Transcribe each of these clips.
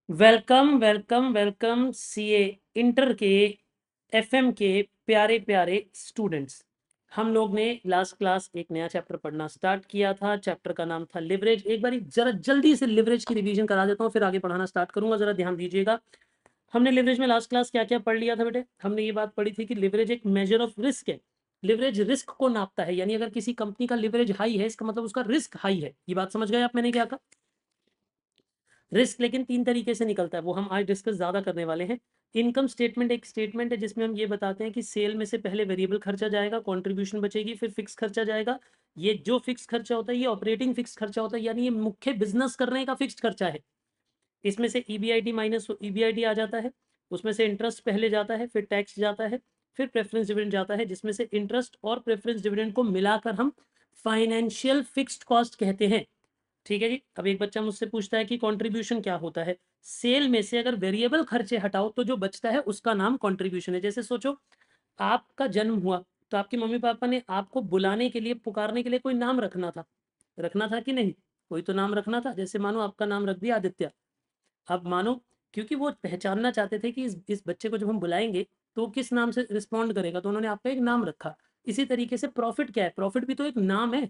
Welcome welcome welcome CA inter के FM के प्यारे प्यारे स्टूडेंट्स। हम लोग ने लास्ट क्लास एक नया चैप्टर पढ़ना स्टार्ट किया था। चैप्टर का नाम था लिवरेज। एक बार जरा जल्दी से लिवरेज की रिवीजन करा देता हूँ, फिर आगे पढ़ाना स्टार्ट करूंगा। जरा ध्यान दीजिएगा। हमने लिवरेज में लास्ट क्लास क्या क्या पढ़ लिया था बेटे? हमने ये बात पढ़ी थी कि लिवरेज एक मेजर ऑफ रिस्क है। लिवरेज रिस्क को नापता है, यानी अगर किसी कंपनी का लिवरेज हाई है, इसका मतलब उसका रिस्क हाई है। ये बात समझ गए आप? मैंने क्या कहा? रिस्क लेकिन तीन तरीके से निकलता है, वो हम आज डिस्कस ज़्यादा करने वाले हैं। इनकम स्टेटमेंट एक स्टेटमेंट है जिसमें हम ये बताते हैं कि सेल में से पहले वेरिएबल खर्चा जाएगा, कंट्रीब्यूशन बचेगी, फिर फिक्स खर्चा जाएगा। ये जो फिक्स खर्चा होता है ये ऑपरेटिंग फिक्स खर्चा होता है, यानी ये मुख्य बिजनेस करने का फिक्स खर्चा है। इसमें से ईबीआईटी माइनस ईबीआईटी आ जाता है, उसमें से इंटरेस्ट पहले जाता है, फिर टैक्स जाता है, फिर प्रेफरेंस डिविडेंड जाता है, जिसमें से इंटरेस्ट और प्रेफरेंस डिविडेंड को मिलाकर हम फाइनेंशियल फिक्स्ड कॉस्ट कहते हैं। ठीक है जी। अब एक बच्चा मुझसे पूछता है कि कंट्रीब्यूशन क्या होता है? सेल में से अगर वेरिएबल खर्चे हटाओ तो जो बचता है उसका नाम कंट्रीब्यूशन है। जैसे सोचो, आपका जन्म हुआ तो आपके मम्मी पापा ने आपको बुलाने के लिए, पुकारने के लिए कोई नाम रखना था कि नहीं? कोई तो नाम रखना था। जैसे मानो आपका नाम रख दिया आदित्य। अब मानो, क्योंकि वो पहचानना चाहते थे कि इस बच्चे को जब हम बुलाएंगे तो किस नाम से रिस्पॉन्ड करेगा, तो उन्होंने आपका एक नाम रखा। इसी तरीके से प्रॉफिट क्या है? प्रॉफिट भी तो एक नाम है।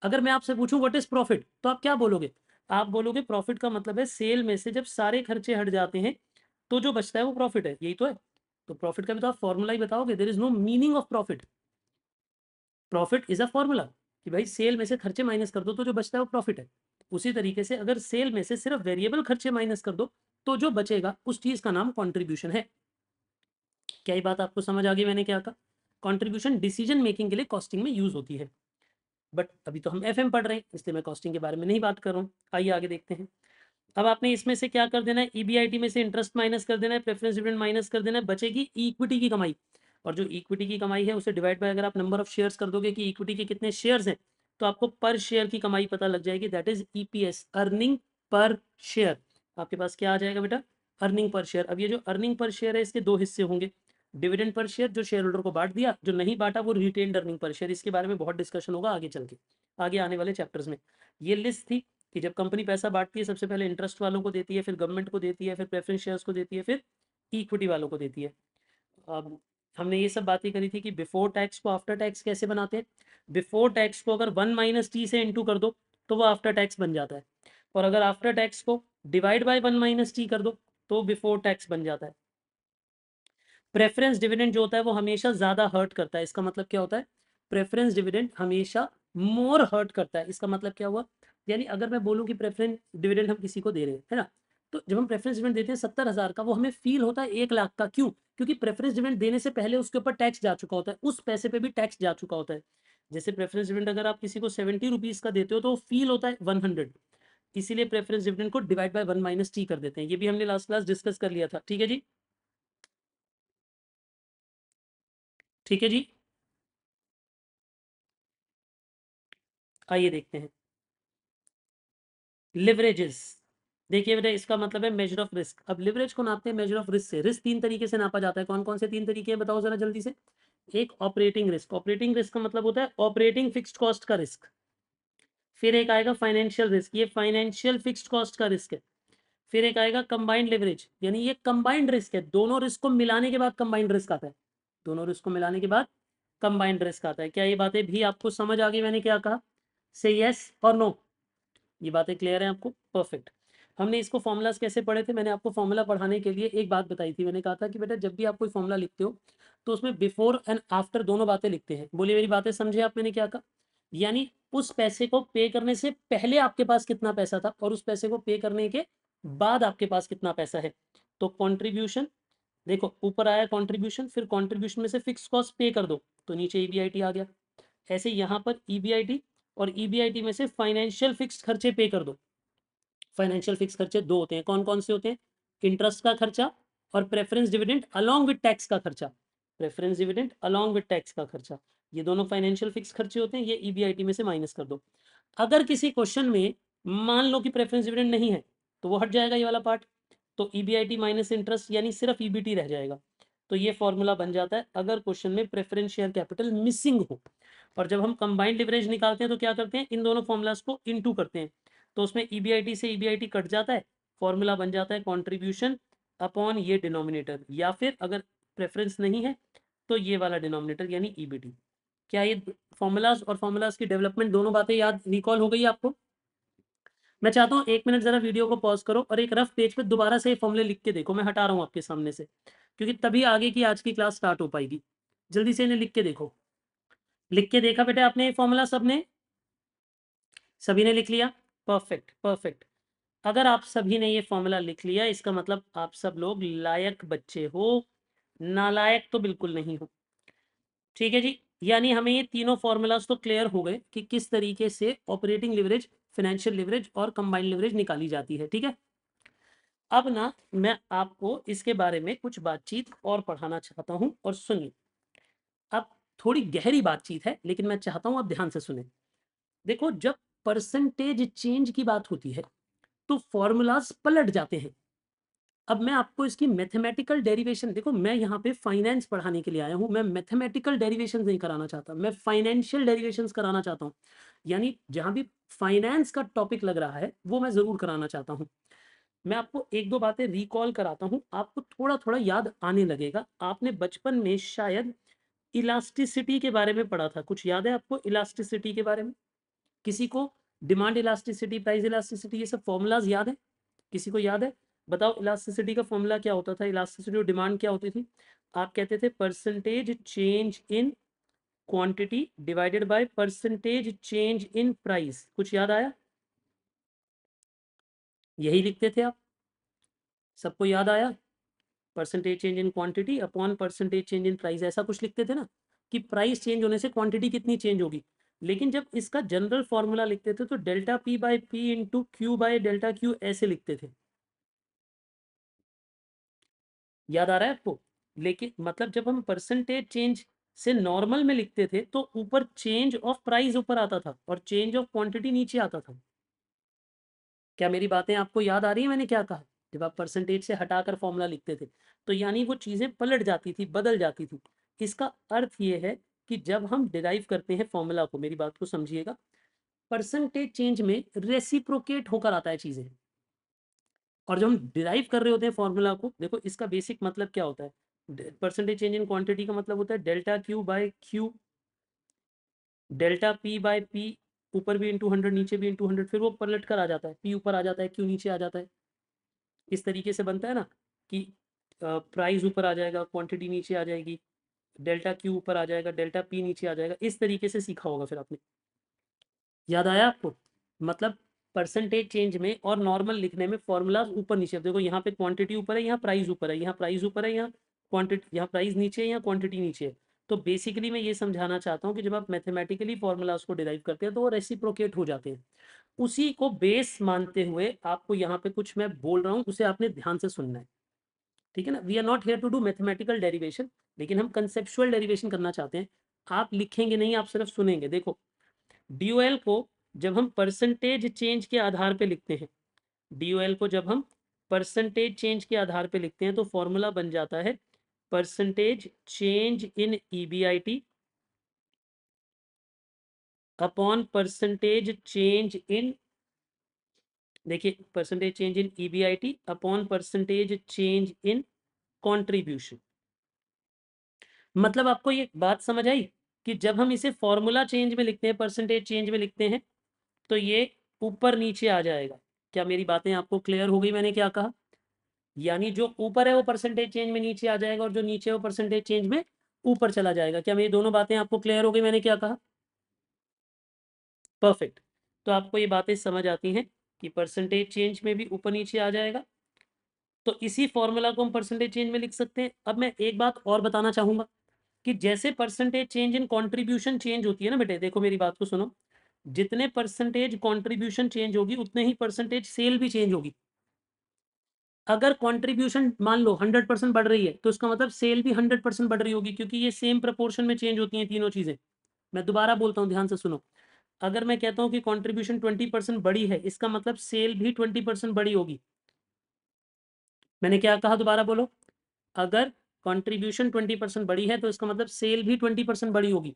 अगर मैं आपसे पूछूं व्हाट इज प्रॉफिट, तो आप क्या बोलोगे? आप बोलोगे प्रॉफिट का मतलब है सेल में से जब सारे खर्चे हट जाते हैं तो जो बचता है वो प्रॉफिट है। यही तो है। तो प्रॉफिट का भी तो आप फॉर्मूला ही बताओगे। There is no meaning of profit. Profit is a formula कि भाई सेल में से खर्चे माइनस कर दो तो जो बचता है वो प्रॉफिट है। उसी तरीके से अगर सेल में से सिर्फ वेरिएबल खर्चे माइनस कर दो तो जो बचेगा उस चीज का नाम कॉन्ट्रीब्यूशन है। क्या ये बात आपको समझ आ गई मैंने क्या कहा? कॉन्ट्रीब्यूशन डिसीजन मेकिंग के लिए कॉस्टिंग में यूज होती है। बट अभी तो हम एफएम पढ़ रहे हैं, इसलिए मैं कॉस्टिंग के बारे में नहीं बात कर रहा हूँ। आइए आगे देखते हैं। अब आपने इसमें से क्या कर देना है? ईबीआईटी में से इंटरेस्ट माइनस कर देना है, प्रेफरेंस डिविडेंड माइनस कर देना है, बचेगी इक्विटी की कमाई। और जो इक्विटी की कमाई है उसे डिवाइड बाय अगर आप नंबर ऑफ शेयर्स कर दोगे कि इक्विटी के कितने शेयर्स हैं, तो आपको पर शेयर की कमाई पता लग जाएगी। That is EPS, earning per share. आपके पास क्या आ जाएगा बेटा? Earning per share. अब ये जो अर्निंग पर शेयर है इसके दो हिस्से होंगे। डिविडेंड पर शेयर, जो शेयर होल्डर को बांट दिया, जो नहीं बांटा वो रिटेन्ड अर्निंग पर शेयर। इसके बारे में बहुत डिस्कशन होगा आगे चल के, आगे आने वाले चैप्टर्स में। ये लिस्ट थी कि जब कंपनी पैसा बांटती है सबसे पहले इंटरेस्ट वालों को देती है, फिर गवर्नमेंट को देती है, फिर प्रेफरेंस शेयर्स को देती है, फिर इक्विटी वालों को देती है। अब हमने ये सब बातें करी थी कि बिफोर टैक्स को आफ्टर टैक्स कैसे बनाते हैं। बिफोर टैक्स को अगर 1 - t से इंटू कर दो तो वो आफ्टर टैक्स बन जाता है, और अगर आफ्टर टैक्स को डिवाइड बाय 1 - t कर दो तो बिफोर टैक्स बन जाता है। प्रेफरेंस डिविडेंड जो होता है वो हमेशा ज़्यादा हर्ट करता है। इसका मतलब क्या होता है? प्रेफरेंस डिविडेंड हमेशा मोर हर्ट करता है। इसका मतलब क्या हुआ? यानी अगर मैं बोलूँ कि प्रेफरेंस डिविडेंड हम किसी को दे रहे हैं, है ना, तो जब हम प्रेफरेंस डिविडेंड देते हैं 70,000 का, वो हमें फील होता है 1 लाख का। क्यों? क्योंकि प्रेफरेंस डिविडेंड देने से पहले उसके ऊपर टैक्स जा चुका होता है, उस पैसे पे भी टैक्स जा चुका होता है। जैसे प्रेफरेंस डिविडेंड अगर आप किसी को 70 रुपीज़ का देते हो तो फील होता है 100। इसीलिए प्रेफरेंस डिविडेंड को डिवाइड बाय 1 - t कर देते हैं। ये भी हमने लास्ट क्लास डिस्कस कर लिया था। ठीक है जी? ठीक है जी। आइए देखते हैं लिवरेजेस। देखिए बेटा, इसका मतलब है मेजर ऑफ रिस्क। अब लिवरेज को नापते हैं मेजर ऑफ रिस्क से। रिस्क तीन तरीके से नापा जाता है। कौन कौन से तीन तरीके हैं बताओ जरा जल्दी से। एक ऑपरेटिंग रिस्क। ऑपरेटिंग रिस्क का मतलब होता है ऑपरेटिंग फिक्स्ड कॉस्ट का रिस्क। फिर एक आएगा फाइनेंशियल रिस्क, ये फाइनेंशियल फिक्स्ड कॉस्ट का रिस्क है। फिर एक आएगा कंबाइंड लिवरेज, यानी ये कंबाइंड रिस्क है। दोनों रिस्क को मिलाने के बाद कंबाइंड रिस्क आता है। दोनों रिस्क को मिलाने के बाद कंबाइंड रिस्क आता है। क्या ये बातें भी आपको समझ आ गई मैंने क्या कहा? से यस और नो। ये बातें क्लियर है आपको? परफेक्ट। हमने इसको फॉर्मूलाज कैसे पढ़े थे? मैंने आपको फॉर्मूला पढ़ाने के लिए एक बात बताई थी। मैंने कहा था कि बेटा जब भी आप कोई फॉर्मूला लिखते हो तो उसमें बिफोर एंड आफ्टर दोनों बातें लिखते हैं। बोलिए मेरी बातें समझे आप? मैंने क्या कहा? यानी उस पैसे को पे करने से पहले आपके पास कितना पैसा था और उस पैसे को पे करने के बाद आपके पास कितना पैसा है। तो कॉन्ट्रीब्यूशन, देखो ऊपर आया कॉन्ट्रीब्यूशन, फिर कॉन्ट्रीब्यूशन में से फिक्स कॉस्ट पे कर दो तो नीचे ईबीआईटी आ गया। ऐसे यहाँ पर ईबीआईटी और ईबीआईटी में से फाइनेंशियल फिक्स्ड खर्चे पे कर दो। फाइनेंशियल फिक्स खर्चे दो होते हैं। कौन कौन से होते हैं? इंटरेस्ट का खर्चा और preference dividend along with tax का खर्चा। Preference dividend along with tax का खर्चा, ये दोनों फाइनेंशियल फिक्स खर्चे होते हैं। ये ईबीआईटी में से माइनस कर दो। अगर किसी क्वेश्चन में मान लो कि प्रेफरेंस डिविडेंड नहीं है तो वो हट जाएगा ये वाला पार्ट। तो ईबीआईटी माइनस इंटरेस्ट यानी सिर्फ ईबीटी रह जाएगा। तो ये फॉर्मूला बन जाता है अगर क्वेश्चन में प्रेफरेंस शेयर कैपिटल मिसिंग हो। और जब हम कंबाइंड लिवरेज निकालते हैं तो क्या करते हैं? इन दोनों फॉर्मूलाज को इनटू करते हैं। तो उसमें ईबीआईटी से ईबीआईटी कट जाता है, फॉर्मूला बन जाता है कंट्रीब्यूशन अपॉन ये डिनोमिनेटर, या फिर अगर प्रेफरेंस नहीं है तो ये वाला डिनोमिनेटर यानी ईबीटी। क्या ये फॉर्मूलाज और फॉर्मूलाज की डेवलपमेंट दोनों बातें याद रिकॉल हो गई आपको? मैं चाहता हूँ 1 मिनट जरा वीडियो को पॉज करो और एक रफ पेज पे दोबारा से ये फॉर्मूले लिख के देखो। मैं हटा रहा हूँ आपके सामने से, क्योंकि तभी आगे की आज की क्लास स्टार्ट हो पाएगी। जल्दी से इन्हें लिख के देखो। लिख के देखा बेटा आपने ये फॉर्मूला सबने? सभी ने लिख लिया? Perfect perfect. अगर आप सभी ने ये फॉर्मूला लिख लिया, इसका मतलब आप सब लोग लायक बच्चे हो, नालायक तो बिल्कुल नहीं हो। ठीक है जी, यानी हमें ये तीनों फॉर्मूलाज तो क्लियर हो गए कि किस तरीके से ऑपरेटिंग लिवरेज, फाइनेंशियल लिवरेज और कंबाइंड लिवरेज निकाली जाती है। ठीक है, अब ना मैं आपको इसके बारे में कुछ बातचीत और पढ़ाना चाहता हूं, और सुनिए। अब थोड़ी गहरी बातचीत है, लेकिन मैं चाहता हूं आप ध्यान से सुने। देखो, जब परसेंटेज चेंज की बात होती है तो फॉर्मूलाज पलट जाते हैं। अब मैं आपको इसकी मैथमेटिकल डेरिवेशन, देखो मैं यहाँ पे फाइनेंस पढ़ाने के लिए आया हूँ, मैं मैथमेटिकल डेरिवेशन नहीं कराना चाहता, मैं फाइनेंशियल डेरिवेशंस कराना चाहता हूँ। यानी जहां भी फाइनेंस का टॉपिक लग रहा है वो मैं जरूर कराना चाहता हूँ। मैं आपको एक दो बातें रिकॉल कराता हूँ, आपको थोड़ा थोड़ा याद आने लगेगा। आपने बचपन में शायद इलास्टिसिटी के बारे में पढ़ा था, कुछ याद है आपको इलास्टिसिटी के बारे में? किसी को डिमांड इलास्टिसिटी, प्राइस इलास्टिसिटी, ये सब फॉर्मूलाज याद है? किसी को याद है? बताओ इलास्टिसिटी का फॉर्मूला क्या होता था, इलास्टिसिटी और डिमांड क्या होती थी? आप कहते थे percentage change in quantity divided by percentage change in price. कुछ याद आया? यही लिखते थे आप? सबको याद आया? Percentage change in quantity upon percentage change in price, ऐसा कुछ लिखते थे ना, कि प्राइस चेंज होने से क्वांटिटी कितनी चेंज होगी। लेकिन जब इसका जनरल फॉर्मूला लिखते थे तो delta P by P into Q by delta Q ऐसे लिखते थे। याद आ रहा है आपको? लेकिन मतलब जब हम परसेंटेज चेंज से नॉर्मल में लिखते थे तो ऊपर चेंज ऑफ प्राइस ऊपर आता था और चेंज ऑफ क्वांटिटी नीचे आता था। क्या मेरी बातें आपको याद आ रही है मैंने क्या कहा? जब आप परसेंटेज से हटाकर फॉर्मूला लिखते थे तो यानी वो चीजें पलट जाती थी, बदल जाती थी। इसका अर्थ ये है कि जब हम डिराइव करते हैं फॉर्मूला को, मेरी बात को समझिएगा, परसेंटेज चेंज में रेसिप्रोकेट होकर आता है चीजें। और जब हम डिराइव कर रहे होते हैं फॉर्मूला को, देखो इसका बेसिक मतलब क्या होता है। परसेंटेज चेंज इन क्वांटिटी का मतलब होता है delta Q by Q, delta P by P, ऊपर भी इंटू 100 नीचे भी इंटू 100, फिर वो पलट कर आ जाता है, पी ऊपर आ जाता है क्यू नीचे आ जाता है। इस तरीके से बनता है ना कि प्राइस ऊपर आ जाएगा, क्वांटिटी नीचे आ जाएगी, डेल्टा क्यू ऊपर आ जाएगा, डेल्टा पी नीचे आ जाएगा। इस तरीके से सीखा होगा फिर आपने। याद आया आपको? मतलब परसेंटेज चेंज में और नॉर्मल लिखने में फॉर्मूलाज ऊपर नीचे। देखो यहाँ पे क्वांटिटी ऊपर है, यहाँ प्राइस ऊपर है, यहाँ प्राइस ऊपर है, यहाँ क्वांटिटी, यहाँ प्राइस नीचे है, यहाँ क्वांटिटी नीचे है। तो बेसिकली मैं ये समझाना चाहता हूँ कि जब आप मैथमेटिकली फॉर्मूलाज को डिराइव करते हैं तो वो रेसिप्रोकेट हो जाते हैं। उसी को बेस मानते हुए आपको यहाँ पे कुछ मैं बोल रहा हूँ, उसे आपने ध्यान से सुनना है। ठीक है ना? We are not here to do mathematical derivation, लेकिन हम कंसेप्चुअल डेरिवेशन करना चाहते हैं। आप लिखेंगे नहीं, आप सिर्फ सुनेंगे। देखो, ड्यूएल को जब हम परसेंटेज चेंज के आधार पे लिखते हैं, ड्यूएल को जब हम परसेंटेज चेंज के आधार पे लिखते हैं तो फॉर्मूला बन जाता है percentage change in EBIT upon percentage change in, देखिए percentage change in EBIT upon percentage change in contribution. मतलब आपको ये बात समझ आई कि जब हम इसे फॉर्मूला चेंज में लिखते हैं, परसेंटेज चेंज में लिखते हैं, तो ये ऊपर नीचे आ जाएगा। क्या मेरी बातें आपको क्लियर हो गई मैंने क्या कहा? यानी जो ऊपर है वो परसेंटेज चेंज में नीचे आ जाएगा और जो नीचे है वो परसेंटेज चेंज में ऊपर चला जाएगा। क्या मेरी दोनों बातें आपको क्लियर हो गई मैंने क्या कहा? परफेक्ट। तो आपको ये बातें समझ आती हैं कि परसेंटेज चेंज में भी ऊपर नीचे आ जाएगा, तो इसी फॉर्मूला को हम परसेंटेज चेंज में लिख सकते हैं। अब मैं एक बात और बताना चाहूंगा कि जैसे percentage change in contribution change होती है ना बेटे, देखो मेरी बात को सुनो, जितने परसेंटेज कंट्रीब्यूशन चेंज होगी उतने ही परसेंटेज सेल भी चेंज होगी। अगर कंट्रीब्यूशन मान लो 100% बढ़ रही है तो इसका मतलब सेल भी 100% बढ़ रही होगी, क्योंकि ये सेम प्रपोर्शन में चेंज होती हैं तीनों चीजें। मैं दोबारा बोलता हूँ, ध्यान से सुनो। अगर मैं कहता हूँ कि कंट्रीब्यूशन 20% बढ़ी है, इसका मतलब सेल भी 20% बढ़ी होगी। मैंने क्या कहा, दोबारा बोलो। अगर कंट्रीब्यूशन 20% बढ़ी है तो इसका मतलब सेल भी 20% बढ़ी होगी।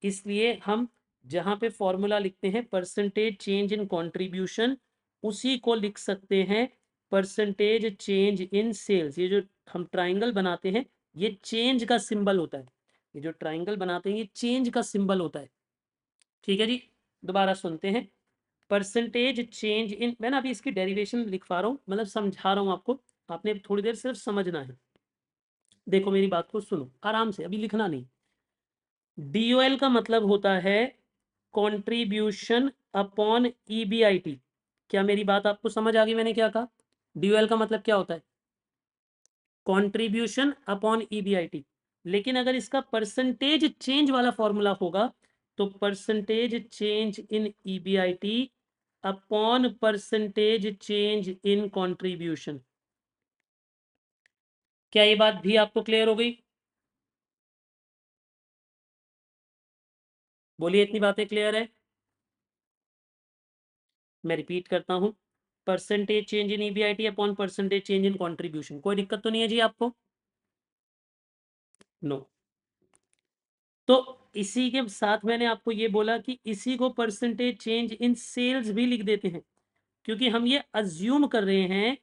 इसलिए हम जहां पे फॉर्मूला लिखते हैं परसेंटेज चेंज इन कंट्रीब्यूशन, उसी को लिख सकते हैं परसेंटेज चेंज इन सेल्स, ये जो हम ट्राइंगल बनाते हैं ये चेंज का सिंबल होता है, ये जो ट्राइंगल बनाते हैं ये चेंज का सिंबल होता है। ठीक है जी, दोबारा सुनते हैं। परसेंटेज चेंज इन, मैं ना अभी इसकी डेरिवेशन लिखवा रहा हूँ, मतलब समझा रहा हूँ आपको, आपने थोड़ी देर सिर्फ समझना है। देखो मेरी बात को सुनो आराम से, अभी लिखना नहीं। DOL का मतलब होता है कंट्रीब्यूशन अपॉन EBIT। क्या मेरी बात आपको समझ आ गई मैंने क्या कहा? DOL का मतलब क्या होता है? Contribution upon EBIT। लेकिन अगर इसका परसेंटेज चेंज वाला फॉर्मूला होगा तो percentage change in EBIT upon percentage change in contribution. क्या ये बात भी आपको क्लियर हो गई? बोलिए, इतनी बातें क्लियर है? मैं रिपीट करता हूं, percentage change in EBIT upon percentage change in contribution. कोई दिक्कत तो नहीं है जी आपको? नो। तो इसी के साथ मैंने आपको ये बोला कि इसी को परसेंटेज चेंज इन सेल्स भी लिख देते हैं, क्योंकि हम ये अज्यूम कर रहे हैं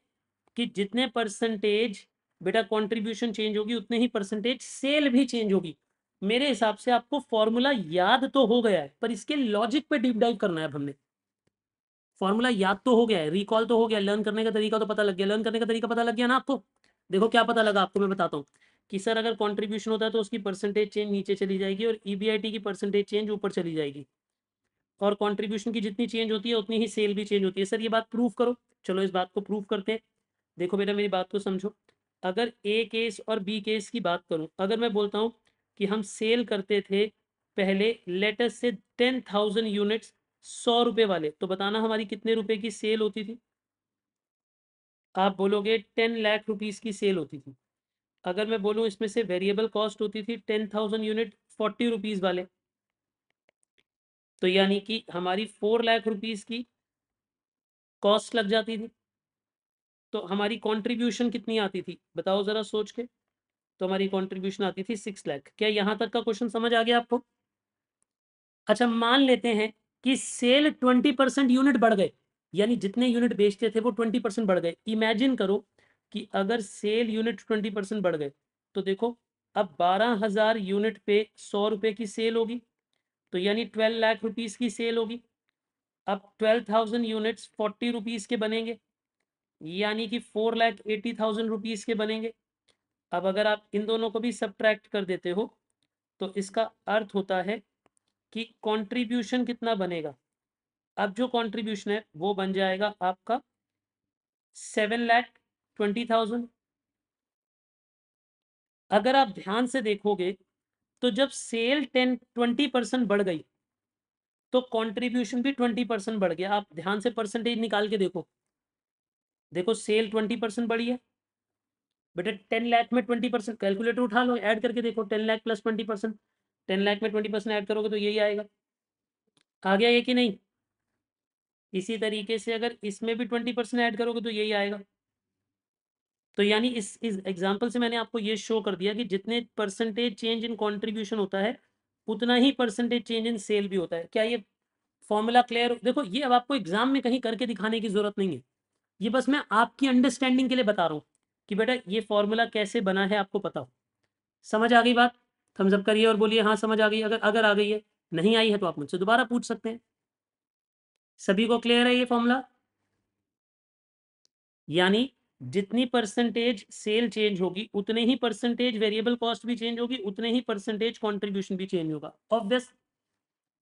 कि जितने परसेंटेज बेटा कंट्रीब्यूशन चेंज होगी उतने ही परसेंटेज सेल भी चेंज होगी। मेरे हिसाब से आपको फॉर्मूला याद तो हो गया है, पर इसके लॉजिक पे डीप डाइव करना है। अब हमने फॉर्मूला याद तो हो गया है, रिकॉल तो हो गया, लर्न करने का तरीका तो पता लग गया। लर्न करने का तरीका पता लग गया ना आपको? देखो क्या पता लगा आपको, मैं बताता हूँ कि सर अगर कंट्रीब्यूशन होता है तो उसकी परसेंटेज चेंज नीचे चली जाएगी और EBIT की परसेंटेज चेंज ऊपर चली जाएगी, और कंट्रीब्यूशन की जितनी चेंज होती है उतनी ही सेल भी चेंज होती है। सर ये बात प्रूव करो। चलो इस बात को प्रूव करते हैं। देखो बेटा मेरी बात को समझो। अगर A केस और B केस की बात करूं, अगर मैं बोलता हूं कि हम सेल करते थे पहले लेटेस्ट से 10,000 यूनिट्स 100 रुपए वाले, तो बताना हमारी कितने रुपए की सेल होती थी? आप बोलोगे 10 लाख रुपीस की सेल होती थी। अगर मैं बोलूं इसमें से वेरिएबल कॉस्ट होती थी 10,000 यूनिट 40 रुपीस वाले, तो यानी कि हमारी 4 लाख रुपीस की कॉस्ट लग जाती थी। तो हमारी कंट्रीब्यूशन कितनी आती थी बताओ जरा सोच के? तो हमारी कंट्रीब्यूशन आती थी 6 लाख। क्या यहाँ तक का क्वेश्चन समझ आ गया आपको? अच्छा मान लेते हैं कि सेल 20% यूनिट बढ़ गए, यानी जितने यूनिट बेचते थे वो 20% बढ़ गए। इमेजिन करो कि अगर सेल यूनिट 20% बढ़ गए तो देखो अब 12,000 यूनिट पे 100 रुपए की सेल होगी, तो यानी 12 लाख रुपीस की सेल होगी। अब 12,000 यूनिट्स 40 रुपीस के बनेंगे, यानी कि 4,80,000 रुपीस के बनेंगे। अब अगर आप इन दोनों को भी सब्ट्रैक्ट कर देते हो तो इसका अर्थ होता है कि कंट्रीब्यूशन कितना बनेगा? अब जो कंट्रीब्यूशन है वो बन जाएगा आपका 7,20,000। अगर आप ध्यान से देखोगे तो जब सेल 20% बढ़ गई तो कंट्रीब्यूशन भी 20% बढ़ गया। आप ध्यान से परसेंटेज निकाल के देखो, देखो सेल 20% बढ़ी है बेटा। 10 लाख में 20%, कैलकुलेटर उठा लो ऐड करके देखो, 10 लाख प्लस 20%, 10 लाख में 20% ऐड करोगे तो यही आएगा। आ गया ये कि नहीं? इसी तरीके से अगर इसमें भी 20% ऐड करोगे तो यही आएगा। तो यानी इस एग्जांपल से मैंने आपको ये शो कर दिया कि जितने परसेंटेज चेंज इन कंट्रीब्यूशन होता है उतना ही परसेंटेज चेंज इन सेल भी होता है। क्या ये फॉर्मूला क्लियर? देखो ये अब आपको एग्जाम में कहीं करके दिखाने की जरूरत नहीं है, ये बस मैं आपकी अंडरस्टैंडिंग के लिए बता रहा हूँ कि बेटा ये फॉर्मूला कैसे बना है आपको पता हो। समझ आ गई बात? थम्स अप करिए और बोलिए हाँ समझ आ गई। अगर अगर आ गई है, नहीं आई है तो आप मुझसे दोबारा पूछ सकते हैं। सभी को क्लियर है ये फॉर्मूला? यानी जितनी परसेंटेज सेल चेंज होगी उतने ही परसेंटेज वेरिएबल कॉस्ट भी चेंज होगी, उतने ही परसेंटेज कंट्रीब्यूशन भी चेंज होगा। ऑब्वियस।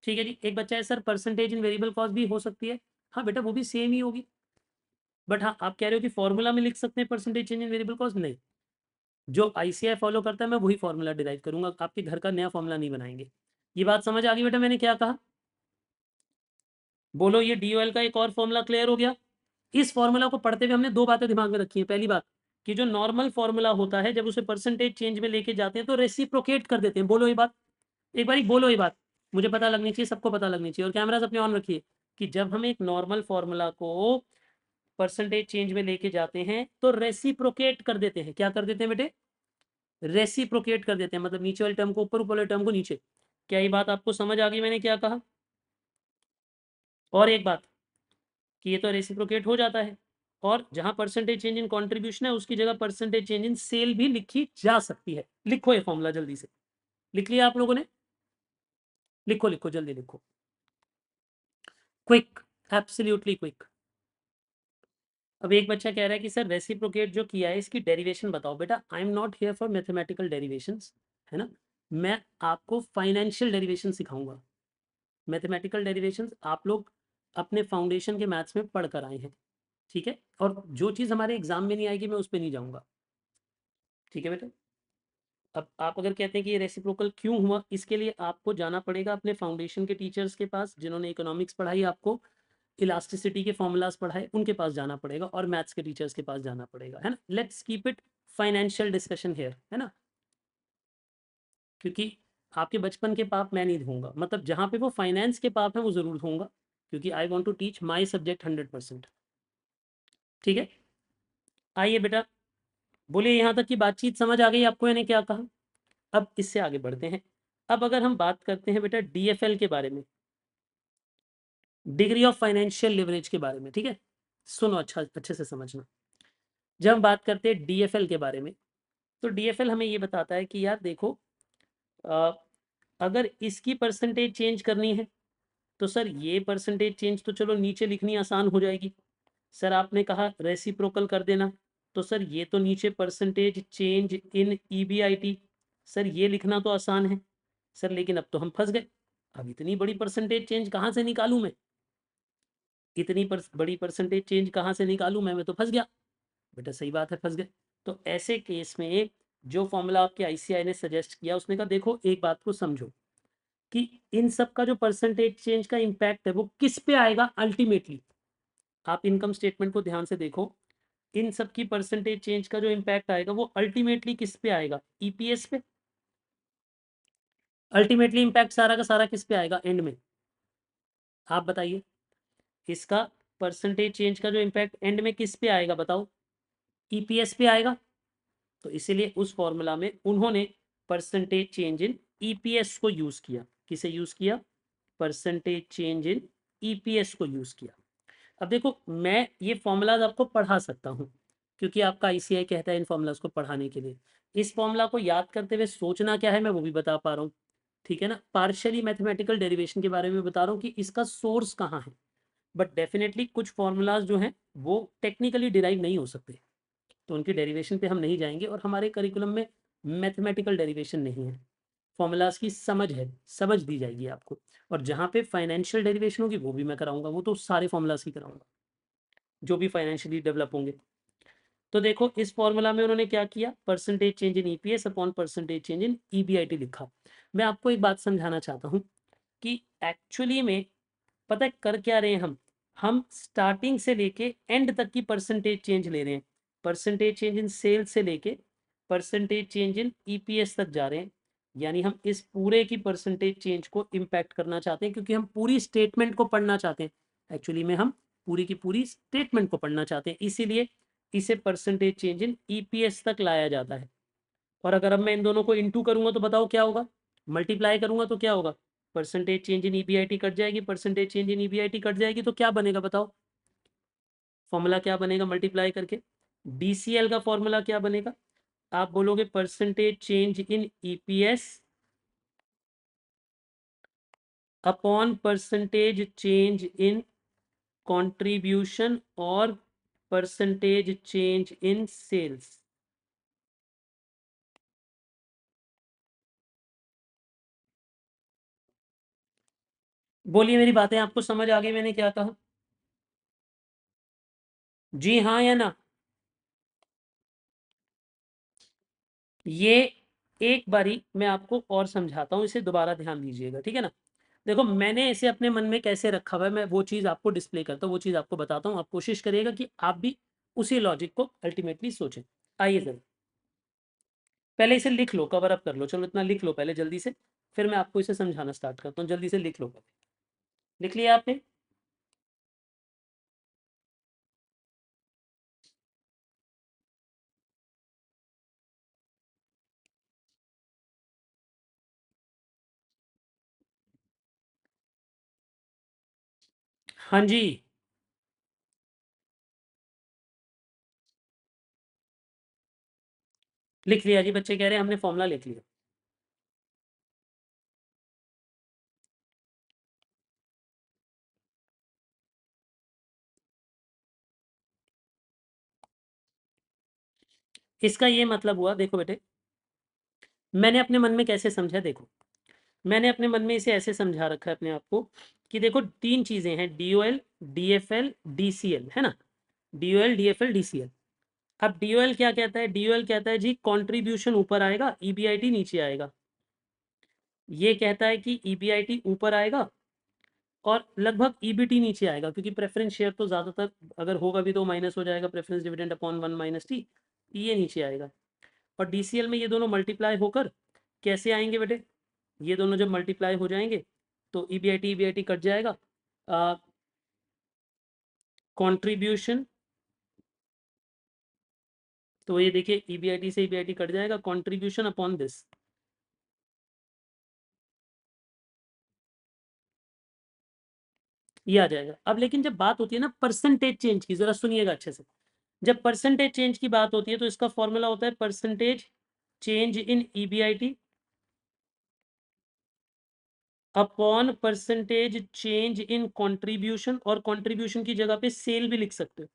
ठीक है जी। एक बच्चा है sir percentage in variable cost भी हो सकती है। हाँ बेटा वो भी सेम ही होगी, बट हाँ आप कह रहे हो कि फॉर्मूला में लिख सकते हैं परसेंटेज चेंज इन वेरिएबल कॉस्ट? नहीं, जो ICI फॉलो करता है मैं वही फॉर्मूला डिराइव करूंगा, आपके घर का नया फॉर्मूला नहीं बनाएंगे। ये बात समझ आ गई बेटा मैंने क्या कहा? बोलो ये DOL का एक और फॉर्मूला क्लियर हो गया। इस फॉर्मूला को पढ़ते हुए हमने दो बातें दिमाग में रखी है। पहली बात कि जो नॉर्मल फॉर्मूला होता है जब उसे परसेंटेज चेंज में लेके जाते हैं तो रेसिप्रोकेट कर देते हैं। बोलो ये बात, एक बार बोलो ये बात, मुझे पता लगनी चाहिए, सबको पता लगनी चाहिए। और कैमरास अपने ऑन रखिए कि जब हम एक नॉर्मल फॉर्मूला को परसेंटेज चेंज में लेके जाते हैं तो रेसिप्रोकेट कर देते हैं। क्या कर देते हैं बेटे? रेसिप्रोकेट कर देते हैं, मतलब नीचे वाले टर्म को ऊपर, ऊपर वाले टर्म को नीचे। क्या ये बात आपको समझ आ गई मैंने क्या कहा? और एक बात कि ये तो रेसिप्रोकेट हो जाता है, और जहां परसेंटेज चेंज इन कंट्रीब्यूशन है उसकी जगह परसेंटेज चेंज इन सेल भी लिखी जा सकती है। लिखो ये फॉर्मूला जल्दी से, लिख लिया आप लोगों ने? लिखो लिखो जल्दी लिखो, क्विक, एब्सोल्युटली क्विक। अब एक बच्चा कह रहा है कि सर रेसिप्रोकेट जो किया है इसकी डेरिवेशन बताओ। बेटा I am not here for mathematical derivations, है ना, मैं आपको फाइनेंशियल डेरिवेशन सिखाऊंगा। मैथमेटिकल डेरिवेशंस आप लोग अपने फाउंडेशन के मैथ्स में पढ़ कर आए हैं, ठीक है, और जो चीज़ हमारे एग्जाम में नहीं आएगी मैं उस पर नहीं जाऊंगा, ठीक है बेटा। अब आप अगर कहते हैं कि ये रेसिप्रोकल क्यों हुआ, इसके लिए आपको जाना पड़ेगा अपने फाउंडेशन के टीचर्स के पास जिन्होंने इकोनॉमिक्स पढ़ाई, आपको इलास्टिसिटी के फॉर्मूलाज पढ़ाए, उनके पास जाना पड़ेगा, और मैथ्स के टीचर्स के पास जाना पड़ेगा, है ना। Let's keep it financial discussion here, है ना, क्योंकि आपके बचपन के पाप मैं नहीं धोऊंगा, मतलब जहाँ पे वो फाइनेंस के पाप है वो जरूर धोऊंगा, क्योंकि I want to teach my subject 100%, ठीक है। आइए बेटा, बोलिए यहाँ तक की बातचीत समझ आ गई आपको, मैंने क्या कहा? अब इससे आगे बढ़ते हैं। अब अगर हम बात करते हैं बेटा डीएफएल के बारे में, डिग्री ऑफ फाइनेंशियल लिवरेज के बारे में, ठीक है, सुनो अच्छा अच्छे से समझना। जब हम बात करते हैं डीएफएल के बारे में, तो डीएफएल हमें ये बताता है कि यार देखो, अ, अगर इसकी परसेंटेज चेंज करनी है तो सर ये परसेंटेज चेंज तो चलो नीचे लिखनी आसान हो जाएगी। सर आपने कहा रेसिप्रोकल कर देना, तो सर ये तो नीचे percentage change in EBIT, sir ये लिखना तो आसान है। सर लेकिन अब तो हम फंस गए, अब इतनी बड़ी परसेंटेज चेंज कहाँ से निकालूं मैं, इतनी बड़ी परसेंटेज चेंज कहाँ से निकालूं मैं तो फंस गया। बेटा सही बात है, फंस गए। तो ऐसे केस में जो फॉर्मूला आपके आईसीआई ने सजेस्ट किया, उसने कहा देखो एक बात को समझो कि इन सब का जो परसेंटेज चेंज का इम्पैक्ट है वो किस पे आएगा अल्टीमेटली। आप इनकम स्टेटमेंट को ध्यान से देखो, इन सब की परसेंटेज चेंज का जो इम्पैक्ट आएगा वो अल्टीमेटली किस पे आएगा, ईपीएस पे। अल्टीमेटली इम्पैक्ट सारा का सारा किस पे आएगा एंड में, आप बताइए। इसका परसेंटेज चेंज का जो इम्पैक्ट एंड में किस पे आएगा बताओ, ईपीएस पे आएगा। तो इसीलिए उस फॉर्मूला में उन्होंने परसेंटेज चेंज इन ईपीएस को यूज किया। किसे यूज किया, परसेंटेज चेंज इन ईपीएस को यूज किया। अब देखो मैं ये फॉर्मूलाज आपको पढ़ा सकता हूँ, क्योंकि आपका आईसीआई कहता है इन फॉर्मूलाज को पढ़ाने के लिए। इस फॉर्मूला को याद करते हुए सोचना क्या है मैं वो भी बता पा रहा हूँ, ठीक है ना। पार्शियली मैथमेटिकल डेरिवेशन के बारे में बता रहा हूँ कि इसका सोर्स कहाँ है, बट डेफिनेटली कुछ फॉर्मूलाज जो हैं वो टेक्निकली डिराइव नहीं हो सकते, तो उनकी डेरिवेशन पे हम नहीं जाएंगे, और हमारे करिकुलम में मैथमेटिकल डेरिवेशन नहीं है। फॉर्मूलाज की समझ है, समझ दी जाएगी आपको, और जहाँ पे फाइनेंशियल डेरिवेशन होगी वो भी मैं कराऊंगा, वो तो सारे फॉर्मूलाज की कराऊंगा जो भी फाइनेंशियली डेवलप होंगे। तो देखो इस फॉर्मूला में उन्होंने क्या किया, percentage change in EPS upon percentage change in EBIT लिखा। मैं आपको एक बात समझाना चाहता हूँ कि एक्चुअली में पता है कर क्या रहे हैं हम स्टार्टिंग से लेके एंड तक की परसेंटेज चेंज ले रहे हैं। परसेंटेज चेंज इन सेल्स से लेके परसेंटेज चेंज इन ईपीएस तक जा रहे हैं, यानी हम इस पूरे की परसेंटेज चेंज को इम्पैक्ट करना चाहते हैं, क्योंकि हम पूरी स्टेटमेंट को पढ़ना चाहते हैं। एक्चुअली में हम पूरी की पूरी स्टेटमेंट को पढ़ना चाहते हैं, इसीलिए इसे परसेंटेज चेंज इन ईपीएस तक लाया जाता है। और अगर अब मैं इन दोनों को इंटू करूंगा तो बताओ क्या होगा, मल्टीप्लाई करूंगा तो क्या होगा, percentage change in EBIT cut जाएगी, percentage change in EBIT cut जाएगी, तो क्या बनेगा बताओ, फॉर्मूला क्या बनेगा मल्टीप्लाई करके, डीसीएल का फॉर्मूला क्या बनेगा, आप बोलोगे percentage change in EPS upon percentage change in contribution और परसेंटेज चेंज इन सेल्स। बोलिए मेरी बातें आपको समझ आ गई मैंने क्या कहा, जी हाँ या ना। ये एक बारी मैं आपको और समझाता हूँ, इसे दोबारा ध्यान दीजिएगा, ठीक है ना। देखो मैंने इसे अपने मन में कैसे रखा हुआ है, मैं वो चीज़ आपको डिस्प्ले करता हूँ, वो चीज़ आपको बताता हूँ, आप कोशिश करिएगा कि आप भी उसी लॉजिक को अल्टीमेटली सोचें। आइए जरा पहले इसे लिख लो, कवर अप कर लो, चलो इतना लिख लो पहले जल्दी से, फिर मैं आपको इसे समझाना स्टार्ट करता हूँ। जल्दी से लिख लो पहले, लिख लिया आपने? हाँ जी, लिख लिया जी, बच्चे कह रहे हैं हमने फॉर्मूला लिख लिया। इसका ये मतलब हुआ, देखो बेटे, मैंने अपने मन में कैसे समझा, देखो मैंने अपने मन में इसे ऐसे समझा रखा है अपने आप को कि देखो 3 चीजें हैं, डीओएल, डीएफएल, डीसीएल, है ना, डीओएल, डीएफएल, डीसीएल। अब डीओएल क्या कहता है, डीओएल कहता है जी कंट्रीब्यूशन ऊपर आएगा, ईबीआईटी नीचे आएगा। ये कहता है कि ईबीआईटी ऊपर आएगा और लगभग ईबीटी नीचे आएगा, क्योंकि प्रेफरेंस शेयर तो ज्यादातर अगर होगा भी तो माइनस हो जाएगा, preference dividend upon 1 minus T, ये नीचे आएगा। और डीसीएल में ये दोनों मल्टीप्लाई होकर कैसे आएंगे बेटे, ये दोनों जब मल्टीप्लाई हो जाएंगे तो ईबीआईटी ईबीआईटी कट जाएगा, कंट्रीब्यूशन, तो ये देखिए ईबीआईटी से ईबीआईटी कट जाएगा, कंट्रीब्यूशन अपॉन दिस, ये आ जाएगा। अब लेकिन जब बात होती है ना परसेंटेज चेंज की, जरा सुनिएगा अच्छे से, जब परसेंटेज चेंज की बात होती है तो इसका फॉर्मूला होता है percentage change in EBIT upon percentage change in contribution, और कंट्रीब्यूशन की जगह पे सेल भी लिख सकते हो।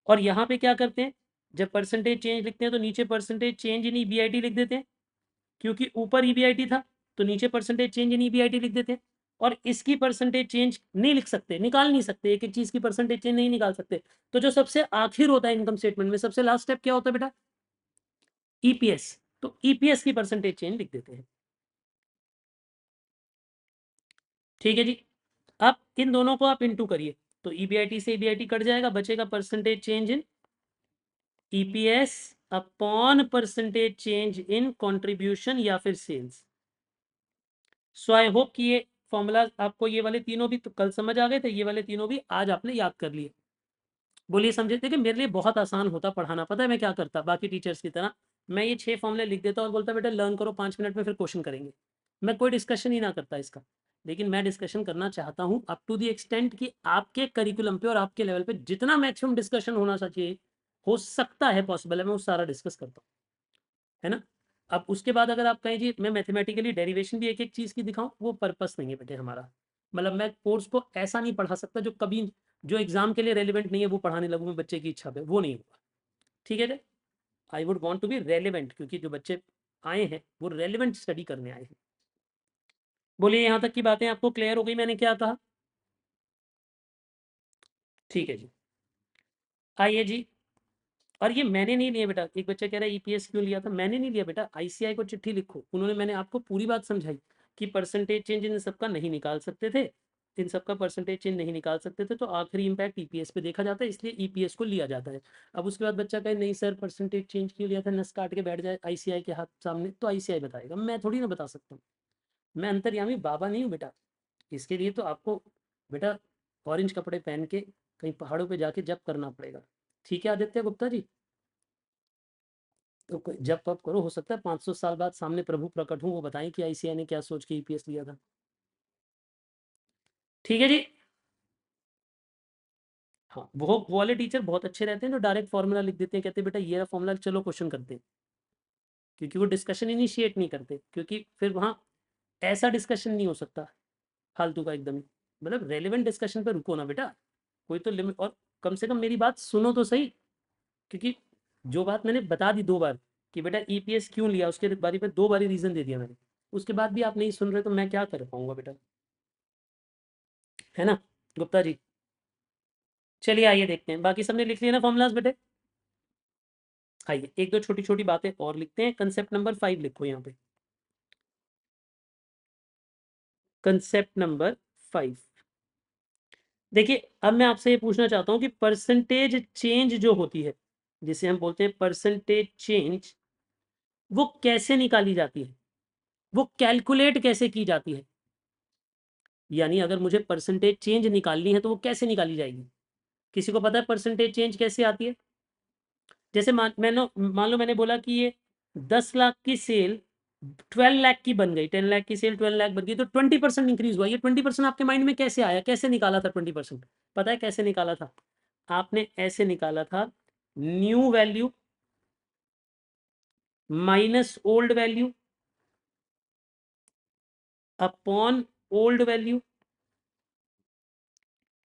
और यहाँ पे क्या करते हैं, जब परसेंटेज चेंज लिखते हैं तो नीचे परसेंटेज चेंज इन ईबीआईटी लिख देते हैं, क्योंकि ऊपर ईबीआईटी था तो नीचे परसेंटेज चेंज इन ईबीआईटी लिख देते हैं। और इसकी परसेंटेज चेंज नहीं लिख सकते, निकाल नहीं सकते, एक एक चीज की परसेंटेज चेंज नहीं निकाल सकते। तो जो सबसे आखिर होता है इनकम स्टेटमेंट में, सबसे लास्ट स्टेप क्या होता है बेटा, ईपीएस, तो ईपीएस की परसेंटेज चेंज लिख देते हैं। ठीक है जी। अब इन दोनों को आप इंटू करिए, तो ईबीआईटी से ईबीआईटी कट जाएगा, बचेगा percentage change in EPS upon percentage change in contribution या फिर सेल्स। सो आई होप कि ये फॉर्मूला आपको, ये वाले तीनों भी तो कल समझ आ गए थे, ये वाले तीनों भी आज आपने याद कर लिए। बोलिए समझे थे कि मेरे लिए बहुत आसान होता पढ़ाना, पता है मैं क्या करता बाकी टीचर्स की तरह, मैं ये 6 फॉर्मूले लिख देता और बोलता बेटा लर्न करो 5 मिनट में फिर क्वेश्चन करेंगे, मैं कोई डिस्कशन ही ना करता इसका। लेकिन मैं डिस्कशन करना चाहता हूँ अप टू दी एक्सटेंट कि आपके करिकुलम पे और आपके लेवल पे जितना मैक्सिमम डिस्कशन होना चाहिए, हो सकता है पॉसिबल है, मैं वो सारा डिस्कस करता हूँ, है ना। अब उसके बाद अगर आप कहें जी मैं मैथमेटिकली डेरिवेशन भी एक एक चीज़ की दिखाऊं, वो पर्पस नहीं है बेटे हमारा। मतलब मैं कोर्स को ऐसा नहीं पढ़ा सकता जो कभी, जो एग्जाम के लिए रेलिवेंट नहीं है वो पढ़ाने लगूँ मैं बच्चे की इच्छा पे, वो नहीं होगा। ठीक है, I would want to be relevant, क्योंकि जो बच्चे आए हैं वो रेलिवेंट स्टडी करने आए हैं। बोलिए यहाँ तक की बातें आपको क्लियर हो गई, मैंने क्या कहा। ठीक है जी, आइए जी। और ये मैंने नहीं लिया बेटा, एक बच्चा कह रहा है ईपीएस क्यों लिया था, मैंने नहीं लिया बेटा, आईसीआई को चिट्ठी लिखो, उन्होंने, मैंने आपको पूरी बात समझाई कि परसेंटेज चेंज इन सबका नहीं निकाल सकते थे, इन सबका परसेंटेज चेंज नहीं निकाल सकते थे, तो आखिरी इंपैक्ट ईपीएस पे देखा जाता है, इसलिए ईपीएस को लिया जाता है। अब उसके बाद बच्चा कहे नहीं सर परसेंटेज चेंज क्यों लिया था, नस काट के बैठ जाए आईसीआई के हाथ सामने, तो आईसीआई बताएगा, मैं थोड़ी ना बता सकता हूँ, मैं अंतर्यामी बाबा नहीं हूँ बेटा। इसके लिए तो आपको बेटा ऑरेंज कपड़े पहन के कहीं पहाड़ों पे जाके जप करना पड़ेगा। ठीक है आदित्य गुप्ता जी, तो जब तब करो, हो सकता है 500 साल बाद सामने प्रभु प्रकट हूँ, वो बताएं कि आईसीआई ने क्या सोच के ईपीएस लिया था। ठीक है जी। हाँ, वो वाले टीचर बहुत अच्छे रहते हैं जो डायरेक्ट फॉर्मूला लिख देते हैं, कहते हैं बेटा ये रहा फॉर्मूला, चलो क्वेश्चन करते हैं, क्योंकि वो डिस्कशन इनिशिएट नहीं करते, क्योंकि फिर वहाँ ऐसा डिस्कशन नहीं हो सकता फालतू का एकदम ही। मतलब रेलिवेंट डिस्कशन पे रुको ना बेटा, कोई तो लिमिट, और कम से कम मेरी बात सुनो तो सही, क्योंकि जो बात मैंने बता दी 2 बार कि बेटा ईपीएस क्यों लिया, उसके बारे में 2 बारी रीजन दे दिया मैंने, उसके बाद भी आप नहीं सुन रहे तो मैं क्या कर पाऊंगा बेटा, है ना गुप्ता जी। चलिए आइए देखते हैं, बाकी सबने लिख लिया ना फॉर्मूलाज बेटे। आइए एक दो छोटी छोटी बातें और लिखते हैं, कंसेप्ट नंबर 5 लिखो यहाँ पे, कंसेप्ट नंबर 5। देखिए अब मैं आपसे ये पूछना चाहता हूँ कि परसेंटेज चेंज जो होती है, जिसे हम बोलते हैं परसेंटेज चेंज, वो कैसे निकाली जाती है, वो कैलकुलेट कैसे की जाती है, यानी अगर मुझे परसेंटेज चेंज निकालनी है तो वो कैसे निकाली जाएगी, किसी को पता है परसेंटेज चेंज कैसे आती है। जैसे मान लो मैंने बोला कि ये 10 लाख की सेल 12 लाख की बन गई, 10 लाख की सेल 12 लाख बन गई, तो 20% इंक्रीज हुआ, ये 20% आपके माइंड में कैसे आया, कैसे निकाला था 20%, पता है कैसे निकाला था, आपने ऐसे निकाला था, new value minus old value upon old value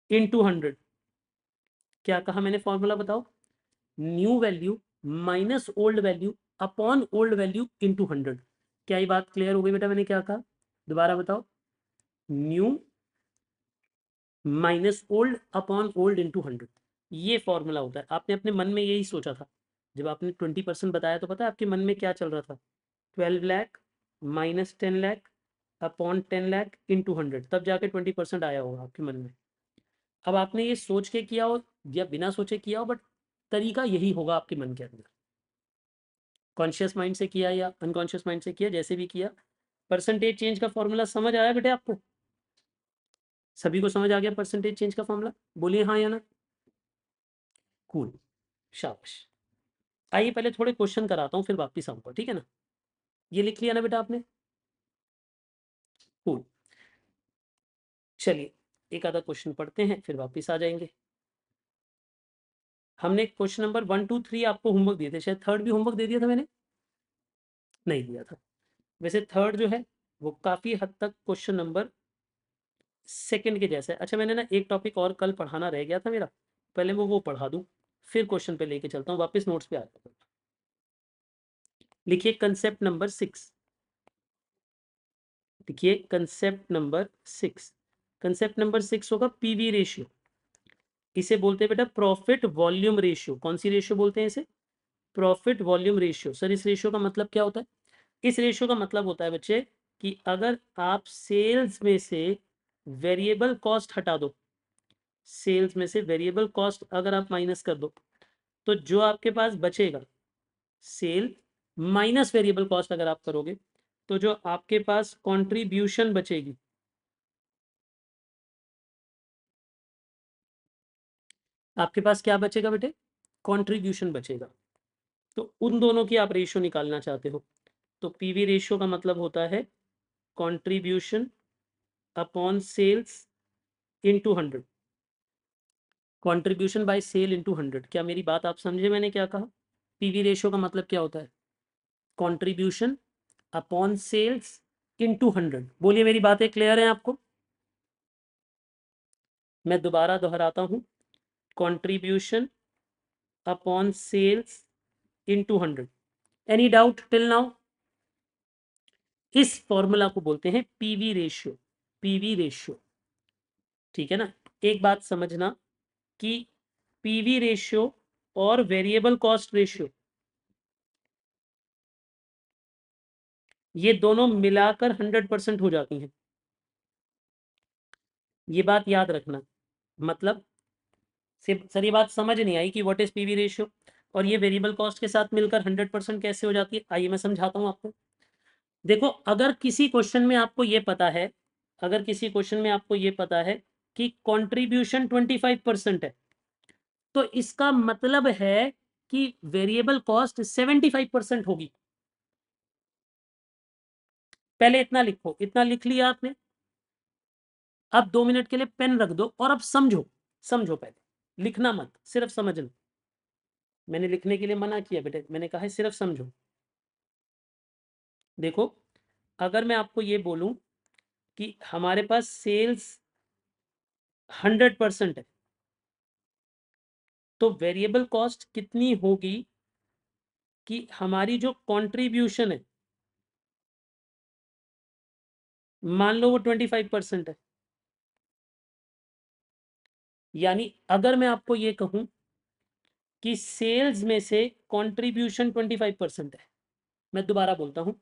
into 100। क्या कहा मैंने फॉर्मूला बताओ? New value minus old value upon old value into 100। क्या ये बात क्लियर हो गई बेटा? मैंने क्या कहा दोबारा बताओ। New minus old upon old into 100, ये फॉर्मूला होता है। आपने अपने मन में यही सोचा था जब आपने 20% बताया, तो पता है आपके मन में क्या चल रहा था? 12 lakh minus 10 lakh upon 10 lakh into 100, तब जाके 20% आया होगा आपके मन में। अब आपने ये सोच के किया हो या बिना सोचे किया हो, बट तरीका यही होगा आपके मन के अंदर। कॉन्शियस माइंड से किया या अनकॉन्शियस माइंड से किया, जैसे भी किया, परसेंटेज चेंज का फॉर्मूला समझ आया बेटे आपको? सभी को समझ आ गया परसेंटेज चेंज का फॉर्मूला? बोलिए हाँ या ना। कूल, शाबाश। आइए पहले थोड़े क्वेश्चन कराता हूँ, फिर वापिस आऊंगा, ठीक है ना? ये लिख लिया ना बेटा आपने? कूल। चलिए एक आधा क्वेश्चन पढ़ते हैं, फिर वापिस आ जाएंगे। हमने क्वेश्चन नंबर 1 2 3 आपको होमवर्क दिए थे, शायद थर्ड भी होमवर्क दे दिया था मैंने, नहीं दिया था। वैसे थर्ड जो है वो काफी हद तक क्वेश्चन नंबर सेकंड के जैसा है। अच्छा, मैंने ना एक टॉपिक और कल पढ़ाना रह गया था मेरा, पहले वो पढ़ा दूं, फिर क्वेश्चन पे लेके चलता हूँ, वापस नोट्स पे आ जाता हूँ। लिखिए कंसेप्ट नंबर 6। देखिए कंसेप्ट नंबर 6, कंसेप्ट नंबर 6 होगा पीवी रेशियो। इसे बोलते हैं बेटा प्रॉफिट वॉल्यूम रेशियो। कौन सी रेशियो बोलते हैं इसे? Profit volume ratio. सर इस रेशियो का मतलब क्या होता है? इस रेशियो का मतलब होता है बच्चे कि अगर आप सेल्स में से वेरिएबल कॉस्ट हटा दो, सेल्स में से वेरिएबल कॉस्ट अगर आप माइनस कर दो, तो जो आपके पास बचेगा, सेल माइनस वेरिएबल कॉस्ट अगर आप करोगे, तो जो आपके पास कंट्रीब्यूशन बचेगी, आपके पास क्या बचेगा बेटे? कंट्रीब्यूशन बचेगा। तो उन दोनों की आप रेशियो निकालना चाहते हो, तो पीवी रेशियो का मतलब होता है contribution upon sales into 100, contribution by sale into 100। क्या मेरी बात आप समझे मैंने क्या कहा? पीवी रेशियो का मतलब क्या होता है? Contribution upon sales into 100। बोलिए मेरी बातें क्लियर हैं आपको? मैं दोबारा दोहराता हूं, contribution upon sales into 100। Any doubt till now? इस फॉर्मूला को बोलते हैं पीवी रेशियो, पीवी रेशियो, ठीक है ना? एक बात समझना कि पीवी रेशियो और वेरिएबल कॉस्ट रेशियो, ये दोनों मिलाकर 100% हो जाती हैं। ये बात याद रखना। मतलब सर ये बात समझ नहीं आई कि व्हाट इज पीवी रेशियो और ये वेरिएबल कॉस्ट के साथ मिलकर 100% कैसे हो जाती है। आइए मैं समझाता हूं आपको। देखो, अगर किसी क्वेश्चन में आपको ये पता है, अगर किसी क्वेश्चन में आपको ये पता है कि कंट्रीब्यूशन 25% है, तो इसका मतलब है कि वेरिएबल कॉस्ट 75% होगी। पहले इतना लिखो, इतना लिख लिया आपने। अब 2 मिनट के लिए पेन रख दो और अब समझो, समझो पहले, लिखना मत, सिर्फ समझना। मैंने लिखने के लिए मना किया बेटे, मैंने कहा है सिर्फ समझो। देखो, अगर मैं आपको ये बोलूं कि हमारे पास सेल्स 100% है, तो वेरिएबल कॉस्ट कितनी होगी कि हमारी जो कंट्रीब्यूशन है, मान लो वो 25% है। यानी अगर मैं आपको ये कहूं कि सेल्स में से कंट्रीब्यूशन 25% है, मैं दोबारा बोलता हूं,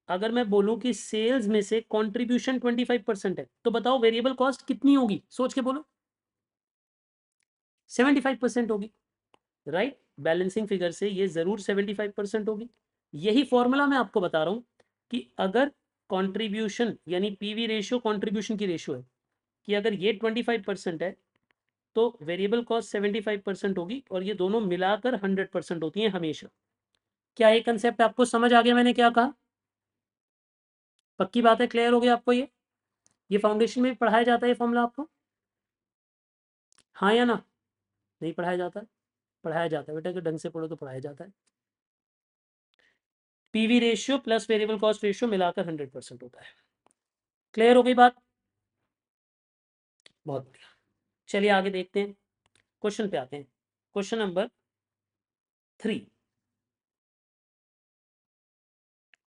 अगर मैं बोलूं कि सेल्स में से कंट्रीब्यूशन 25% है, तो बताओ वेरिएबल कॉस्ट कितनी होगी? सोच के बोलो। 75% होगी, राइट? बैलेंसिंग फिगर से ये जरूर 75% होगी। यही फॉर्मूला मैं आपको बता रहा हूं कि अगर कंट्रीब्यूशन यानी पीवी रेशियो कंट्रीब्यूशन की रेशियो है, कि अगर ये 25% है, तो वेरिएबल कॉस्ट 75% होगी, और ये दोनों मिलाकर 100% होती हैं हमेशा। क्या ये कंसेप्ट आपको समझ आ गया मैंने क्या कहा? पक्की बात है? क्लियर हो गया आपको? ये फाउंडेशन में भी पढ़ाया जाता है ये फॉर्मूला आपको? हाँ या ना? नहीं पढ़ाया जाता है? पढ़ाया जाता है बेटा, कि ढंग से पढ़ो तो पढ़ाया जाता है। PV ratio plus variable cost ratio मिलाकर 100% होता है। क्लियर हो गई बात? बहुत बढ़िया। चलिए आगे देखते हैं, क्वेश्चन पे आते हैं। क्वेश्चन नंबर 3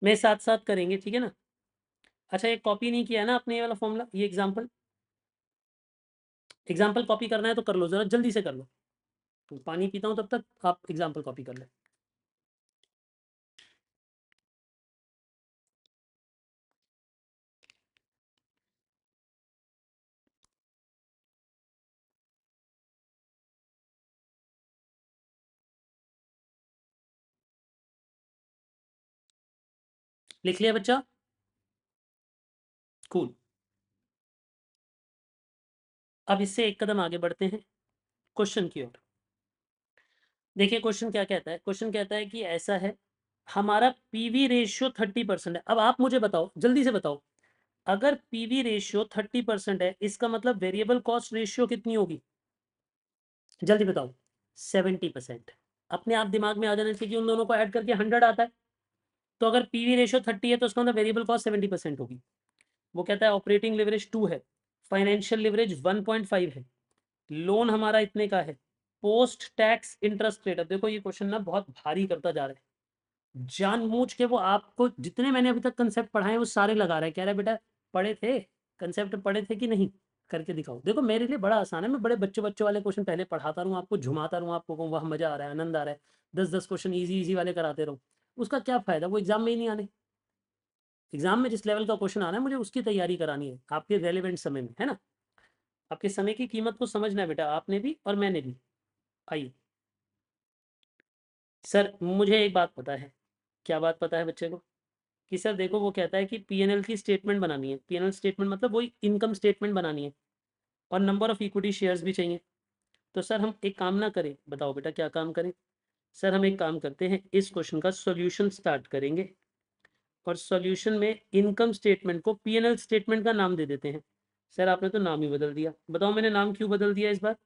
में साथ साथ करेंगे, ठीक है ना? अच्छा, ये कॉपी नहीं किया है ना आपने, ये वाला फॉर्मूला, ये एग्जाम्पल कॉपी करना है तो कर लो, जरा जल्दी से कर लो। तो पानी पीता हूँ तब तक आप एग्जाम्पल कॉपी कर लें। लिख लिया बच्चा? कूल। अब इससे एक कदम आगे बढ़ते हैं क्वेश्चन की ओर। देखिए क्वेश्चन क्या कहता है, क्वेश्चन कहता है कि ऐसा है, हमारा पीवी रेशियो 30% है। अब आप मुझे बताओ, जल्दी से बताओ, अगर पीवी रेशियो 30% है, इसका मतलब वेरिएबल कॉस्ट रेशियो कितनी होगी? जल्दी बताओ। 70%। अपने आप दिमाग में आ जाना चाहिए कि उन दोनों को ऐड करके 100 आता है। तो अगर पीवी रेशियो 30 है तो उसका मतलब वेरिएबल कॉस्ट 70% होगी। वो कहता है ऑपरेटिंग लिवरेज 2 है, फाइनेंशियल लिवरेज 1.5 है, लोन हमारा इतने का है, पोस्ट टैक्स इंटरेस्ट रेट। अब देखो ये क्वेश्चन ना बहुत भारी करता जा रहा है, जानबूझ के वो आपको जितने मैंने अभी तक कंसेप्ट पढ़ाए हैं वो सारे लगा रहा है, कह रहा है बेटा पढ़े थे, कंसेप्ट पढ़े थे कि नहीं, करके दिखाओ। देखो मेरे लिए बड़ा आसान है, मैं बड़े बच्चों बच्चों वाले क्वेश्चन पहले पढ़ाता रहूँ आपको, झुमाता रहूँ आपको, कहूँ वाह मजा आ रहा है, आनंद आ रहा है, 10-10 क्वेश्चन इजी इजी वाले कराते रहूँ, उसका क्या फायदा? वो एग्जाम में ही नहीं आने। एग्जाम में जिस लेवल का क्वेश्चन आना है मुझे उसकी तैयारी करानी है आपके रेलिवेंट समय में, है ना? आपके समय की कीमत को समझना है बेटा, आपने भी और मैंने भी। आइए सर, मुझे एक बात पता है। क्या बात पता है बच्चे को? कि सर देखो वो कहता है कि पीएनएल की स्टेटमेंट बनानी है, पीएनएल स्टेटमेंट मतलब वही इनकम स्टेटमेंट बनानी है, और नंबर ऑफ इक्विटी शेयर्स भी चाहिए। तो सर हम एक काम ना करें, बताओ बेटा क्या काम करें? सर हम एक काम करते हैं, इस क्वेश्चन का सॉल्यूशन स्टार्ट करेंगे, और सॉल्यूशन में इनकम स्टेटमेंट को पीएनएल स्टेटमेंट का नाम दे देते हैं। सर आपने तो नाम ही बदल दिया, बताओ मैंने नाम क्यों बदल दिया इस बार?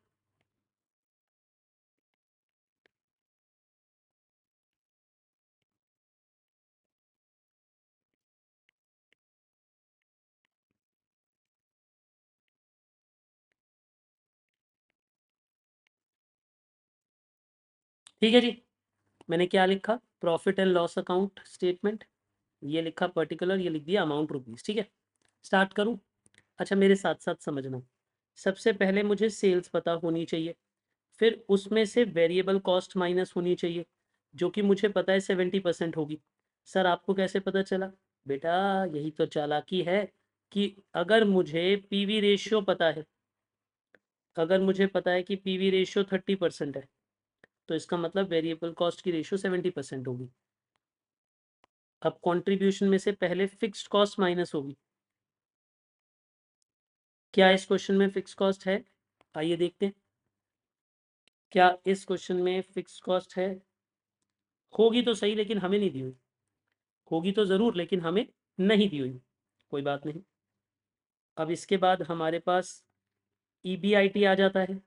ठीक है जी, मैंने क्या लिखा, profit and loss account statement, ये लिखा पर्टिकुलर, ये लिख दिया अमाउंट रुपीज़, ठीक है। स्टार्ट करूँ? अच्छा मेरे साथ साथ समझना, सबसे पहले मुझे सेल्स पता होनी चाहिए, फिर उसमें से वेरिएबल कॉस्ट माइनस होनी चाहिए, जो कि मुझे पता है 70% होगी। सर आपको कैसे पता चला? बेटा यही तो चालाकी है, कि अगर मुझे पीवी रेशियो पता है, अगर मुझे पता है कि पीवी रेशियो 30% है, तो इसका मतलब वेरिएबल कॉस्ट की रेशियो 70% होगी। अब कंट्रीब्यूशन में से पहले फिक्स्ड कॉस्ट माइनस होगी। क्या इस क्वेश्चन में फिक्स कॉस्ट है? आइए देखते हैं, क्या इस क्वेश्चन में फिक्स कॉस्ट है? होगी तो सही, लेकिन हमें नहीं दी हुई। होगी तो ज़रूर, लेकिन हमें नहीं दी हुई। कोई बात नहीं। अब इसके बाद हमारे पास ईबीआईटी आ जाता है।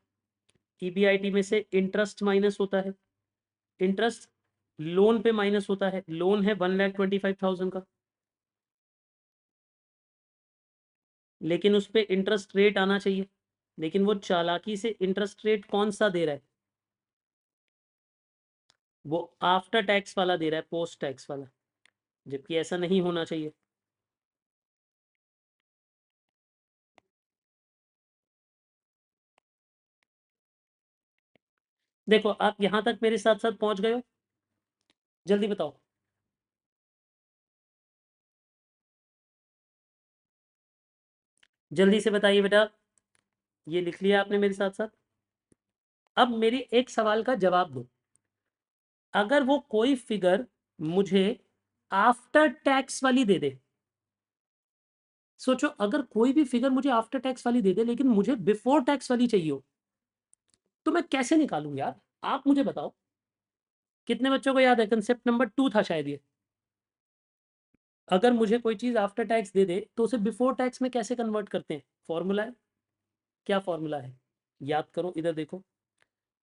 ईबीआईटी में से इंटरेस्ट माइनस होता है, इंटरेस्ट लोन पे माइनस होता है, लोन है 1,25,000 का, लेकिन उस पे इंटरेस्ट रेट आना चाहिए, लेकिन वो चालाकी से इंटरेस्ट रेट कौन सा दे रहा है? वो आफ्टर टैक्स वाला दे रहा है, पोस्ट टैक्स वाला, जबकि ऐसा नहीं होना चाहिए। देखो आप यहां तक मेरे साथ साथ पहुंच गए हो? जल्दी बताओ। जल्दी से बताइए बेटा, ये लिख लिया आपने मेरे साथ साथ? अब मेरी एक सवाल का जवाब दो, अगर वो कोई फिगर मुझे आफ्टर टैक्स वाली दे दे, सोचो अगर कोई भी फिगर मुझे आफ्टर टैक्स वाली दे दे लेकिन मुझे बिफोर टैक्स वाली चाहिए हो, तो मैं कैसे निकालूं यार? आप मुझे बताओ। कितने बच्चों को याद है? कंसेप्ट नंबर 2 था शायद ये। अगर मुझे कोई चीज आफ्टर टैक्स दे दे तो उसे बिफोर टैक्स में कैसे कन्वर्ट करते हैं? फॉर्मूला है, क्या फॉर्मूला है? याद करो, इधर देखो।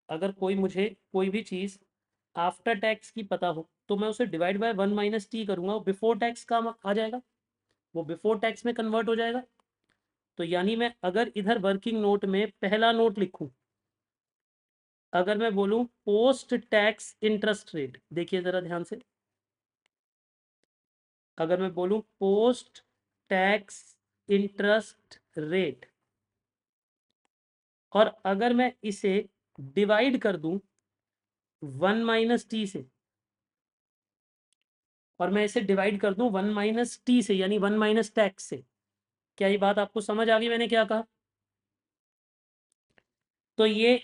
अगर कोई मुझे कोई भी चीज आफ्टर टैक्स की पता हो, तो मैं उसे डिवाइड बाय 1 माइनस टी करूंगा, वो बिफोर टैक्स का आ जाएगा, वो बिफोर टैक्स में कन्वर्ट हो जाएगा। तो यानी मैं अगर इधर वर्किंग नोट में पहला नोट लिखूं, अगर मैं बोलूं पोस्ट टैक्स इंटरेस्ट रेट, देखिए जरा ध्यान से, अगर मैं बोलूं पोस्ट टैक्स इंटरेस्ट रेट, और अगर मैं इसे डिवाइड कर दूं 1 माइनस टी से, और मैं इसे डिवाइड कर दूं 1 माइनस टी से यानी 1 माइनस टैक्स से, क्या ये बात आपको समझ आ गई मैंने क्या कहा? तो ये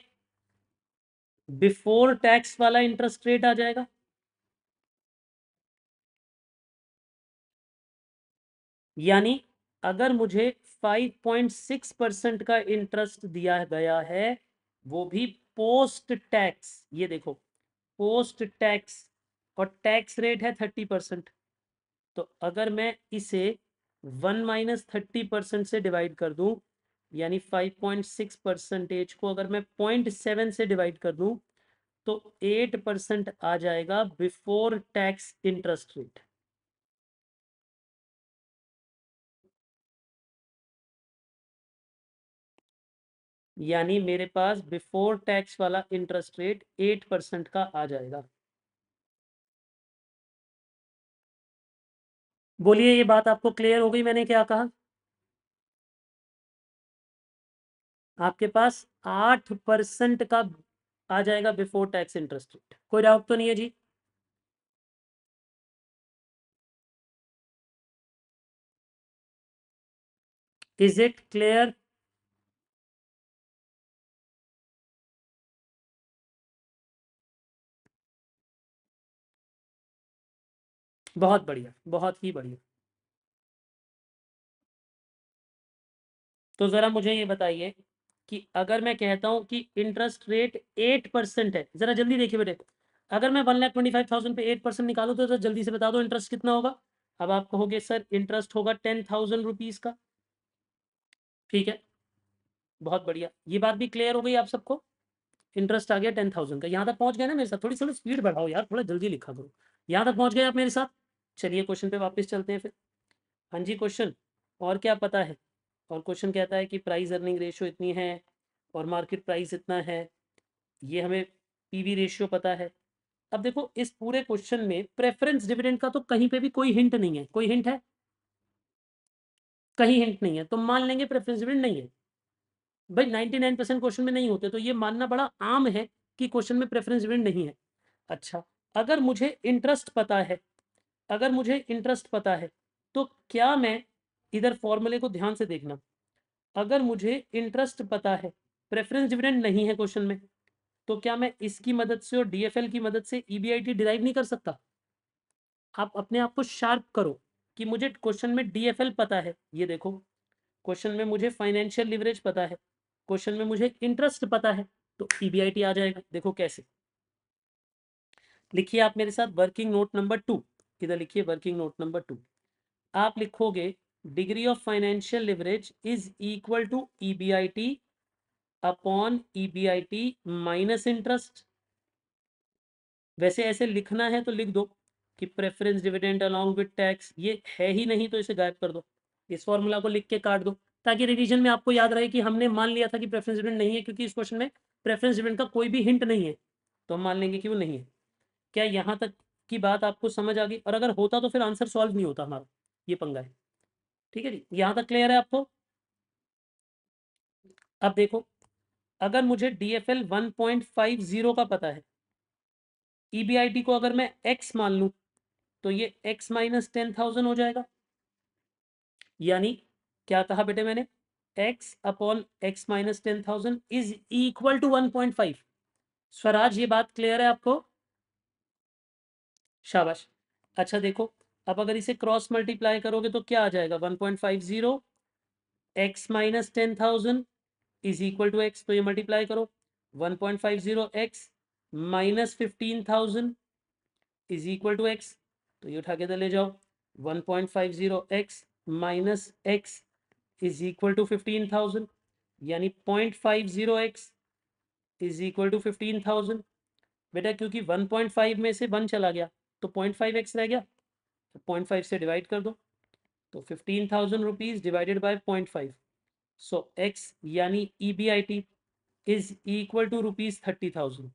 बिफोर टैक्स वाला इंटरेस्ट रेट आ जाएगा। यानी अगर मुझे 5.6% का इंटरेस्ट दिया गया है, वो भी पोस्ट टैक्स, ये देखो पोस्ट टैक्स, और टैक्स रेट है 30%, तो अगर मैं इसे 1 माइनस 30% से डिवाइड कर दूं, यानी 5.6% को अगर मैं 0.7 से डिवाइड कर दूं, तो 8% आ जाएगा बिफोर टैक्स इंटरेस्ट रेट। यानी मेरे पास बिफोर टैक्स वाला इंटरेस्ट रेट 8% का आ जाएगा। बोलिए, ये बात आपको क्लियर हो गई मैंने क्या कहा? आपके पास 8% का आ जाएगा बिफोर टैक्स इंटरेस्ट रेट। कोई डाउट तो नहीं है जी? Is it clear? बहुत बढ़िया, बहुत ही बढ़िया। तो जरा मुझे ये बताइए कि अगर मैं कहता हूं कि इंटरेस्ट रेट 8% है, जरा जल्दी देखिए बेटे, अगर मैं 1,25,000 पे 8% निकालू तो जल्दी से बता दो इंटरेस्ट कितना होगा। अब आप कहोगे सर इंटरेस्ट होगा 10,000 रुपीज का। ठीक है, बहुत बढ़िया, ये बात भी क्लियर हो गई आप सबको। इंटरेस्ट आ गया 10,000 का। यहाँ तक पहुंच गए ना मेरे साथ? थोड़ी थोड़ी स्पीड बढ़ाओ यार, थोड़ा जल्दी लिखा करो। यहाँ तक पहुंच गए आप मेरे साथ? चलिए क्वेश्चन पे वापस चलते हैं फिर। हाँ जी, क्वेश्चन और क्या पता है? और क्वेश्चन कहता है कि प्राइस अर्निंग रेशियो इतनी है और मार्केट प्राइस इतना है, ये हमें पीवी रेशियो पता है। अब देखो इस पूरे क्वेश्चन में प्रेफरेंस डिविडेंड का तो कहीं पे भी कोई हिंट नहीं है। कोई हिंट है? कहीं हिंट नहीं है, तो मान लेंगे प्रेफरेंस डिविडेंड नहीं है। भाई 99% क्वेश्चन में नहीं होते, तो ये मानना बड़ा आम है कि क्वेश्चन में प्रेफरेंस डिविडेंड नहीं है। अच्छा, अगर मुझे इंटरेस्ट पता है, अगर मुझे इंटरेस्ट पता है, तो क्या मैं, इधर फॉर्मूले को ध्यान से देखना, अगर मुझे इंटरेस्ट पता है, प्रेफरेंस डिविडेंड नहीं है क्वेश्चन में, तो क्या मैं इसकी मदद से और डीएफएल की मदद से ईबीआईटी डिराइव नहीं कर सकता? आप अपने आप को शार्प करो कि मुझे क्वेश्चन में डीएफएल पता है, ये देखो क्वेश्चन में मुझे फाइनेंशियल लिवरेज पता है, क्वेश्चन में मुझे इंटरेस्ट पता है, तो ईबीआईटी आ जाएगा। देखो कैसे, लिखिए आप मेरे साथ वर्किंग नोट नंबर 2, इधर लिखिए वर्किंग नोट नंबर 2। आप लिखोगे degree of financial leverage is equal to EBIT upon EBIT minus interest. वैसे ऐसे लिखना है तो लिख दो कि preference dividend along with tax, ये है ही नहीं तो इसे गायब कर दो, इस फॉर्मूला को लिख के काट दो, ताकि रिवीजन में आपको याद रहे कि हमने मान लिया था कि प्रेफरेंस डिविडेंड नहीं है, क्योंकि इस क्वेश्चन में प्रेफरेंस डिविडेंड का कोई भी हिंट नहीं है, तो हम मान लेंगे कि वो नहीं है। क्या यहाँ तक की बात आपको समझ आ गई? और अगर होता तो फिर आंसर सॉल्व नहीं होता हमारा, ये पंगा है। ठीक है जी, यहाँ तक क्लियर है आपको? अब देखो, अगर मुझे डीएफएल 1.50 का पता है, ईबीआईटी को अगर मैं एक्स मान लूं, तो ये x माइनस 10,000 हो जाएगा। यानी क्या कहा बेटे मैंने? x upon x minus 10,000 is equal to 1.5। Swaraj, ये बात क्लियर है आपको? शाबाश। अच्छा देखो, अब अगर इसे क्रॉस मल्टीप्लाई करोगे तो क्या आ जाएगा? 1.50 x minus 10,000 is equal to x, तो ये मल्टीप्लाई करो, 1.50 x minus 15,000 is equal to x, तो ये उठा के इधर ले जाओ, 1.50 x minus x is equal to 15,000, यानी 0.50 x इज इक्वल टू 15,000। बेटा क्योंकि 1.5 में से 1 चला गया, तो 0.5x रह गया, तो 0.5 से डिवाइड कर दो, तो 15,000 rupees divided by 0.5, so x यानी EBIT is equal to rupees 30,000।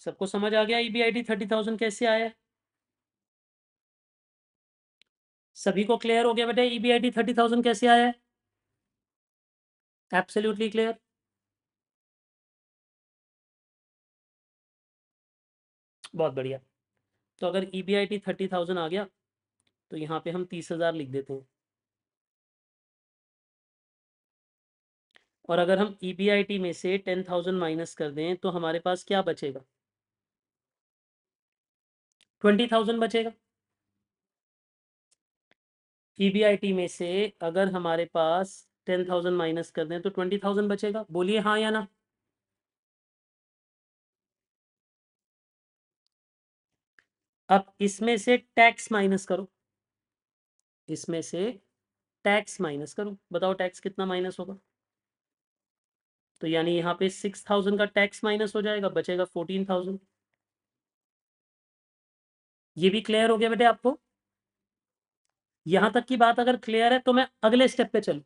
सबको समझ आ गया EBIT 30,000 कैसे आया है? सभी को क्लियर हो गया बेटा EBIT 30,000 कैसे आया है? Absolutely clear. बहुत बढ़िया। तो अगर EBIT 30,000 आ गया तो यहाँ पे हम 30,000 लिख देते हैं, और अगर हम EBIT में से 10,000 माइनस कर दें तो हमारे पास क्या बचेगा? 20,000 बचेगा। EBIT में से अगर हमारे पास 10,000 माइनस कर दें तो 20,000 बचेगा। बोलिए हाँ या ना। अब इसमें से टैक्स माइनस करो, इसमें से टैक्स माइनस करो, बताओ टैक्स कितना माइनस होगा? तो यानी यहाँ पे 6,000 का टैक्स माइनस हो जाएगा, बचेगा 14,000। ये भी क्लियर हो गया बेटे आपको? यहां तक की बात अगर क्लियर है तो मैं अगले स्टेप पे चलूं।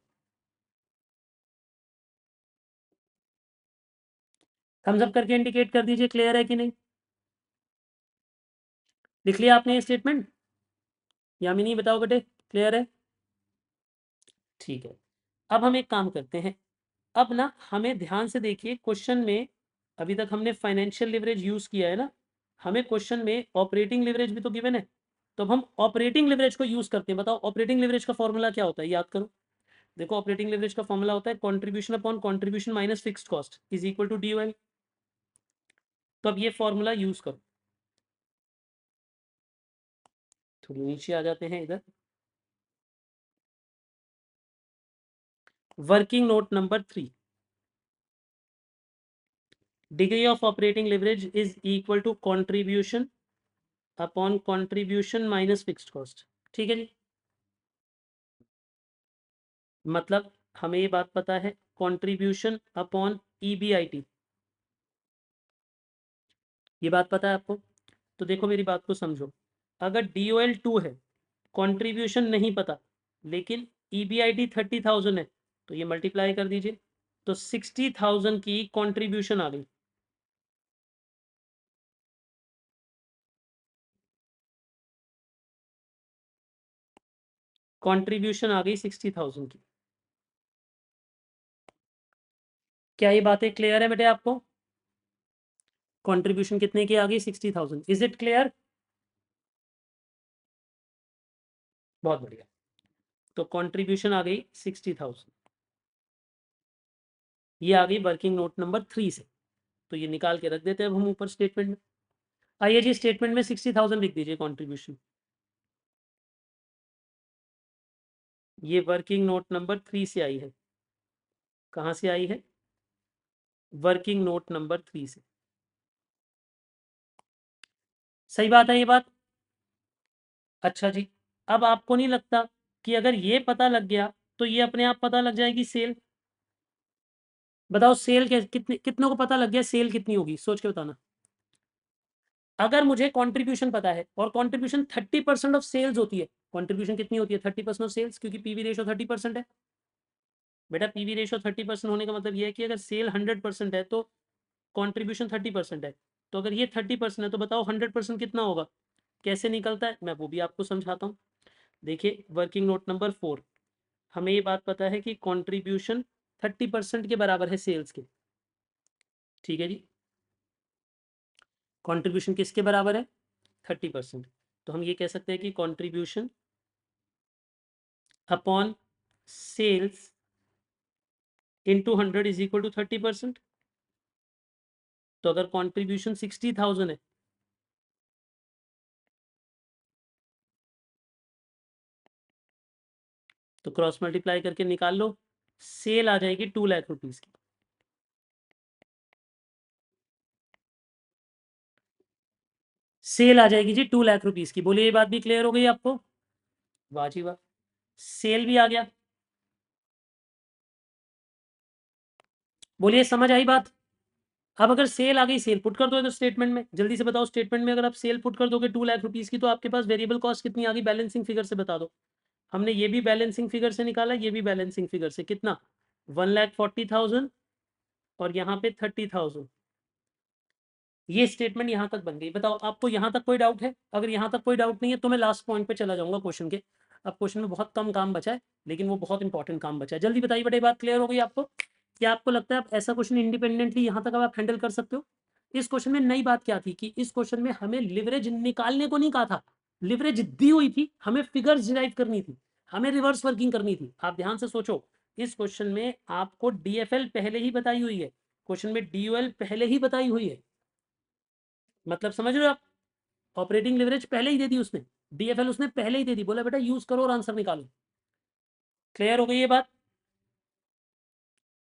थम्स अप करके इंडिकेट कर दीजिए क्लियर है कि नहीं। लिख लिया आपने ये स्टेटमेंट? यामिनी बताओ बेटे क्लियर है? ठीक है। अब हम एक काम करते हैं, अब ना हमें ध्यान से देखिए क्वेश्चन में, अभी तक हमने फाइनेंशियल लिवरेज यूज किया है ना, हमें क्वेश्चन में ऑपरेटिंग लिवरेज भी तो गिवन है, तो अब हम ऑपरेटिंग लिवरेज को यूज करते हैं। बताओ ऑपरेटिंग लिवरेज का फॉर्मूला क्या होता है, याद करो। देखो ऑपरेटिंग लिवरेज का फॉर्मूला होता है contribution upon contribution minus fixed cost is equal to DOL। तो अब ये फॉर्मूला यूज करो। थोड़ी नीचे आ जाते हैं इधर, working note number 3, degree of operating leverage is equal to contribution upon contribution minus fixed cost. ठीक है जी। मतलब हमें ये बात पता है कंट्रीब्यूशन अपॉन EBIT, ये बात पता है आपको। तो देखो मेरी बात को समझो, अगर DOL 2 है, कंट्रीब्यूशन नहीं पता, लेकिन EBIT 30,000 है, तो ये मल्टीप्लाई कर दीजिए, तो 60,000 की कंट्रीब्यूशन आ गई। कंट्रीब्यूशन आ गई 60,000 की। क्या ये बातें क्लियर है बेटे आपको? कंट्रीब्यूशन कितने की आ गई? 60,000। Is it clear? बहुत बढ़िया। तो कंट्रीब्यूशन आ गई 60,000, ये आ गई वर्किंग नोट नंबर 3 से, तो ये निकाल के रख देते हैं अब हम ऊपर स्टेटमेंट में। आइए जी स्टेटमेंट में 60,000 लिख दीजिए कंट्रीब्यूशन। ये वर्किंग नोट नंबर 3 से आई है। कहाँ से आई है? वर्किंग नोट नंबर 3 से। सही बात है ये बात? अच्छा जी। अब आपको नहीं लगता कि अगर ये पता लग गया तो ये अपने आप पता लग जाएगी सेल? बताओ सेल कितने कितनों को पता लग गया सेल कितनी होगी, सोच के बताना। अगर मुझे कंट्रीब्यूशन पता है और कंट्रीब्यूशन 30% ऑफ सेल्स होती है, कंट्रीब्यूशन कितनी होती है? 30% ऑफ सेल्स, क्योंकि पीवी रेशो 30% है। बेटा पीवी रेशो 30% होने का मतलब ये है कि अगर सेल 100% है तो कंट्रीब्यूशन 30% है। तो अगर ये 30% है तो बताओ 100% कितना होगा, कैसे निकलता है, मैं वो भी आपको समझाता हूँ। देखिए वर्किंग नोट नंबर 4, हमें ये बात पता है कि कंट्रीब्यूशन 30% के बराबर है सेल्स के। ठीक है जी। कंट्रीब्यूशन किसके बराबर है? 30%। तो हम ये कह सकते हैं कि contribution upon sales into 100 is equal to 30%। तो अगर कंट्रीब्यूशन 60,000 है तो क्रॉस मल्टीप्लाई करके निकाल लो, सेल आ जाएगी 2 लाख रुपीज की। सेल आ जाएगी जी 2 लाख रुपीज की। बोलिए ये बात भी क्लियर हो गई आपको? वाह जी वाह, सेल भी आ गया। बोलिए समझ आई बात? अब अगर सेल आ गई, सेल पुट कर दो इधर स्टेटमेंट में। जल्दी से बताओ, स्टेटमेंट में अगर आप सेल पुट कर दोगे 2 लाख रुपीस की, तो आपके पास वेरिएबल कॉस्ट कितनी आ गई बैलेंसिंग फिगर से, बता दो। हमने ये भी बैलेंसिंग फिगर से निकाला, ये भी बैलेंसिंग फिगर से, कितना 1,40,000 और यहाँ पे 30,000। ये स्टेटमेंट यहाँ तक बन गई। बताओ आपको यहाँ तक कोई डाउट है? अगर यहाँ तक कोई डाउट नहीं है तो मैं लास्ट पॉइंट पे चला जाऊंगा क्वेश्चन के। अब क्वेश्चन में बहुत कम काम बचा है, लेकिन वो बहुत इंपॉर्टेंट काम बचा है। जल्दी बताइए बेटा, बात क्लियर हो गई आपको? क्या आपको लगता है आप ऐसा क्वेश्चन इंडिपेंडेंटली यहाँ तक अब आप हैंडल कर सकते हो? इस क्वेश्चन में नई बात क्या थी कि इस क्वेश्चन में हमें लिवरेज निकालने को नहीं कहा था, लिवरेज दी हुई थी, हमें फिगर्स डिराइव करनी थी, हमें रिवर्स वर्किंग करनी थी। आप ध्यान से सोचो, इस क्वेश्चन में आपको डीएफएल पहले ही बताई हुई है, क्वेश्चन में डीयूएल पहले ही बताई हुई है। मतलब समझ रहे हो आप? ऑपरेटिंग लिवरेज पहले ही दे दी उसने, डीएफएल उसने पहले ही दे दी, बोला बेटा यूज करो और आंसर निकालो। क्लियर हो गई ये बात?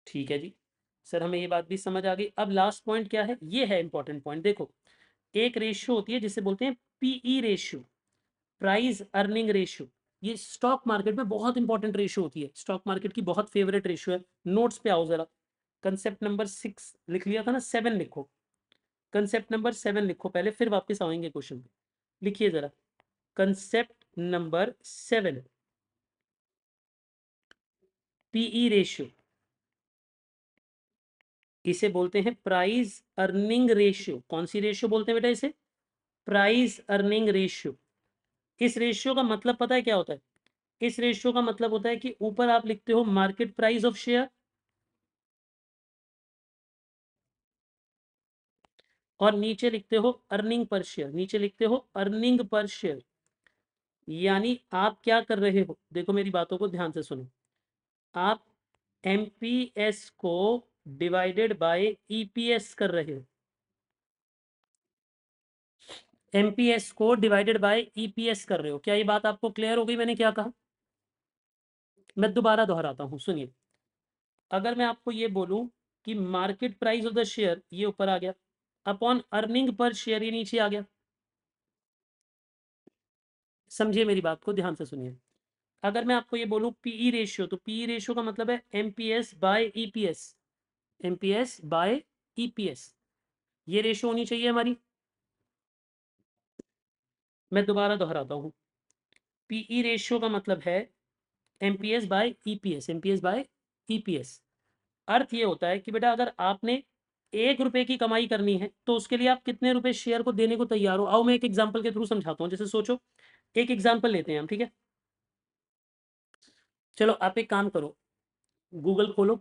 ठीक है जी सर, हमें ये बात भी समझ आ गई। अब लास्ट पॉइंट क्या है, ये है इंपॉर्टेंट पॉइंट। देखो, एक रेशियो होती है जिसे बोलते हैं PE ratio, price earning ratio. ये स्टॉक मार्केट में बहुत इंपॉर्टेंट रेशियो होती है, स्टॉक मार्केट की बहुत फेवरेट रेशियो है। नोट्स पे आओ जरा, कंसेप्ट नंबर 6 लिख लिया था ना, 7 लिखो, कंसेप्ट नंबर 7 लिखो पहले, फिर वापस आएंगे क्वेश्चन पे। लिखिए जरा, कंसेप्ट नंबर 7, पीई रेशियो, इसे बोलते हैं प्राइस अर्निंग रेशियो। कौन सी रेशियो बोलते हैं बेटा इसे? Price earning ratio. इस रेशियो का मतलब पता है क्या होता है? इस रेशियो का मतलब होता है कि ऊपर आप लिखते हो मार्केट प्राइस ऑफ शेयर और नीचे लिखते हो अर्निंग पर शेयर, नीचे लिखते हो अर्निंग पर शेयर। यानी आप क्या कर रहे हो, देखो मेरी बातों को ध्यान से सुनो, आप एमपीएस को डिवाइडेड बाय ईपीएस कर रहे हो, एमपीएस को डिवाइडेड बाय ईपीएस कर रहे हो। क्या ये बात आपको क्लियर हो गई मैंने क्या कहा? मैं दोबारा दोहराता हूं, सुनिए। अगर मैं आपको ये बोलूं कि market price of the share ये ऊपर आ गया, अपॉन अर्निंग पर शेयर ये नीचे आ गया, समझिए मेरी बात को ध्यान से सुनिए। अगर मैं आपको ये बोलूं पीई रेशियो, तो पीई रेशियो का मतलब है MPS by EPS, MPS by EPS, ये रेशियो होनी चाहिए हमारी। मैं दोबारा दोहराता हूं, पीई रेशियो का मतलब है MPS by EPS, MPS by EPS. अर्थ ये होता है कि बेटा अगर आपने 1 रुपए की कमाई करनी है तो उसके लिए आप कितने रुपए शेयर को देने को तैयार हो। आओ मैं एक एग्जांपल के थ्रू समझाता हूँ। जैसे सोचो, एक एग्जांपल लेते हैं हम, ठीक है? चलो आप एक काम करो, गूगल खोलो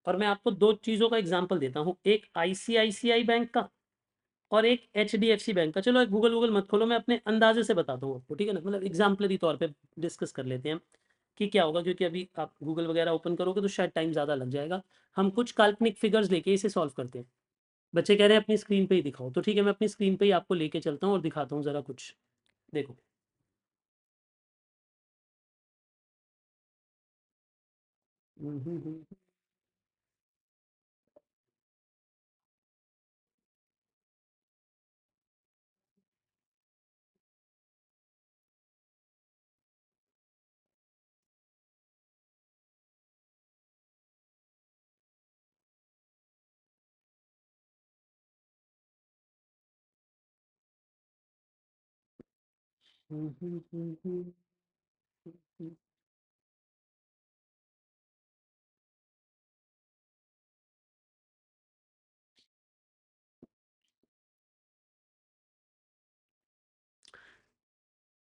और मैं आपको दो चीज़ों का एग्जांपल देता हूँ, एक आईसीआईसीआई बैंक का और एक एचडीएफसी बैंक का। चलो गूगल गूगल मत खोलो, मैं अपने अंदाजे से बताता हूँ आपको, ठीक है ना? मतलब एग्जाम्पलरी तौर पे डिस्कस कर लेते हैं हम कि क्या होगा, क्योंकि अभी आप गूगल वगैरह ओपन करोगे तो शायद टाइम ज़्यादा लग जाएगा। हम कुछ काल्पनिक फिगर्स लेके इसे सॉल्व करते हैं। बच्चे कह रहे हैं अपनी स्क्रीन पे ही दिखाओ, तो ठीक है मैं अपनी स्क्रीन पे ही आपको लेके चलता हूँ और दिखाता हूँ ज़रा कुछ। देखो,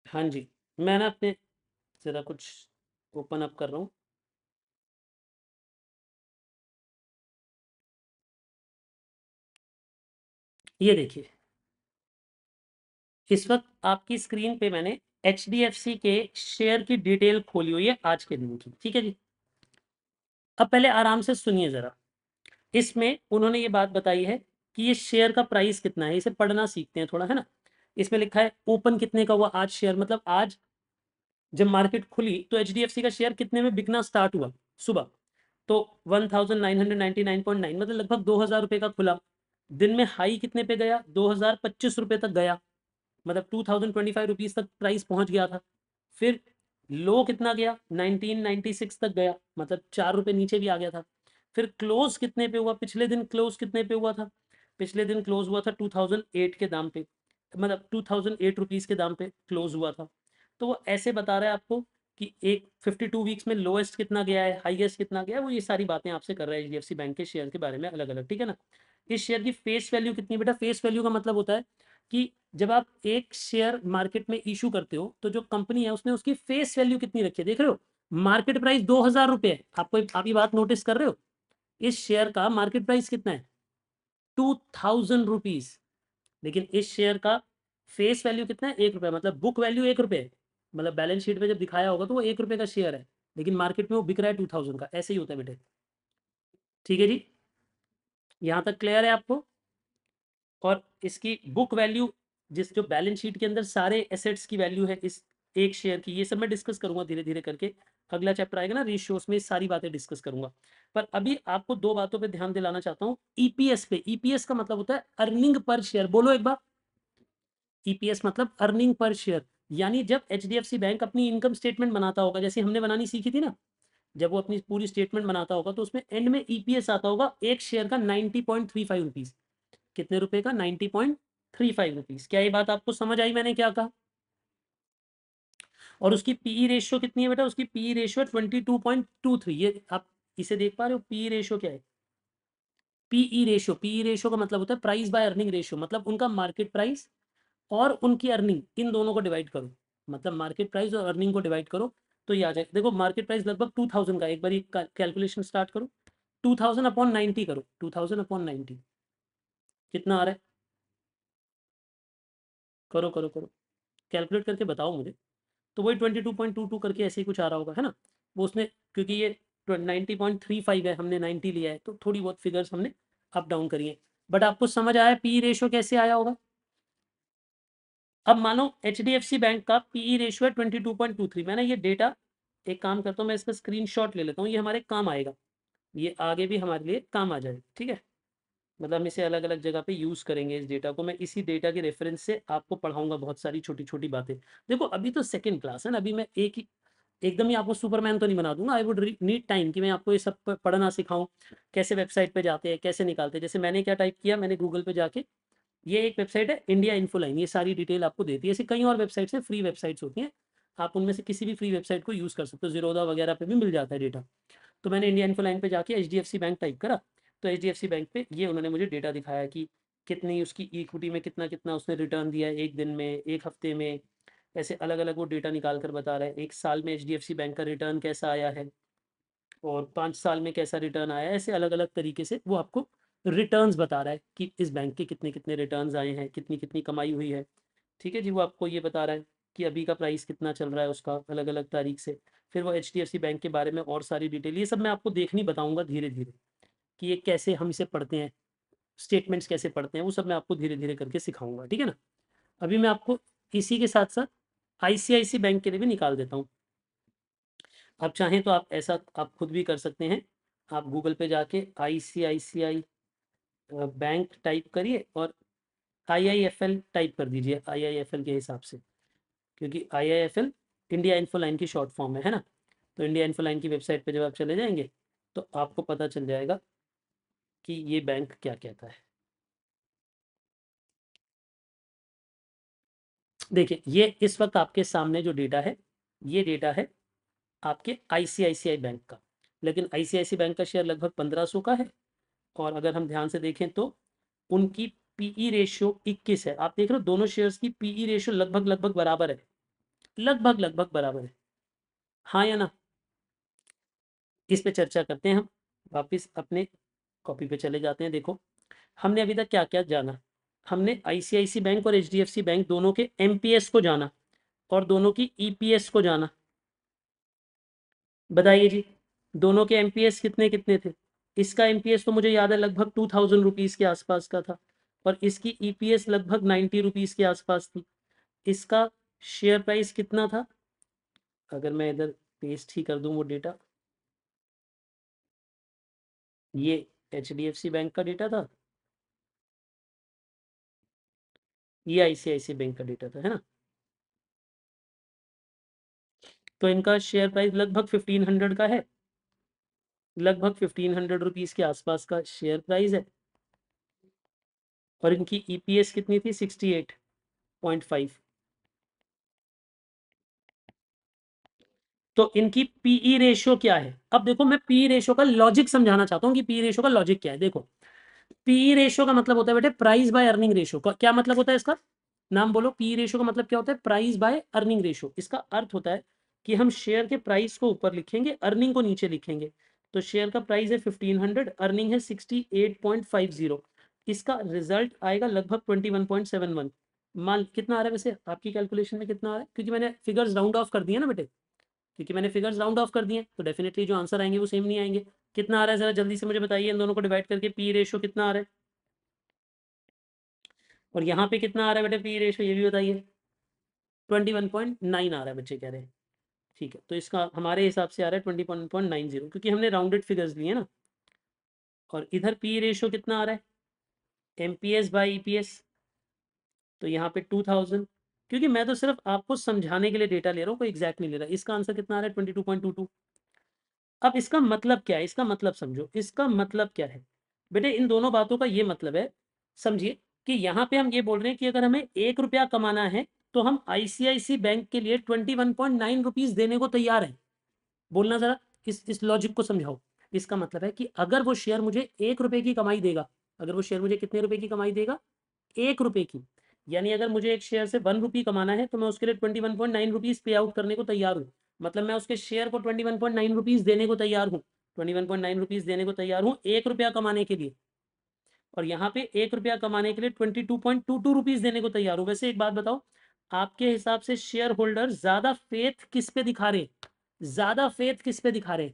हाँ जी, मैं ना अपने ज़रा कुछ ओपन अप कर रहा हूँ। ये देखिए, इस वक्त आपकी स्क्रीन पे मैंने एचडीएफसी के शेयर की डिटेल खोली हुई है आज के दिन की, ठीक है जी? अब पहले आराम से सुनिए ज़रा, इसमें उन्होंने ये बात बताई है कि ये शेयर का प्राइस कितना है, इसे पढ़ना सीखते हैं थोड़ा, है ना? इसमें लिखा है ओपन कितने का हुआ आज शेयर, मतलब आज जब मार्केट खुली तो एचडीएफसी का शेयर कितने में बिकना स्टार्ट हुआ सुबह, तो 1999.9, मतलब लगभग 2000 रुपये का खुला। दिन में हाई कितने पे गया, 2025 रुपये तक गया, मतलब 2025 रुपीज़ तक प्राइस पहुंच गया था। फिर लो कितना गया, 1996 तक गया, मतलब 4 रुपये नीचे भी आ गया था। फिर क्लोज कितने पे हुआ, पिछले दिन क्लोज कितने पे हुआ था, पिछले दिन क्लोज हुआ था 2008 के दाम पे, मतलब 2008 रुपीज़ के दाम पे क्लोज हुआ था। तो वो ऐसे बता रहा है आपको कि एक 52 वीक्स में लोएस्ट कितना गया है, हाईएस्ट कितना गया है, वो ये सारी बातें आपसे कर रहा है एचडीएफसी बैंक के शेयर के बारे में अलग अलग, ठीक है ना। इस शेयर की फेस वैल्यू कितनी है बेटा, फेस वैल्यू का मतलब होता है कि जब आप एक शेयर मार्केट में इशू करते हो तो जो कंपनी है उसने उसकी फेस वैल्यू कितनी रखी है, देख रहे हो, मार्केट प्राइस 2000 रुपये है, आपको आप ये बात नोटिस कर रहे हो, इस शेयर का मार्केट प्राइस कितना है, 2000 रुपीज, लेकिन इस शेयर का फेस वैल्यू कितना है, 1 रुपया, मतलब बुक वैल्यू 1 रुपये, मतलब बैलेंस शीट में जब दिखाया होगा तो वो 1 रुपये का शेयर है, लेकिन मार्केट में वो बिक रहा है 2000 का, ऐसे ही होता है बेटे। ठीक है जी, यहाँ तक क्लियर है आपको। और इसकी बुक वैल्यू, जिस जो बैलेंस शीट के अंदर सारे एसेट्स की वैल्यू है इस एक शेयर की, ये सब मैं डिस्कस करूंगा धीरे धीरे करके, अगला चैप्टर आएगा ना रेशियोज में, सारी बातें डिस्कस करूंगा। पर अभी आपको दो बातों पे ध्यान दिलाना चाहता हूँ, ईपीएस पे। ईपीएस का मतलब होता है अर्निंग पर शेयर, बोलो एक बार, ईपीएस मतलब अर्निंग पर शेयर। यानी जब एचडीएफसी बैंक अपनी इनकम स्टेटमेंट बनाता होगा, जैसे हमने बनानी सीखी थी ना, जब वो अपनी पूरी स्टेटमेंट बनाता होगा तो उसमें एंड में ईपीएस आता होगा एक शेयर का 90.35 रुपीज, कितने रुपए का, 90.35 रुपीज। क्या ये बात आपको समझ आई मैंने क्या कहा। और उसकी पीई रेशियो कितनी है बेटा, उसकी पीई रेशियो 22.23, ये आप इसे देख पा रहे हो, पीई रेशियो क्या है, पीई रेशियो, पीई रेशियो का मतलब होता है प्राइस बाय अर्निंग रेशियो, मतलब उनका मार्केट प्राइस और उनकी अर्निंग, इन दोनों को डिवाइड करो, मतलब मार्केट प्राइस और अर्निंग को डिवाइड करो तो ये आ जाए। देखो मार्केट प्राइस लगभग 2000 का, एक बार कैलकुलेशन स्टार्ट करो, 2000/90 करो, 2000/90 कितना आ रहा है, करो करो करो, कैलकुलेट करके बताओ मुझे। तो वही 22.22 करके ऐसे ही कुछ आ रहा होगा, है ना। वो उसने, क्योंकि ये 90.35 है, हमने 90 लिया है, तो थोड़ी बहुत फिगर्स हमने अप डाउन करी है, बट आपको समझ आया पी रेशियो कैसे आया होगा। अब मानो H D F C bank का पीई रेशियो है 22.23, मैंने ये डेटा, एक काम करता हूँ मैं इसका स्क्रीनशॉट ले लेता हूँ, ये हमारे काम आएगा, ये आगे भी हमारे लिए काम आ जाए, ठीक है। मतलब हम इसे अलग अलग जगह पे यूज़ करेंगे, इस डेटा को मैं इसी डेटा के रेफरेंस से आपको पढ़ाऊंगा बहुत सारी छोटी छोटी बातें। देखो अभी तो सेकंड क्लास है ना, अभी मैं एक ही एकदम ही आपको सुपरमैन तो नहीं बना दूंगा, आई वुड नीड टाइम कि मैं आपको ये सब पढ़ना सिखाऊं, कैसे वेबसाइट पे जाते हैं, कैसे निकालते हैं। जैसे मैंने क्या टाइप किया, मैंने गूगल पे जाके, ये एक वेबसाइट है इंडिया इन्फोलाइन, ये सारी डिटेल आपको देती है, ऐसे कई और वेबसाइट्स हैं, फ्री वेबसाइट्स होती हैं, आप उनमें से किसी भी फ्री वेबसाइट को यूज़ कर सकते हो, जीरोदा वगैरह पे भी मिल जाता है डेटा। तो मैंने इंडिया इन्फोलाइन पे जाके एचडीएफसी बैंक टाइप करा, तो एचडीएफसी बैंक पे ये उन्होंने मुझे डेटा दिखाया कि कितनी उसकी इक्विटी में कितना कितना उसने रिटर्न दिया है, एक दिन में, एक हफ्ते में, ऐसे अलग अलग वो डेटा निकाल कर बता रहा है, एक साल में एचडीएफसी बैंक का रिटर्न कैसा आया है और 5 साल में कैसा रिटर्न आया है, ऐसे अलग अलग तरीके से वो आपको रिटर्न्स बता रहा है कि इस बैंक के कितने कितने रिटर्न्स आए हैं, कितनी कितनी कमाई हुई है। ठीक है जी, वो आपको ये बता रहा है कि अभी का प्राइस कितना चल रहा है उसका, अलग अलग तारीख से। फिर वो H D F C bank के बारे में और सारी डिटेल, ये सब मैं आपको देखनी बताऊंगा धीरे धीरे, कि ये कैसे हम इसे पढ़ते हैं, स्टेटमेंट्स कैसे पढ़ते हैं, वो सब मैं आपको धीरे धीरे करके सिखाऊंगा, ठीक है ना। अभी मैं आपको इसी के साथ साथ आईसीआईसी बैंक के लिए भी निकाल देता हूँ। आप चाहें तो आप ऐसा आप खुद भी कर सकते हैं, आप गूगल पे जाके आईसीआईसीआई बैंक टाइप करिए और आईआईएफएल टाइप कर दीजिए आईआईएफएल के हिसाब से, क्योंकि आईआईएफएल इंडिया इन्फोलाइन की शॉर्ट फॉर्म है ना। तो इंडिया इन्फोलाइन की वेबसाइट पे जब आप चले जाएंगे तो आपको पता चल जाएगा कि ये बैंक क्या कहता है। देखिए ये इस वक्त आपके सामने जो डेटा है, ये डेटा है आपके आईसीआईसीआई बैंक का, लेकिन आईसीआईसीआई बैंक का शेयर लगभग 1500 का है, और अगर हम ध्यान से देखें तो उनकी पीई रेशियो 21 है। आप देख रहे हो दोनों शेयर्स की पीई रेशियो लगभग लगभग बराबर है, लगभग लगभग बराबर है, हाँ या ना। इस पे चर्चा करते हैं हम, वापस अपने कॉपी पे चले जाते हैं। देखो हमने अभी तक क्या क्या जाना, हमने आईसीआईसी बैंक और एचडीएफसी बैंक दोनों के एमपीएस को जाना और दोनों की ईपीएस को जाना। बताइए जी, दोनों के एमपीएस कितने कितने थे। इसका एमपीएस तो मुझे याद है लगभग 2000 रुपीज के आसपास का था, और इसकी ईपीएस लगभग 90 रुपीज के आसपास थी। इसका शेयर प्राइस कितना था, अगर मैं इधर पेस्ट ही कर दूं वो डेटा, ये एचडीएफसी बैंक का डेटा था, ये आईसीआईसी बैंक का डेटा था, है ना। तो इनका शेयर प्राइस लगभग 1500 का है, लगभग 1500 रुपीज़ के आसपास का शेयर प्राइस है और इनकी ईपीएस कितनी थी 68.5। तो इनकी पीई रेशियो क्या है? अब देखो मैं पीई रेशियो का लॉजिक समझाना चाहता हूँ कि पीई रेशियो का लॉजिक क्या है। देखो पीई रेशियो का मतलब होता है बेटे प्राइस बाय अर्निंग रेशियो का क्या मतलब होता है इसका नाम बोलो। पीई रेशियो का मतलब क्या होता है? Price by earning ratio. इसका अर्थ होता है कि हम शेयर के प्राइस को ऊपर लिखेंगे, अर्निंग को नीचे लिखेंगे। तो शेयर का प्राइस है 1500, अर्निंग है 68.50, इसका रिजल्ट आएगा लगभग 21.71। मान कितना आ रहा है वैसे आपकी कैलकुलेशन में कितना आ रहा है? क्योंकि मैंने फिगर्स राउंड ऑफ कर दिए ना बेटे, क्योंकि मैंने फिगर्स राउंड ऑफ कर दिए तो डेफिनेटली जो आंसर आएंगे वो सेम नहीं आएंगे। कितना आ रहा है जरा जल्दी से मुझे बताइए, इन दोनों को डिवाइड करके पी रेशियो कितना आ रहा है और यहाँ पे कितना आ रहा है बेटे पी रेशियो ये भी बताइए। 21.9 आ रहा है बच्चे कह रहे हैं। ठीक है, तो इसका हमारे हिसाब से आ रहा है 21.90 क्योंकि हमने राउंडेड फिगर्स लिए ना। और इधर पी रेशियो कितना आ रहा है एमपीएस बाई ईपीएस, तो यहाँ पे 2000। क्योंकि मैं तो सिर्फ आपको समझाने के लिए डेटा ले रहा हूँ, कोई एग्जैक्ट नहीं ले रहा। इसका आंसर कितना आ रहा है 22.22। अब इसका मतलब क्या है? इसका मतलब समझो, इसका मतलब क्या है बेटे? इन दोनों बातों का ये मतलब है, समझिए कि यहाँ पे हम ये बोल रहे हैं कि अगर हमें 1 रुपया कमाना है तो हम आईसीआईसी बैंक के लिए 21.9 रुपीज देने को तैयार है। बोलना जरा, इस लॉजिक को समझाओ। इसका मतलब है कि अगर वो शेयर मुझे 1 रुपए की कमाई देगा, अगर वो शेयर मुझे कितने रुपए की कमाई देगा? 1 रुपए की। यानी अगर मुझे एक शेयर से 1 रुपी कमाना है तो मैं उसके लिए 21.9 रुपीज पे आउट करने को तैयार हूँ। मतलब मैं उसके शेयर को 21.9 रुपीज देने को तैयार हूँ, 21.9 रुपीज देने को तैयार हूँ 1 रुपया कमाने के लिए। और यहाँ पे 1 रुपया कमाने के लिए 22.22 रुपीज देने को तैयार हूँ। वैसे एक बात बताओ, आपके हिसाब से शेयर होल्डर ज्यादा फेथ किस पे दिखा रहे? ज्यादा फेथ किस पे दिखा रहे?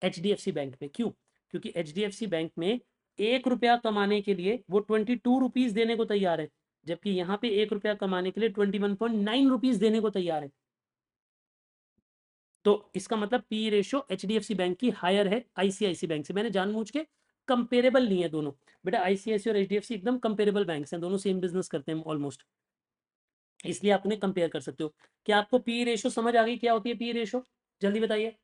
एचडीएफसी बैंक में। क्यों? क्योंकि एचडीएफसी बैंक में 1 रुपया कमाने के लिए वो 22 रुपीज देने को तैयार है, जबकि यहाँ पे 1 रुपया कमाने के लिए 21.9 रुपीज देने को तैयार है। तो इसका मतलब पी रेशियो एचडीएफसी बैंक की हायर है आईसीआईसी बैंक से। मैंने जानबूझ के कंपेरेबल नहीं है दोनों। बेटा आईसीआईसी और एचडीएफसी एकदम कंपेरेबल बैंक हैं, दोनों सेम बिजनेस करते हैं ऑलमोस्ट, इसलिए आप उन्हें कंपेयर कर सकते हो। क्या आपको पी रेशियो समझ आ गई? क्या होती है पी रेशियो? जल्दी बताइए।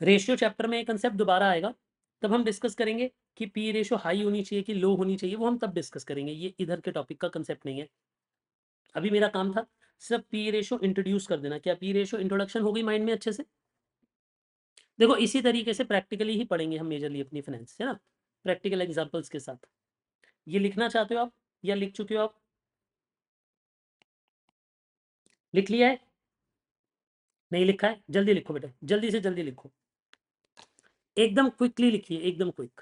रेशियो चैप्टर में एक कंसेप्ट दोबारा आएगा, तब हम डिस्कस करेंगे कि पी रेशियो हाई होनी चाहिए कि लो होनी चाहिए, वो हम तब डिस्कस करेंगे। ये इधर के टॉपिक का कंसेप्ट नहीं है। अभी मेरा काम था सिर्फ पी रेशियो इंट्रोड्यूस कर देना। क्या पी रेशियो इंट्रोडक्शन हो गई माइंड में अच्छे से? देखो इसी तरीके से प्रैक्टिकली ही पढ़ेंगे हम मेजरली अपनी फाइनेंस, है ना, प्रैक्टिकल एग्जांपल्स के साथ। ये लिखना चाहते हो आप या लिख चुके हो आप? लिख लिया है? नहीं लिखा है? जल्दी लिखो बेटा, जल्दी से जल्दी लिखो, एकदम क्विकली लिखिए, एकदम क्विक,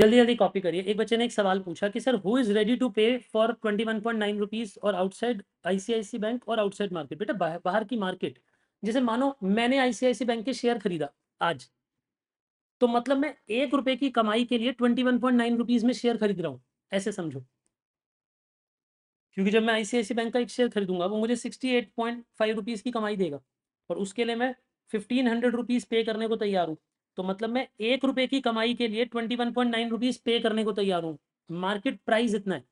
जल्दी जल्दी कॉपी करिए। एक बच्चे ने एक सवाल पूछा कि sir who is ready to pay for 21.9 rupees और आउटसाइड आईसीआईसी बैंक और आउटसाइड मार्केट? बेटा बाहर की मार्केट, जैसे मानो मैंने आईसीआईसी बैंक के शेयर खरीदा आज, तो मतलब मैं 1 रुपए की कमाई के लिए 21.9 रुपीज में शेयर खरीद रहा हूँ, ऐसे समझो। क्योंकि जब मैं आईसीआईसी बैंक का एक शेयर खरीदूंगा वो मुझे 68.5 रुपीज की कमाई देगा और उसके लिए मैं 1500 रुपीज पे करने को तैयार हूँ। तो मतलब मैं 1 रुपए की कमाई के लिए 21.9 रुपीज पे करने को तैयार हूँ। मार्केट प्राइस इतना है।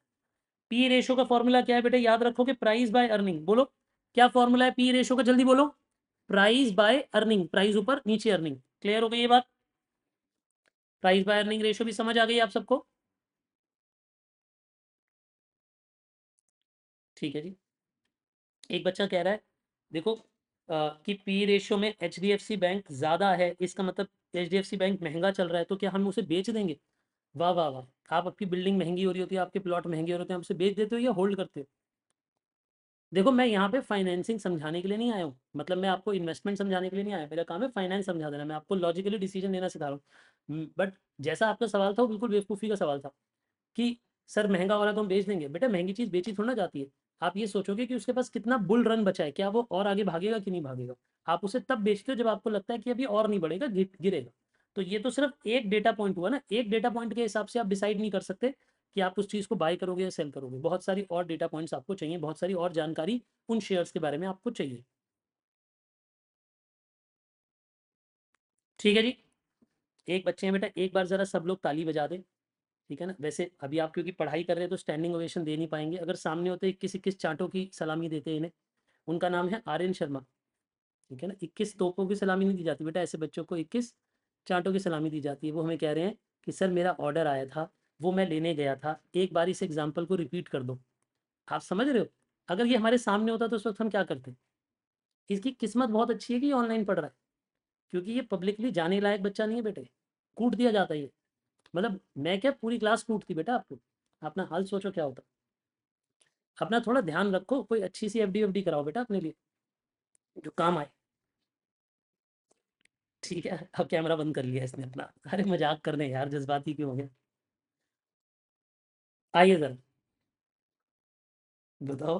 पी रेशो का फॉर्मूला क्या है बेटे? याद रखो कि प्राइस बाय अर्निंग। बोलो क्या फॉर्मूला है पी रेशो का? जल्दी बोलो। प्राइस बाय अर्निंग, प्राइस ऊपर नीचे अर्निंग। क्लियर हो गई ये बात? प्राइस बाय अर्निंग रेशो भी समझ आ गई आप सबको? ठीक है जी। एक बच्चा कह रहा है देखो कि पी रेशियो में H D F C bank ज़्यादा है, इसका मतलब H D F C bank महंगा चल रहा है, तो क्या हम उसे बेच देंगे? वाह वाह वाह, आप आपकी बिल्डिंग महंगी हो रही होती है, आपके प्लॉट महंगे हो रहे होते हैं, आप उसे बेच देते हो या होल्ड करते हो? देखो मैं यहाँ पे फाइनेंसिंग समझाने के लिए नहीं आया हूँ, मतलब मैं आपको इन्वेस्टमेंट समझाने के लिए नहीं आया, मेरा काम है फाइनेंस समझा देना। मैं आपको लॉजिकली डिसीजन लेना सिखा रहा हूँ। बट जैसा आपका सवाल था वो बिल्कुल बेवकूफ़ी का सवाल था कि सर महंगा हो रहा है तो हम बेच देंगे। बेटा महंगी चीज़ बेची थोड़ा ना जाती है। आप ये सोचोगे कि उसके पास कितना बुल रन बचा है, क्या वो और आगे भागेगा कि नहीं भागेगा। आप उसे तब बेचते हो जब आपको लगता है कि अभी और नहीं बढ़ेगा, गिरेगा। तो ये तो सिर्फ एक डेटा पॉइंट हुआ ना, एक डेटा पॉइंट के हिसाब से आप डिसाइड नहीं कर सकते कि आप उस चीज़ को बाय करोगे या सेल करोगे। बहुत सारी और डेटा पॉइंट्स आपको चाहिए, बहुत सारी और जानकारी उन शेयर्स के बारे में आपको चाहिए। ठीक है जी। एक बच्चे हैं बेटा, एक बार ज़रा सब लोग ताली बजा दें। ठीक है ना? वैसे अभी आप क्योंकि पढ़ाई कर रहे हैं तो स्टैंडिंग ओवेशन दे नहीं पाएंगे, अगर सामने होते 21-21 चांटों की सलामी देते इन्हें। उनका नाम है आर्यन शर्मा, ठीक है ना। 21 तोपों की सलामी नहीं दी जाती बेटा, ऐसे बच्चों को 21 चांटों की सलामी दी जाती है। वो हमें कह रहे हैं कि सर मेरा ऑर्डर आया था, वो मैं लेने गया था, एक बार इस एग्जाम्पल को रिपीट कर दो। आप समझ रहे हो? अगर ये हमारे सामने होता तो उस वक्त हम क्या करते? इसकी किस्मत बहुत अच्छी है कि ये ऑनलाइन पढ़ रहा है, क्योंकि ये पब्लिकली जाने लायक बच्चा नहीं है बेटे, कूट दिया जाता है ये। मतलब मैं क्या, पूरी क्लास कूटती बेटा आपको। अपना हाल सोचो क्या होता। अपना थोड़ा ध्यान रखो, कोई अच्छी सी एफडी वफडी कराओ बेटा अपने लिए, जो काम आए। ठीक है, अब कैमरा बंद कर लिया इसने अपना। अरे मजाक करने यार, जज्बाती क्यों हो गया। आइए सर, बताओ।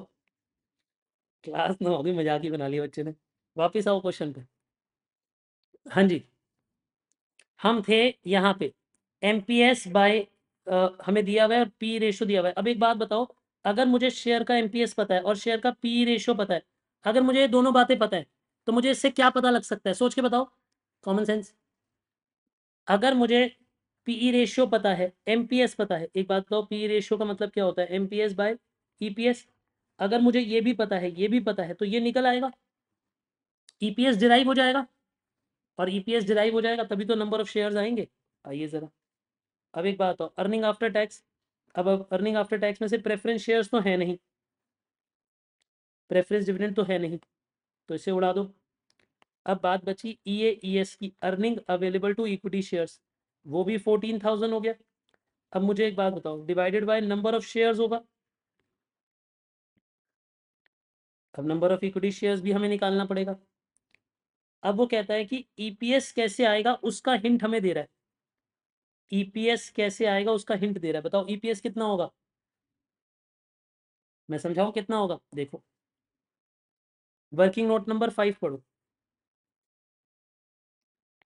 क्लास ना होगी, मजाक ही बना लिया बच्चे ने। वापिस आओ क्वेश्चन पे। हाँ जी, हम थे यहाँ पे एमपीएस बाय, हमें दिया हुआ है और पी रेशो दिया हुआ है। अब एक बात बताओ, अगर मुझे शेयर का एमपीएस पता है और शेयर का पी रेशो पता है, अगर मुझे ये दोनों बातें पता है, तो मुझे इससे क्या पता लग सकता है? सोच के बताओ, कॉमन सेंस। अगर मुझे पीई रेशियो पता है, एमपीएस पता है, एक बात बताओ, पीई रेशियो का मतलब क्या होता है? MPS by EPS. अगर मुझे ये भी पता है, ये भी पता है, तो ये निकल आएगा, ईपीएस डिराइव हो जाएगा। और ईपीएस डिराइव हो जाएगा तभी तो नंबर ऑफ शेयर्स आएंगे। आइए जरा, अब एक बात हो, अर्निंग आफ्टर टैक्स। अब अर्निंग आफ्टर टैक्स में से प्रेफरेंस शेयर्स तो है नहीं, प्रेफरेंस डिविडेंड तो है नहीं, तो इसे उड़ा दो। अब बात बची ईएईएस की, earning available to equity shares, वो भी 14,000 हो गया। अब मुझे एक बात बताओ, divided by number of shares होगा। अब नंबर ऑफ इक्विटी शेयर्स भी हमें निकालना पड़ेगा। अब वो कहता है कि ईपीएस कैसे आएगा, उसका हिंट हमें दे रहा है। ईपीएस कैसे आएगा उसका हिंट दे रहा है। बताओ ईपीएस कितना होगा? मैं समझाऊं कितना होगा, देखो। वर्किंग नोट नंबर 5 पढ़ो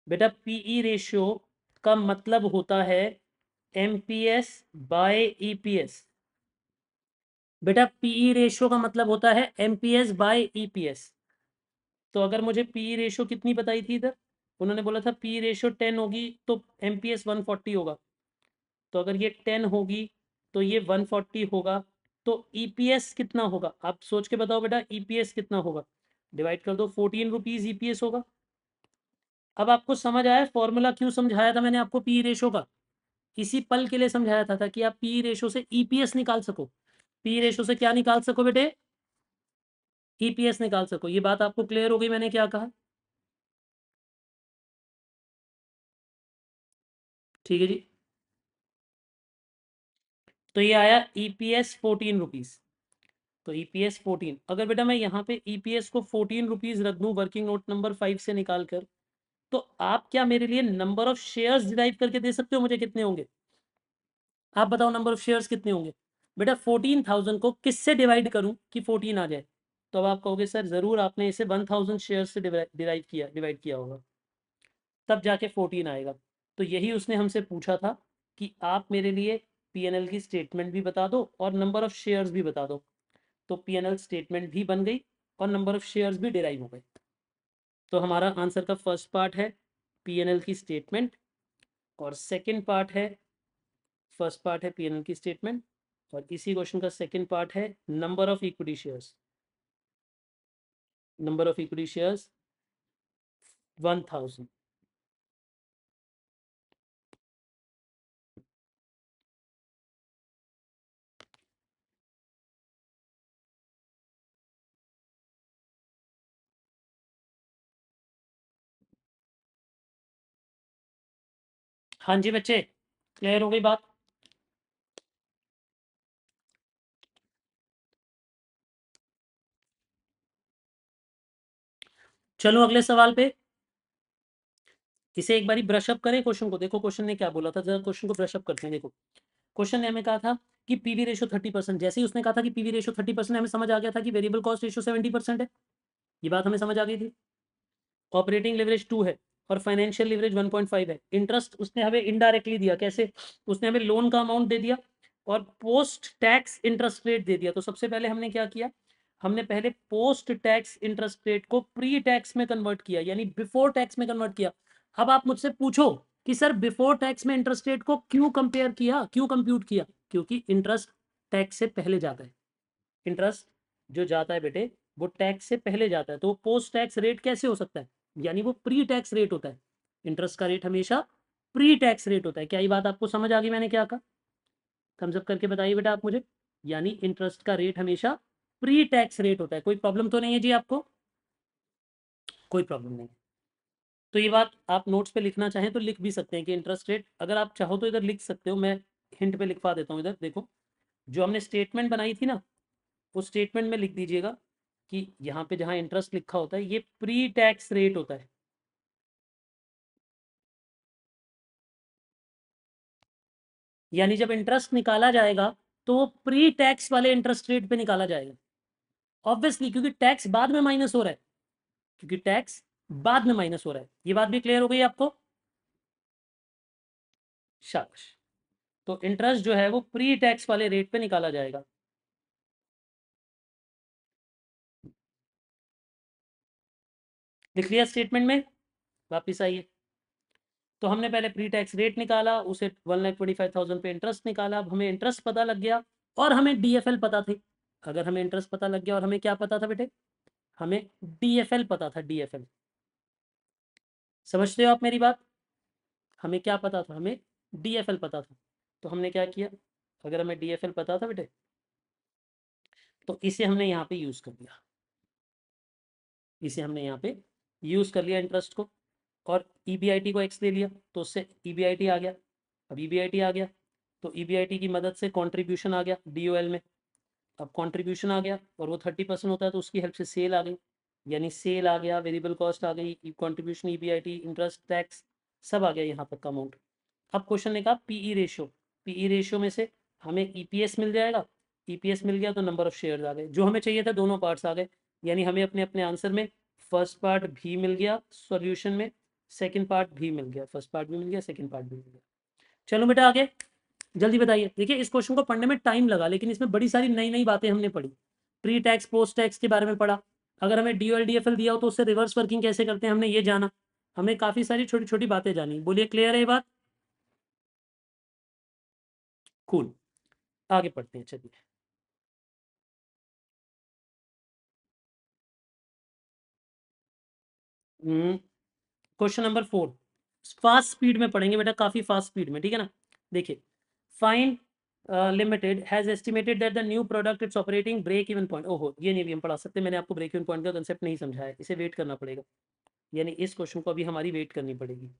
बेटा। पीई रेशियो का मतलब होता है एमपीएस बाय ईपीएस। बेटा पीई रेशियो का मतलब होता है एमपीएस बाय ईपीएस। तो अगर मुझे पी रेशो कितनी बताई थी इधर, उन्होंने बोला था पी रेशो 10 होगी तो एमपीएस 140 होगा। तो अगर ये 10 होगी तो ये 140 होगा। तो ईपीएस कितना होगा आप सोच के बताओ बेटा, ईपीएस कितना होगा? डिवाइड कर दो, 14 रुपीज ईपीएस होगा। अब आपको समझ आया फॉर्मूला क्यों समझाया था मैंने आपको पी रेशो का? इसी पल के लिए समझाया था कि आप पी रेशो से ईपीएस निकाल सको। पी रेशो से क्या निकाल सको बेटे? ईपीएस निकाल सको। ये बात आपको क्लियर हो गई मैंने क्या कहा? ठीक है जी। तो ये आया ईपीएस 14 रुपीज। तो ईपीएस 14, अगर बेटा मैं यहाँ पे ईपीएस को 14 रुपीज रख दूं वर्किंग नोट नंबर 5 से निकाल कर, तो आप क्या मेरे लिए नंबर ऑफ शेयर्स डिराइव करके दे सकते हो मुझे कितने होंगे? आप बताओ नंबर ऑफ शेयर्स कितने होंगे? बेटा 14,000 को किससे डिवाइड करूं कि 14 आ जाए? तो अब आप कहोगे सर जरूर आपने इसे 1000 शेयर से डिवाइड किया होगा, तब जाके 14 आएगा। तो यही उसने हमसे पूछा था कि आप मेरे लिए पीएनएल की स्टेटमेंट भी बता दो और नंबर ऑफ शेयर्स भी बता दो। तो पीएनएल स्टेटमेंट भी बन गई और नंबर ऑफ शेयर्स भी डिराइव हो गए। तो हमारा आंसर का फर्स्ट पार्ट है पीएनएल की स्टेटमेंट, और सेकंड पार्ट है, फर्स्ट पार्ट है पीएनएल की स्टेटमेंट, और इसी क्वेश्चन का सेकंड पार्ट है number of equity shares. Number of equity shares 1000। हाँ जी बच्चे, क्लियर हो गई बात? चलो अगले सवाल पे, इसे एक बारी ब्रशअप करें क्वेश्चन को। देखो क्वेश्चन ने क्या बोला था, जरा क्वेश्चन को ब्रशअप करते हैं। देखो क्वेश्चन ने हमें कहा था कि पीवी रेशो 30%। जैसे ही उसने कहा था कि पीवी रेशो 30%, हमें समझ आ गया था कि वेरिएबल कॉस्ट रेशो 70% है। ये बात हमें समझ आ गई थी। ऑपरेटिंग लिवरेज 2 है और फाइनेंशियल लिवरेज 1.5 है। इंटरेस्ट उसने हमें इनडायरेक्टली दिया, कैसे? उसने हमें लोन का अमाउंट दे दिया और पोस्ट टैक्स इंटरेस्ट रेट दे दिया। तो सबसे पहले हमने क्या किया, हमने पहले पोस्ट टैक्स इंटरेस्ट रेट को प्री टैक्स में कन्वर्ट किया, यानी बिफोर टैक्स में कन्वर्ट किया। अब आप मुझसे पूछो कि सर बिफोर टैक्स में इंटरेस्ट रेट को क्यों कंपेयर किया, क्यों कंप्यूट किया? क्योंकि इंटरेस्ट टैक्स से पहले जाता है। इंटरेस्ट जो जाता है बेटे वो टैक्स से पहले जाता है, तो वो पोस्ट टैक्स रेट कैसे हो सकता है, यानी वो प्री टैक्स रेट होता है। इंटरेस्ट का रेट हमेशा प्री टैक्स रेट होता है। क्या ये बात आपको समझ आ गई मैंने क्या कहा? थम्स अप करके बताइए बेटा आप मुझे। यानी इंटरेस्ट का रेट हमेशा प्री टैक्स रेट होता है। कोई प्रॉब्लम तो नहीं है जी आपको? कोई प्रॉब्लम नहीं है। तो ये बात आप नोट्स पे लिखना चाहें तो लिख भी सकते हैं कि इंटरेस्ट रेट, अगर आप चाहो तो इधर लिख सकते हो, मैं हिंट पे लिखवा देता हूँ। इधर देखो, जो हमने स्टेटमेंट बनाई थी ना, उस स्टेटमेंट में लिख दीजिएगा कि यहाँ पे जहाँ इंटरेस्ट लिखा होता है ये प्री टैक्स रेट होता है। यानी जब इंटरेस्ट निकाला जाएगा तो वो प्री टैक्स वाले इंटरेस्ट रेट पे निकाला जाएगा। ऑब्वियसली, क्योंकि टैक्स बाद में माइनस हो रहा है, क्योंकि टैक्स बाद में माइनस हो रहा है। ये बात भी क्लियर हो गई आपको? शाबाश। तो इंटरेस्ट जो है वो प्री टैक्स वाले रेट पे निकाला जाएगा। लिख लिया स्टेटमेंट में? वापिस आइए। तो हमने पहले प्री टैक्स रेट निकाला, उसे 1,25,000 पे इंटरेस्ट निकाला। अब हमें इंटरेस्ट पता लग गया और हमें डीएफएल पता थी। अगर हमें इंटरेस्ट पता लग गया और हमें क्या पता था बेटे? हमें डीएफएल पता था, डीएफएल। समझते हो आप मेरी बात? हमें क्या पता था? हमें डीएफएल पता था। तो हमने क्या किया, अगर हमें डीएफएल पता था बेटे, तो इसे हमने यहाँ पे यूज कर दिया। इसे हमने यहाँ पे यूज कर लिया इंटरेस्ट को, और ईबीआईटी को एक्स ले लिया, तो उससे ईबीआईटी आ गया। अब ईबीआईटी आ गया तो ईबीआईटी की मदद से कंट्रीब्यूशन आ गया डीओएल में। अब कंट्रीब्यूशन आ गया और वो 30% होता है, तो उसकी हेल्प से सेल आ गई, यानी सेल आ गया, वेरिएबल कॉस्ट आ गई, कंट्रीब्यूशन, ईबीआईटी, इंटरेस्ट, टैक्स, सब आ गया यहाँ तक का अमाउंट। अब क्वेश्चन ने कहा पीई रेशियो। पीई रेशियो में से हमें ईपीएस मिल जाएगा। ईपीएस मिल गया तो नंबर ऑफ शेयर्स आ गए। जो हमें चाहिए था दोनों पार्ट्स आ गए, यानी हमें अपने अपने आंसर में फर्स्ट पार्ट भी मिल गया, सॉल्यूशन में सेकंड पार्ट भी मिल गया। फर्स्ट पार्ट भी मिल गया, सेकंड पार्ट भी मिल गया। चलो बेटा आगे जल्दी बताइए। देखिए इस क्वेश्चन को पढ़ने में टाइम लगा, लेकिन इसमें बड़ी सारी नई नई बातें हमने पढ़ी। प्री टैक्स पोस्ट टैक्स के बारे में पढ़ा। अगर हमें डीओएल डीएफएल दिया हो तो उससे रिवर्स वर्किंग कैसे करते हैं हमने ये जाना। हमने काफी सारी छोटी छोटी बातें जानी। बोलिए क्लियर है ये बात? कूल। आगे पढ़ते हैं चलिए। क्वेश्चन नंबर 4 फास्ट स्पीड में पढ़ेंगे बेटा, काफी फास्ट स्पीड में, ठीक है ना। देखिए, fine limited has estimated that the new product its operating break even point. ओहो, ये नहीं भी हम पढ़ा सकते, मैंने आपको ब्रेक इवन पॉइंट का कंसेप्ट नहीं समझाया, इसे वेट करना पड़ेगा। यानी इस क्वेश्चन को अभी हमारी वेट करनी पड़ेगी।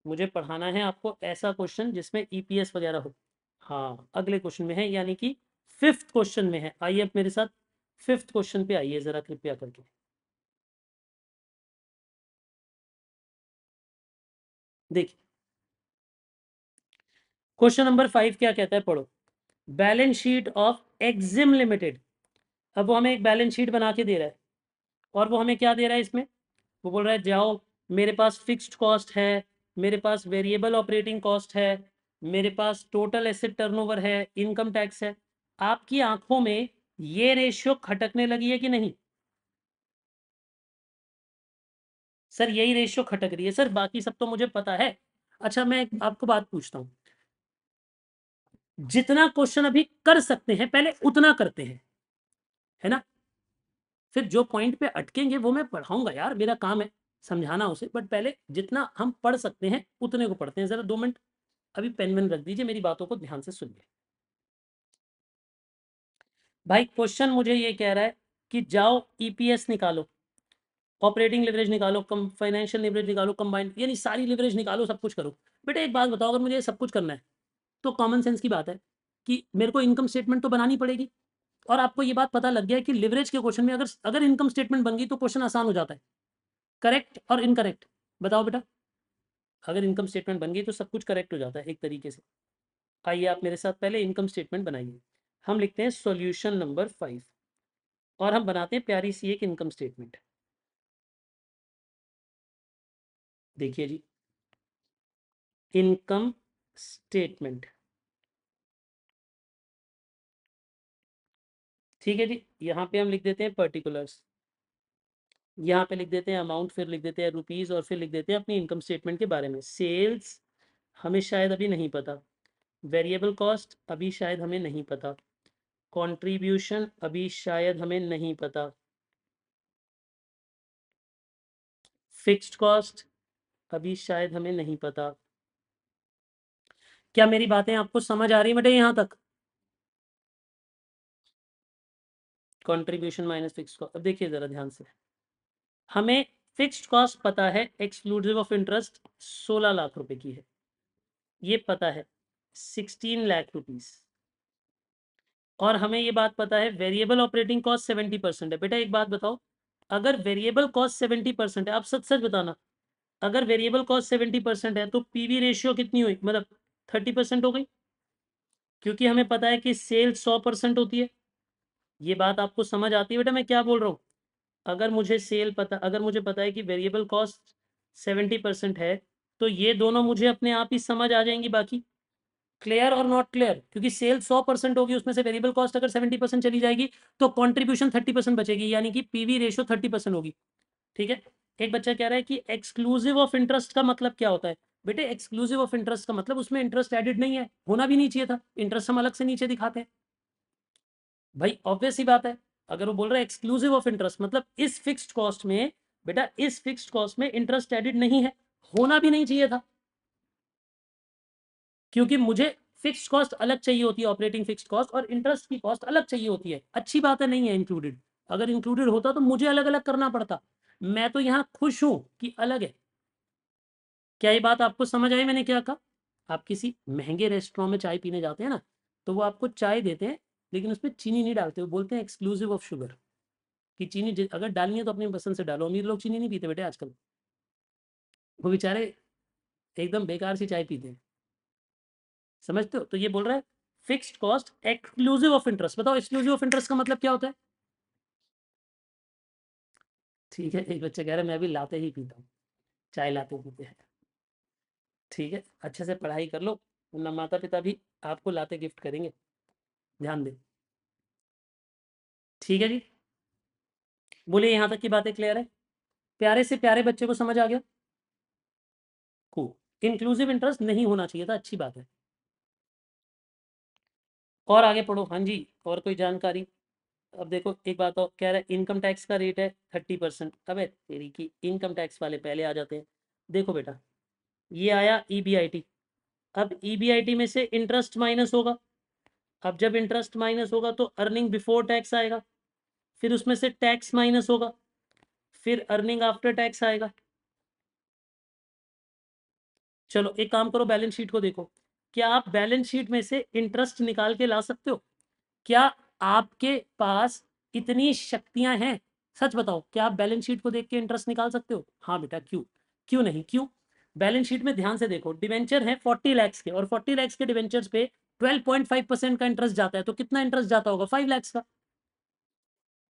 मुझे पढ़ाना है आपको ऐसा क्वेश्चन जिसमें ईपीएस वगैरह हो। हाँ, अगले क्वेश्चन में है, यानी कि फिफ्थ क्वेश्चन में है। आइए अब मेरे साथ फिफ्थ क्वेश्चन पे आइए जरा कृपया करके। देखिए क्वेश्चन नंबर 5 क्या कहता है, पढ़ो। Balance sheet of Exim limited. अब वो हमें एक बैलेंस शीट बना के दे रहा है, और वो हमें क्या दे रहा है इसमें? वो बोल रहा है जाओ, मेरे पास फिक्स्ड कॉस्ट है, मेरे पास वेरिएबल ऑपरेटिंग कॉस्ट है, मेरे पास टोटल एसेट टर्नओवर है, इनकम टैक्स है। आपकी आंखों में ये रेशियो खटकने लगी है कि नहीं? सर यही रेशियो खटक रही है सर, बाकी सब तो मुझे पता है। अच्छा मैं आपको बात पूछता हूँ, जितना क्वेश्चन अभी कर सकते हैं पहले उतना करते हैं, है ना। फिर जो पॉइंट पे अटकेंगे वो मैं पढ़ाऊंगा यार, मेरा काम है समझाना उसे, बट पहले जितना हम पढ़ सकते हैं उतने को पढ़ते हैं। जरा 2 मिनट अभी पेन वेन रख दीजिए, मेरी बातों को ध्यान से सुनिए। भाई क्वेश्चन मुझे ये कह रहा है कि जाओ ईपीएस निकालो, ऑपरेटिंग लिवरेज निकालो, कम फाइनेंशियल लिवरेज निकालो, कंबाइंड, यानी सारी लिवरेज निकालो, सब कुछ करो। बेटा एक बात बताओ, अगर मुझे ये सब कुछ करना है तो कॉमन सेंस की बात है कि मेरे को इनकम स्टेटमेंट तो बनानी पड़ेगी। और आपको ये बात पता लग गया है कि लिवरेज के क्वेश्चन में अगर अगर इनकम स्टेटमेंट बन गई तो क्वेश्चन आसान हो जाता है। करेक्ट और इनकरेक्ट बताओ बेटा। अगर इनकम स्टेटमेंट बन गई तो सब कुछ करेक्ट हो जाता है एक तरीके से। आइए आप मेरे साथ पहले इनकम स्टेटमेंट बनाइए। हम लिखते हैं सॉल्यूशन नंबर 5, और हम बनाते हैं प्यारी सी एक इनकम स्टेटमेंट। देखिए जी, इनकम स्टेटमेंट, ठीक है जी। यहाँ पे हम लिख देते हैं पर्टिकुलर्स, यहाँ पे लिख देते हैं अमाउंट, फिर लिख देते हैं रुपीज़, और फिर लिख देते हैं अपनी इनकम स्टेटमेंट के बारे में। सेल्स हमें शायद अभी नहीं पता, वेरिएबल कॉस्ट अभी शायद हमें नहीं पता, कंट्रीब्यूशन अभी शायद हमें नहीं पता, फिक्स्ड कॉस्ट अभी शायद हमें नहीं पता। क्या मेरी बातें आपको समझ आ रही है बेटे यहाँ तक? Contribution minus fixed cost. अब देखिए जरा ध्यान से, हमें फिक्स्ड कॉस्ट पता है एक्सक्लूसिव ऑफ इंटरेस्ट 16 लाख रुपए की है, ये पता है 16 लाख रुपीस। और हमें ये बात पता है वेरिएबल ऑपरेटिंग कॉस्ट 70% है। बेटा एक बात बताओ, अगर वेरिएबल कॉस्ट 70% है, आप सच सच बताना, अगर वेरिएबल कॉस्ट 70% है तो पीवी रेशियो कितनी हुई, मतलब 30% हो गई, क्योंकि हमें पता है कि सेल 100% होती है। ये बात आपको समझ आती है बेटा मैं क्या बोल रहा हूँ? अगर मुझे पता है कि वेरिएबल कॉस्ट 70% है, तो ये दोनों मुझे अपने आप ही समझ आ जाएंगी। बाकी क्लियर और नॉट क्लियर? क्योंकि सेल 100% होगी, उसमें से वेरिएबल कॉस्ट अगर 70% चली जाएगी तो कंट्रीब्यूशन 30% बचेगी, यानी कि पीवी रेशियो 30% होगी। ठीक है। एक बच्चा कह रहा है कि एक्सक्लूसिव ऑफ इंटरेस्ट का मतलब क्या होता है? बेटे एक्सक्लूसिव ऑफ इंटरेस्ट का मतलब उसमें इंटरेस्ट एडिड नहीं है, होना भी नहीं चाहिए था, इंटरेस्ट हम अलग से नीचे दिखाते हैं। भाई ऑब्वियस ही बात है, अगर वो बोल रहा है एक्सक्लूसिव ऑफ इंटरेस्ट मतलब इस फिक्स्ड कॉस्ट में, बेटा इस फिक्स्ड कॉस्ट में इंटरेस्ट एडिड नहीं है, होना भी नहीं चाहिए था, क्योंकि मुझे फिक्स्ड कॉस्ट अलग चाहिए होती है, ऑपरेटिंग फिक्स्ड कॉस्ट, और इंटरेस्ट की कॉस्ट अलग चाहिए होती है। अच्छी बात है, नहीं है इंक्लूडेड। अगर इंक्लूडेड होता तो मुझे अलग अलग करना पड़ता। मैं तो यहाँ खुश हूं कि अलग है। क्या ये बात आपको समझ आई मैंने क्या कहा? आप किसी महंगे रेस्टोरेंट में चाय पीने जाते हैं ना, तो वो आपको चाय देते हैं लेकिन उसमें चीनी नहीं डालते, वो बोलते हैं एक्सक्लूसिव ऑफ शुगर, कि चीनी अगर डालनी है तो अपनी पसंद से डालो। अमीर लोग चीनी नहीं पीते बेटे आजकल, वो बेचारे एकदम बेकार सी चाय पीते हैं, समझते हो? तो ये बोल रहा है fixed cost exclusive of interest. बताओ एक्सक्लूसिव ऑफ इंटरेस्ट का मतलब क्या होता है? ठीक है, एक बच्चा कह रहा है मैं भी लाते ही पीता हूँ, चाय लाते पीते हैं। ठीक है, अच्छे से पढ़ाई कर लो, वरना माता पिता भी आपको लाते गिफ्ट करेंगे, ध्यान दे। ठीक है जी, बोलिए यहाँ तक की बातें क्लियर है? प्यारे से प्यारे बच्चे को समझ आ गया? खूब। इंक्लूसिव इंटरेस्ट नहीं होना चाहिए था, अच्छी बात है। और आगे पढ़ो। हाँ जी, और कोई जानकारी? अब देखो एक बात और कह रहा है, इनकम टैक्स का रेट है 30%। अबे तेरी की इनकम टैक्स वाले पहले आ जाते हैं। देखो बेटा, ये आया ईबीआईटी। अब ईबीआईटी में से इंटरेस्ट माइनस होगा। अब जब इंटरेस्ट माइनस होगा तो अर्निंग बिफोर टैक्स आएगा, फिर उसमें से टैक्स माइनस होगा, फिर अर्निंग आफ्टर टैक्स आएगा। चलो एक काम करो, बैलेंस शीट को देखो। क्या आप बैलेंस शीट में से इंटरेस्ट निकाल के ला सकते हो? क्या आपके पास इतनी शक्तियां हैं? सच बताओ, क्या आप बैलेंस शीट को देख के इंटरेस्ट निकाल सकते हो? हाँ बेटा, क्यों? क्यों नहीं? क्यों? बैलेंस शीट में ध्यान से देखो, डिवेंचर है 40 लाख के, और 40 लाख के डिवेंचर्स पे 12.5% का इंटरेस्ट जाता है, तो कितना इंटरेस्ट जाता होगा? 5 लाख का।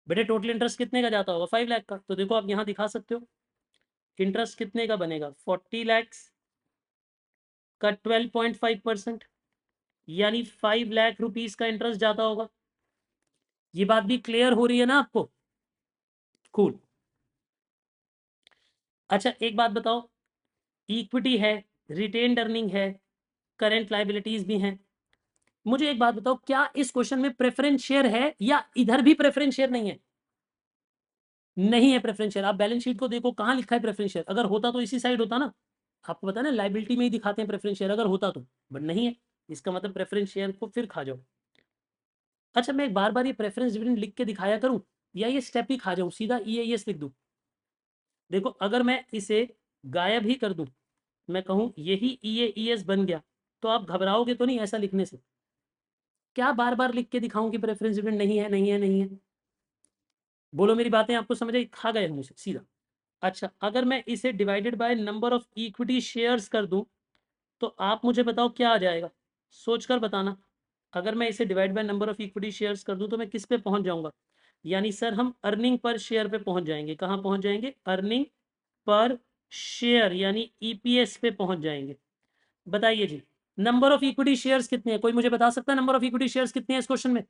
बेटे टोटल इंटरेस्ट कितने का जाता होगा? 5 लाख का। तो देखो आप यहाँ दिखा सकते हो इंटरेस्ट कितने का बनेगा, 40 लाख का 12.5%, यानी 5 लाख रुपीज का इंटरेस्ट जाता होगा। ये बात भी क्लियर हो रही है ना आपको? कूल। अच्छा एक बात बताओ, इक्विटी है, रिटेन्ड अर्निंग है, करेंट लाइबिलिटीज भी हैं। मुझे एक बात बताओ, क्या इस क्वेश्चन में प्रेफरेंस शेयर है या इधर भी प्रेफरेंस शेयर नहीं है? नहीं है प्रेफरेंस शेयर। आप बैलेंस शीट को देखो, कहां लिखा है प्रेफरेंस शेयर? अगर होता तो इसी साइड होता ना। आपको पता है ना, लाइबिलिटी में ही दिखाते हैं प्रेफरेंस शेयर, अगर होता तो, बट नहीं है। इसका मतलब प्रेफरेंस शेयर को फिर खा जाओ। अच्छा मैं एक बार बार ये प्रेफरेंस डिविडेंड लिख के दिखाया करूं, या ये स्टेप ही खा जाऊं, सीधा ईएईएस लिख दूं? देखो अगर मैं इसे गायब ही कर दूं, मैं कहूं यही ईएईएस बन गया, तो आप घबराओगे तो नहीं ऐसा लिखने से? क्या बार बार लिख के दिखाऊं कि प्रेफरेंस डिविडेंड नहीं है, नहीं है, नहीं है? बोलो मेरी बातें आपको समझ आई? खा गए हम इसे सीधा। अच्छा अगर मैं इसे divided by number of equity shares कर दूं, तो आप मुझे बताओ क्या आ जाएगा? सोचकर बताना। अगर मैं इसे divide by number of equity shares कर दूं तो मैं किस पे पहुंच जाऊंगा? यानी सर हम अर्निंग पर शेयर पे पहुंच जाएंगे। कहां पहुंच जाएंगे? अर्निंग पर शेयर, यानी ईपीएस पे पहुंच जाएंगे। बताइए जी, नंबर ऑफ इक्विटी शेयर्स कितने हैं? कोई मुझे बता सकता है नंबर ऑफ इक्विटी शेयर्स कितने हैं इस क्वेश्चन में?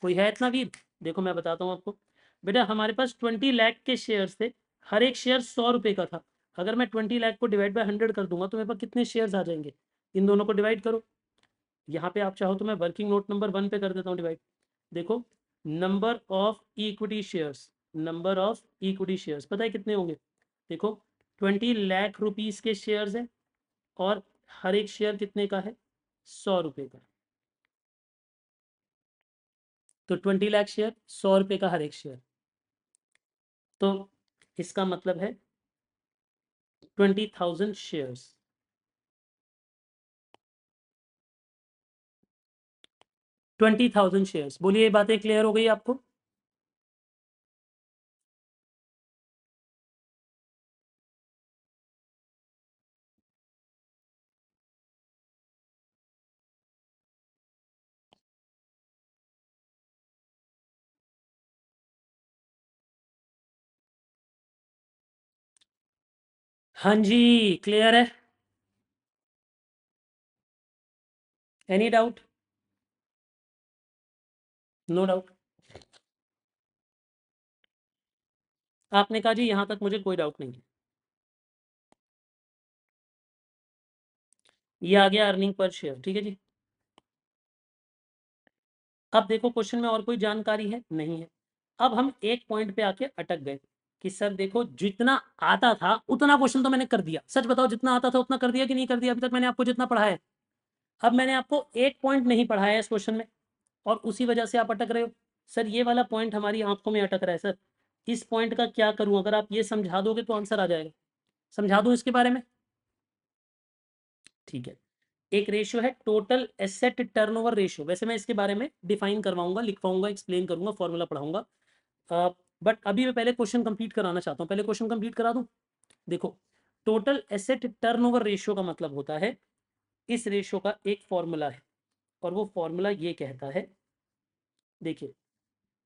कोई है इतना वीर? देखो मैं बताता हूँ आपको। बेटा हमारे पास 20 लाख के शेयर्स थे, हर एक शेयर 100 रुपए का था। अगर मैं 20 लाख को डिवाइड बाय 100 कर दूंगा तो मेरे पास कितने शेयर्स आ जाएंगे? इन दोनों को डिवाइड करो। यहाँ पे आप चाहो तो मैं वर्किंग नोट नंबर 1 पे कर देता हूँ डिवाइड। देखो, number of equity shares, number of equity shares पता है कितने होंगे? देखो 20 लाख रुपीस के शेयर्स है और हर एक शेयर कितने का है, 100 रुपये का। तो 20 लाख शेयर, 100 रुपये का हर एक शेयर, तो इसका मतलब है 20,000 शेयर्स। 20,000 शेयर्स, बोलिए ये बातें क्लियर हो गई आपको? हाँ जी, क्लियर है। Any doubt? No doubt. आपने कहा जी यहाँ तक मुझे कोई डाउट नहीं है। ये आ गया अर्निंग पर शेयर, ठीक है जी। अब देखो क्वेश्चन में और कोई जानकारी है नहीं है। अब हम एक पॉइंट पे आके अटक गए कि सर देखो जितना आता था उतना क्वेश्चन तो मैंने कर दिया। सच बताओ जितना आता था उतना कर दिया कि नहीं कर दिया? अभी तक मैंने आपको जितना पढ़ाया है। अब मैंने आपको एक पॉइंट नहीं पढ़ाया है इस क्वेश्चन में और उसी वजह से आप अटक रहे हो। सर ये वाला पॉइंट हमारी आंखों में अटक रहा है सर, इस पॉइंट का क्या करूं? अगर आप ये समझा दोगे तो आंसर आ जाएगा। समझा दूं इसके बारे में? ठीक है। एक रेशियो है टोटल एसेट टर्नओवर रेशियो। वैसे मैं इसके बारे में डिफाइन करवाऊंगा, लिखवाऊंगा, एक्सप्लेन करूंगा, फॉर्मूला पढ़ाऊंगा। बट अभी मैं पहले क्वेश्चन कंप्लीट कराना चाहता हूँ। पहले क्वेश्चन कंप्लीट करा दूं। देखो टोटल एसेट टर्नओवर रेशियो का मतलब होता है, इस रेशियो का एक फॉर्मूला है और वो फॉर्मूला ये कहता है, देखिए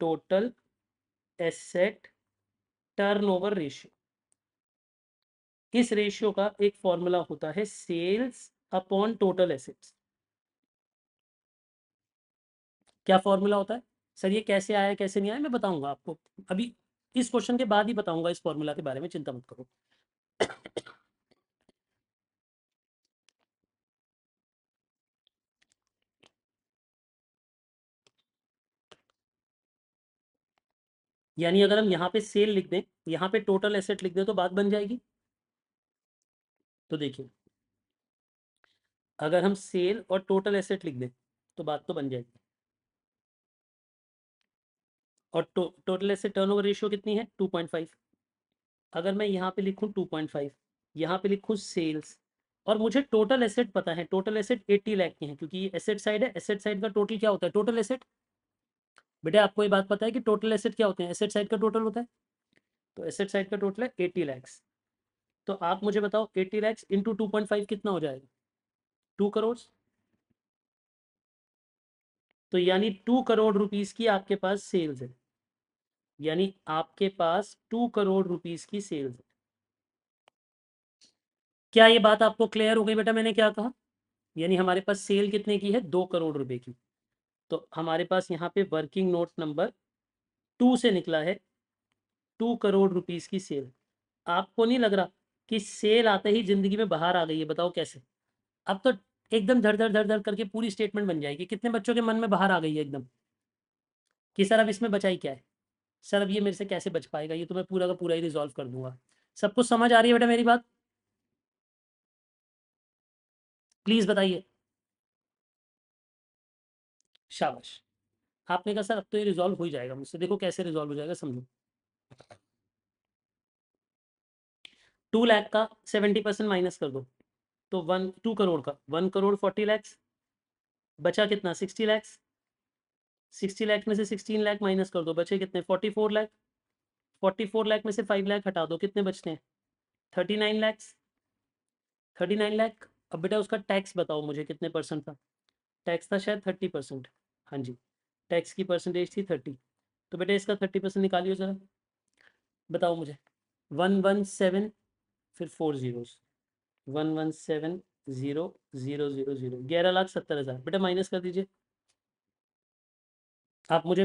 टोटल एसेट टर्नओवर रेशियो, इस रेशियो का एक फॉर्मूला होता है सेल्स अपॉन टोटल एसेट्स। क्या फॉर्मूला होता है? सर ये कैसे आया कैसे नहीं आया मैं बताऊंगा आपको अभी, इस क्वेश्चन के बाद ही बताऊंगा इस फॉर्मूला के बारे में, चिंता मत करो। यानी अगर हम यहाँ पे सेल लिख दें, यहाँ पे टोटल एसेट लिख दें तो बात बन जाएगी। तो देखिए अगर हम सेल और टोटल एसेट लिख दें तो बात तो बन जाएगी। और टोटल एसेट टर्नओवर रेशियो कितनी है, 2.5। अगर मैं यहाँ पे लिखूँ 2.5, यहाँ पे लिखूँ सेल्स, और मुझे टोटल एसेट पता है, टोटल एसेट 80 लाख की है क्योंकि ये एसेट साइड है। एसेट साइड का टोटल क्या होता है, टोटल एसेट। बेटा आपको ये बात पता है कि टोटल एसेट क्या होते हैं, एसेट साइड का टोटल होता है। तो एसेट साइड का टोटल है 80 लैक्स। तो आप मुझे बताओ 80 लैक्स इंटू 2.5 कितना हो जाएगा, 2 करोड़। तो यानी 2 करोड़ रुपीस की आपके पास सेल्स है, यानी आपके पास 2 करोड़ रुपीस की सेल्स है। क्या ये बात आपको क्लियर हो गई बेटा मैंने क्या कहा? यानी हमारे पास सेल कितने की है, 2 करोड़ रुपए की। तो हमारे पास यहाँ पे वर्किंग नोट नंबर 2 से निकला है 2 करोड़ रुपीस की सेल। आपको नहीं लग रहा कि सेल आते ही जिंदगी में बाहर आ गई है? बताओ कैसे। अब तो एकदम धड़ धड़ धड़ धड़ करके पूरी स्टेटमेंट बन जाएगी। कितने बच्चों के मन में बाहर आ गई है एकदम कि सर अब इसमें बचा ही क्या है, सर अब ये मेरे से कैसे बच पाएगा, ये तो मैं पूरा का पूरा ही रिजॉल्व कर दूंगा। सब कुछ समझ आ रही है बेटा मेरी बात? प्लीज बताइए। शाबाश। आपने कहा सर अब तो ये रिजॉल्व हो ही जाएगा मुझसे। देखो कैसे रिजॉल्व हो जाएगा, समझो। 2 लाख का 70% माइनस कर दो तो 2 करोड़ का 1 करोड़ 40 लैक्स। बचा कितना, 60 लैक्स। 60 लैख में से 16 लाख माइनस कर दो, बचे कितने, 44 लैख। 44 लाख में से 5 लाख हटा दो, कितने बचते हैं, 39 लैक्स। 39 लाख। अब बेटा उसका टैक्स बताओ मुझे कितने परसेंट था। टैक्स था शायद 30%। हाँ जी, टैक्स की परसेंटेज थी 30। तो बेटा इसका 30% निकालियो ज़रा, बताओ मुझे। 117, फिर 4 जीरोस, 117,000,000, 11,70,000। बेटा माइनस कर दीजिए। आप मुझे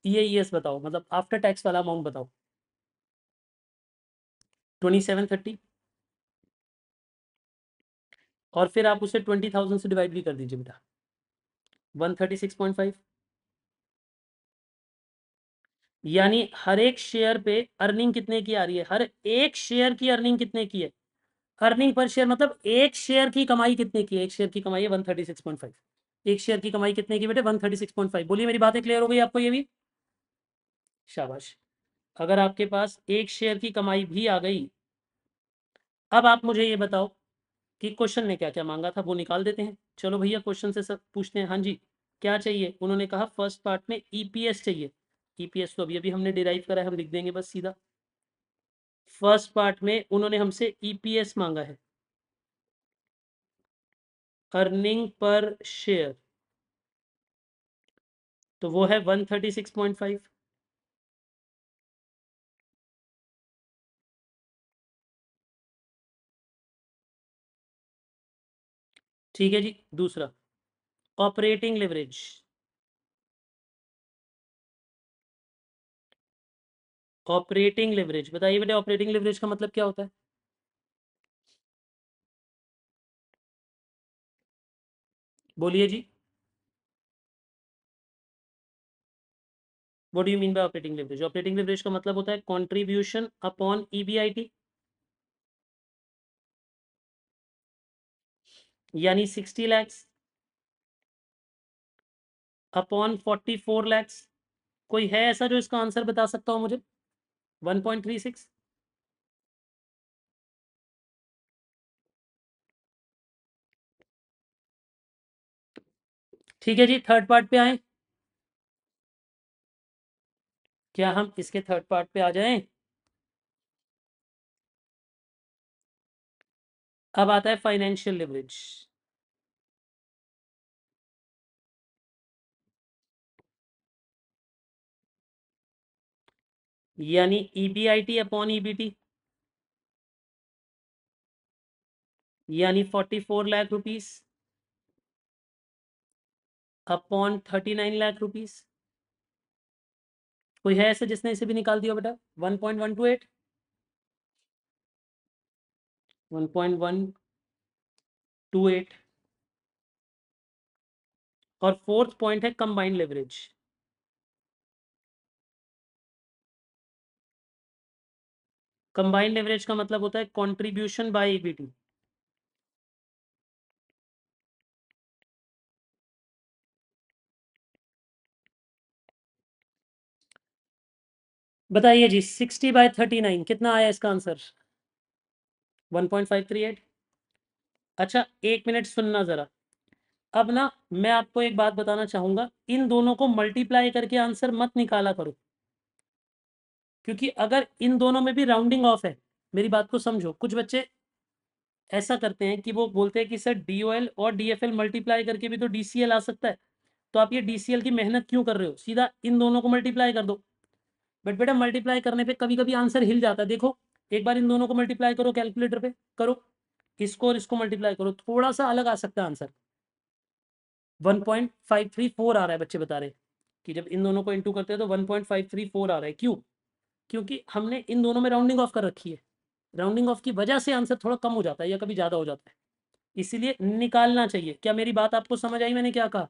EAS बताओ, मतलब आफ्टर टैक्स वाला अमाउंट बताओ। 2730। और फिर आप उसे 20,000 से डिवाइड भी कर दीजिए बेटा, 136.5। यानी हर एक शेयर पे अर्निंग कितने की आ रही है, हर एक शेयर की अर्निंग कितने की है, अर्निंग पर शेयर मतलब एक शेयर की कमाई कितने की है, एक शेयर की कमाई है 136.5, एक शेयर की कमाई कितने की बेटे 136.5। बोलिए मेरी बातें क्लियर हो गई आपको ये भी, शाबाश। अगर आपके पास एक शेयर की कमाई भी आ गई, अब आप मुझे ये बताओ कि क्वेश्चन ने क्या क्या मांगा था, वो निकाल देते हैं। चलो भैया क्वेश्चन से सब पूछते हैं। हाँ जी, क्या चाहिए, उन्होंने कहा फर्स्ट पार्ट में ईपीएस चाहिए। ईपीएस तो अभी अभी हमने डिराइव करा है, हम लिख देंगे बस सीधा। फर्स्ट पार्ट में उन्होंने हमसे ईपीएस मांगा है, अर्निंग पर शेयर, तो वो है 136.5। ठीक है जी, दूसरा ऑपरेटिंग लिवरेज, ऑपरेटिंग लिवरेज बताइए बेटा, ऑपरेटिंग लिवरेज का मतलब क्या होता है, बोलिए जी। What do you mean by operating leverage, operating leverage का मतलब होता है कंट्रीब्यूशन अपॉन ईबीआईटी, यानी 60 लैक्स अपॉन 44 लैक्स। कोई है ऐसा जो इसका आंसर बता सकता हो मुझे, 1.36। ठीक है जी, थर्ड पार्ट पे आए, क्या हम इसके थर्ड पार्ट पे आ जाएं। अब आता है फाइनेंशियल लिवरेज, यानी ईबीआईटी अपॉन ईबीटी, यानी 44 lakh rupees upon 39 lakh rupees. कोई है ऐसे जिसने इसे भी निकाल दिया बेटा, 1.128, 1.128। और फोर्थ पॉइंट है कंबाइंड लिवरेज, कंबाइंड लिवरेज का मतलब होता है कंट्रीब्यूशन बाय ईबीटी। बताइए जी, 60/39 कितना आया इसका आंसर, 1.538। अच्छा एक मिनट सुनना जरा, अब ना मैं आपको एक बात बताना चाहूंगा, इन दोनों को मल्टीप्लाई करके आंसर मत निकाला करो, क्योंकि अगर इन दोनों में भी राउंडिंग ऑफ है, मेरी बात को समझो, कुछ बच्चे ऐसा करते हैं कि वो बोलते हैं कि सर डीओएल और डीएफएल मल्टीप्लाई करके भी तो डीसीएल आ सकता है, तो आप ये डीसीएल की मेहनत क्यों कर रहे हो, सीधा इन दोनों को मल्टीप्लाई कर दो। बट बेटा मल्टीप्लाई करने पे कभी कभी आंसर हिल जाता है, देखो एक बार इन दोनों को मल्टीप्लाई करो कैलकुलेटर पे, करो, इसको और इसको मल्टीप्लाई करो, थोड़ा सा अलग आ सकता है आंसर। 1.534 आ रहा है, बच्चे बता रहे कि जब इन दोनों को इंटू करते हैं तो 1.534 आ रहा है, क्यों, क्योंकि हमने इन दोनों में राउंडिंग ऑफ कर रखी है, राउंडिंग ऑफ की वजह से आंसर थोड़ा कम हो जाता है या कभी ज़्यादा हो जाता है, इसीलिए निकालना चाहिए। क्या मेरी बात आपको समझ आई, मैंने क्या कहा,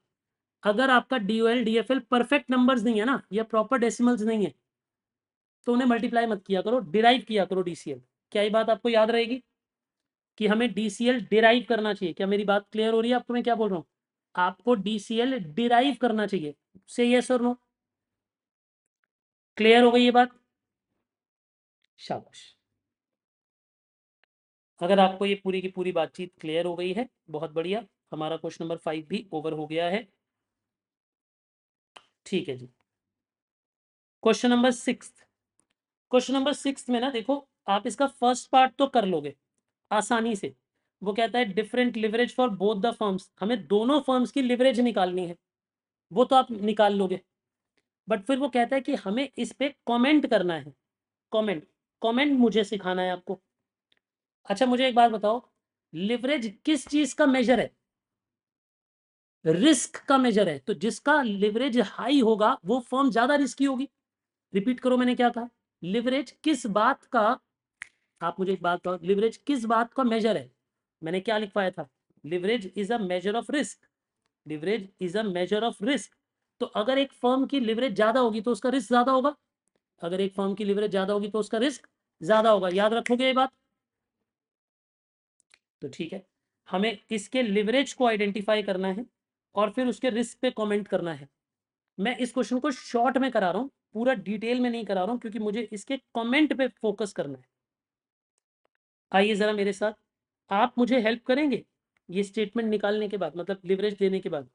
अगर आपका डीओएल डीएफएल परफेक्ट नंबर्स नहीं है ना, या प्रॉपर डेसिमल्स नहीं है, तो उन्हें मल्टीप्लाई मत किया करो, डिराइव किया करो डीसीएल। क्या ये बात आपको याद रहेगी कि हमें डीसीएल डिराइव करना चाहिए, क्या मेरी बात क्लियर हो रही है आपको, मैं क्या बोल रहा हूँ, आपको डीसीएल डिराइव करना चाहिए, से यस और नो, क्लियर हो गई ये बात, शाबाश। अगर आपको ये पूरी की पूरी बातचीत क्लियर हो गई है, बहुत बढ़िया, हमारा क्वेश्चन नंबर 5 भी ओवर हो गया है। ठीक है जी, क्वेश्चन नंबर 6, क्वेश्चन नंबर 6 में ना देखो, आप इसका फर्स्ट पार्ट तो कर लोगे आसानी से, वो कहता है different leverage for both the firms, हमें दोनों फर्म्स की लिवरेज निकालनी है, वो तो आप निकाल लोगे, बट फिर वो कहता है कि हमें इस पे कमेंट करना है, कमेंट, कमेंट मुझे सिखाना है आपको। अच्छा मुझे एक बात बताओ, लिवरेज किस चीज का मेजर है, रिस्क का मेजर है, तो जिसका लिवरेज हाई होगा वो फर्म ज्यादा रिस्की होगी। रिपीट करो मैंने क्या कहा, लिवरेज किस बात का, आप मुझे एक बात बताओ, लिवरेज किस बात का मेजर है, मैंने क्या लिखवाया था, leverage is a measure of risk, leverage is a measure of risk. तो अगर एक फर्म की लिवरेज ज्यादा होगी तो उसका रिस्क ज्यादा होगा, अगर एक फर्म की लिवरेज ज्यादा होगी तो उसका रिस्क ज्यादा होगा, याद रखोगे ये बात? तो ठीक है, हमें इसके लिवरेज को आइडेंटिफाई करना है और फिर उसके रिस्क पे कमेंट करना है। मैं इस क्वेश्चन को शॉर्ट में करा रहा हूं, पूरा डिटेल में नहीं करा रहा हूं, क्योंकि मुझे इसके कमेंट पे फोकस करना है। आइए जरा मेरे साथ, आप मुझे हेल्प करेंगे ये स्टेटमेंट निकालने के बाद, मतलब लिवरेज देने के बाद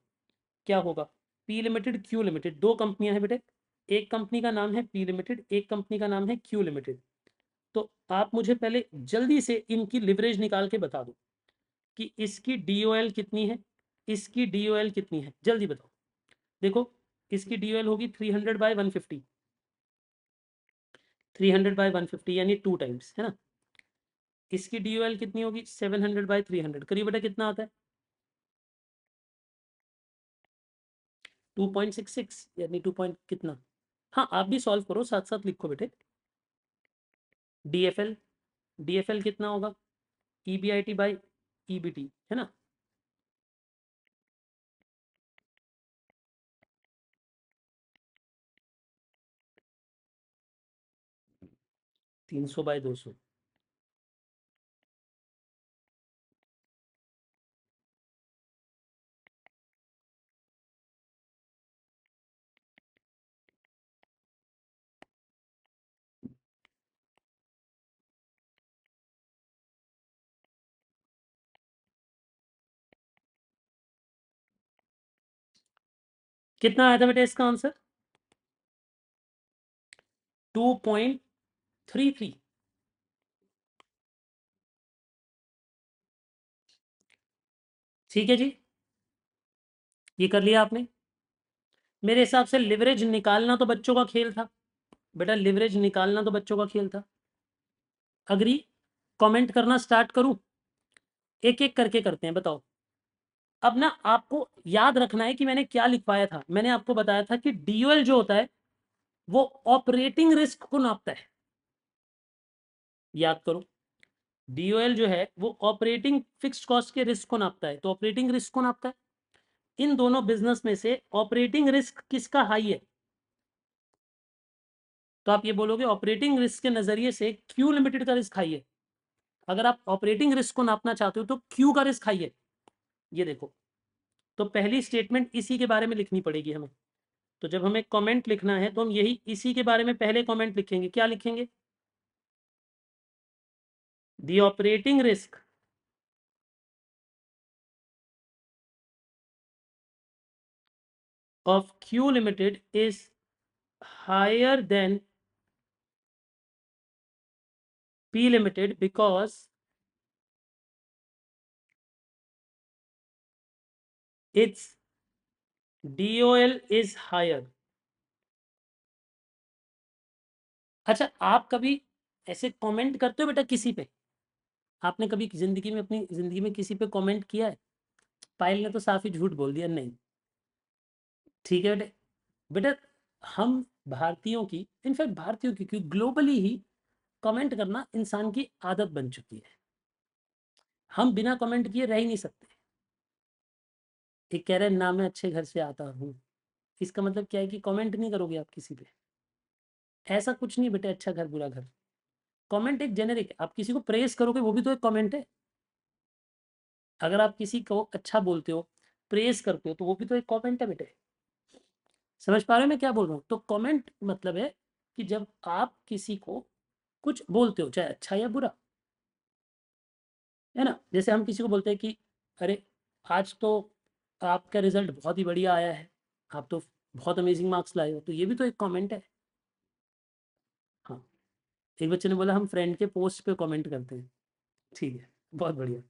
क्या होगा। पी लिमिटेड, क्यू लिमिटेड, दो कंपनियां हैं बेटे, एक कंपनी का नाम है पी लिमिटेड, एक कंपनी का नाम है क्यू लिमिटेड। तो आप मुझे पहले जल्दी से इनकी लिवरेज निकाल के बता दो कि इसकी डीओएल कितनी है, इसकी डीओएल कितनी है, जल्दी बताओ। देखो, इसकी डीओएल होगी 300/150, 300/150 यानी 2 टाइम्स, है ना। इसकी डीओएल कितनी होगी, 700/300, करिए बेटा कितना आता है, 2.66 यानी 2 पॉइंट कितना। हाँ, आप भी सॉल्व करो, साथ साथ लिखो बेटे। डीएफएल, डीएफएल कितना होगा, EBIT/EBT, है ना। 300/200, कितना आया था बेटा इसका आंसर, 2.33। ठीक है जी, ये कर लिया आपने। मेरे हिसाब से लिवरेज निकालना तो बच्चों का खेल था बेटा, लिवरेज निकालना तो बच्चों का खेल था। अग्री? कमेंट करना स्टार्ट करूं? एक एक करके करते हैं, बताओ। अब ना आपको याद रखना है कि मैंने क्या लिखवाया था। मैंने आपको बताया था कि डीओएल जो होता है वो ऑपरेटिंग रिस्क को नापता है, याद करो। डीओएल जो है वो ऑपरेटिंग फिक्स्ड कॉस्ट के रिस्क को नापता है, तो ऑपरेटिंग रिस्क को नापता है। इन दोनों बिजनेस में से ऑपरेटिंग रिस्क किसका हाई है, तो आप ये बोलोगे ऑपरेटिंग रिस्क के नजरिए से क्यू लिमिटेड का रिस्क हाई है। अगर आप ऑपरेटिंग रिस्क को नापना चाहते हो तो क्यू का रिस्क हाई है, ये देखो। तो पहली स्टेटमेंट इसी के बारे में लिखनी पड़ेगी हमें। तो जब हमें कमेंट लिखना है तो हम यही इसी के बारे में पहले कमेंट लिखेंगे। क्या लिखेंगे, the operating risk of Q Limited is higher than P Limited because its DOL is higher। अच्छा, आप कभी ऐसे कमेंट करते हो बेटा किसी पे? आपने कभी जिंदगी में, अपनी जिंदगी में किसी पे कमेंट किया है? पायल ने तो साफ ही झूठ बोल दिया, नहीं। ठीक है बेटे, बेटा हम भारतीयों की, इनफैक्ट भारतीयों की क्यों, ग्लोबली ही कमेंट करना इंसान की आदत बन चुकी है। हम बिना कमेंट किए रह ही नहीं सकते। एक कह रहे हैं ना मैं अच्छे घर से आता हूँ, इसका मतलब क्या है कि कमेंट नहीं करोगे आप किसी पे। ऐसा कुछ नहीं बेटे, अच्छा घर बुरा घर। कमेंट एक जेनेरिक है, आप किसी को प्रेस करोगे वो भी तो एक कमेंट है। अगर आप किसी को अच्छा बोलते हो, प्रेस करते हो, तो वो भी तो एक कमेंट है बेटे। समझ पा रहे हो मैं क्या बोल रहा हूँ? तो कमेंट मतलब है कि जब आप किसी को कुछ बोलते हो, चाहे अच्छा या बुरा, है ना। जैसे हम किसी को बोलते हैं कि अरे आज तो आपका रिजल्ट बहुत ही बढ़िया आया है, आप तो बहुत अमेजिंग मार्क्स लाए हो, तो ये भी तो एक कमेंट है। हाँ, एक बच्चे ने बोला हम फ्रेंड के पोस्ट पे कमेंट करते हैं। ठीक है, बहुत बढ़िया।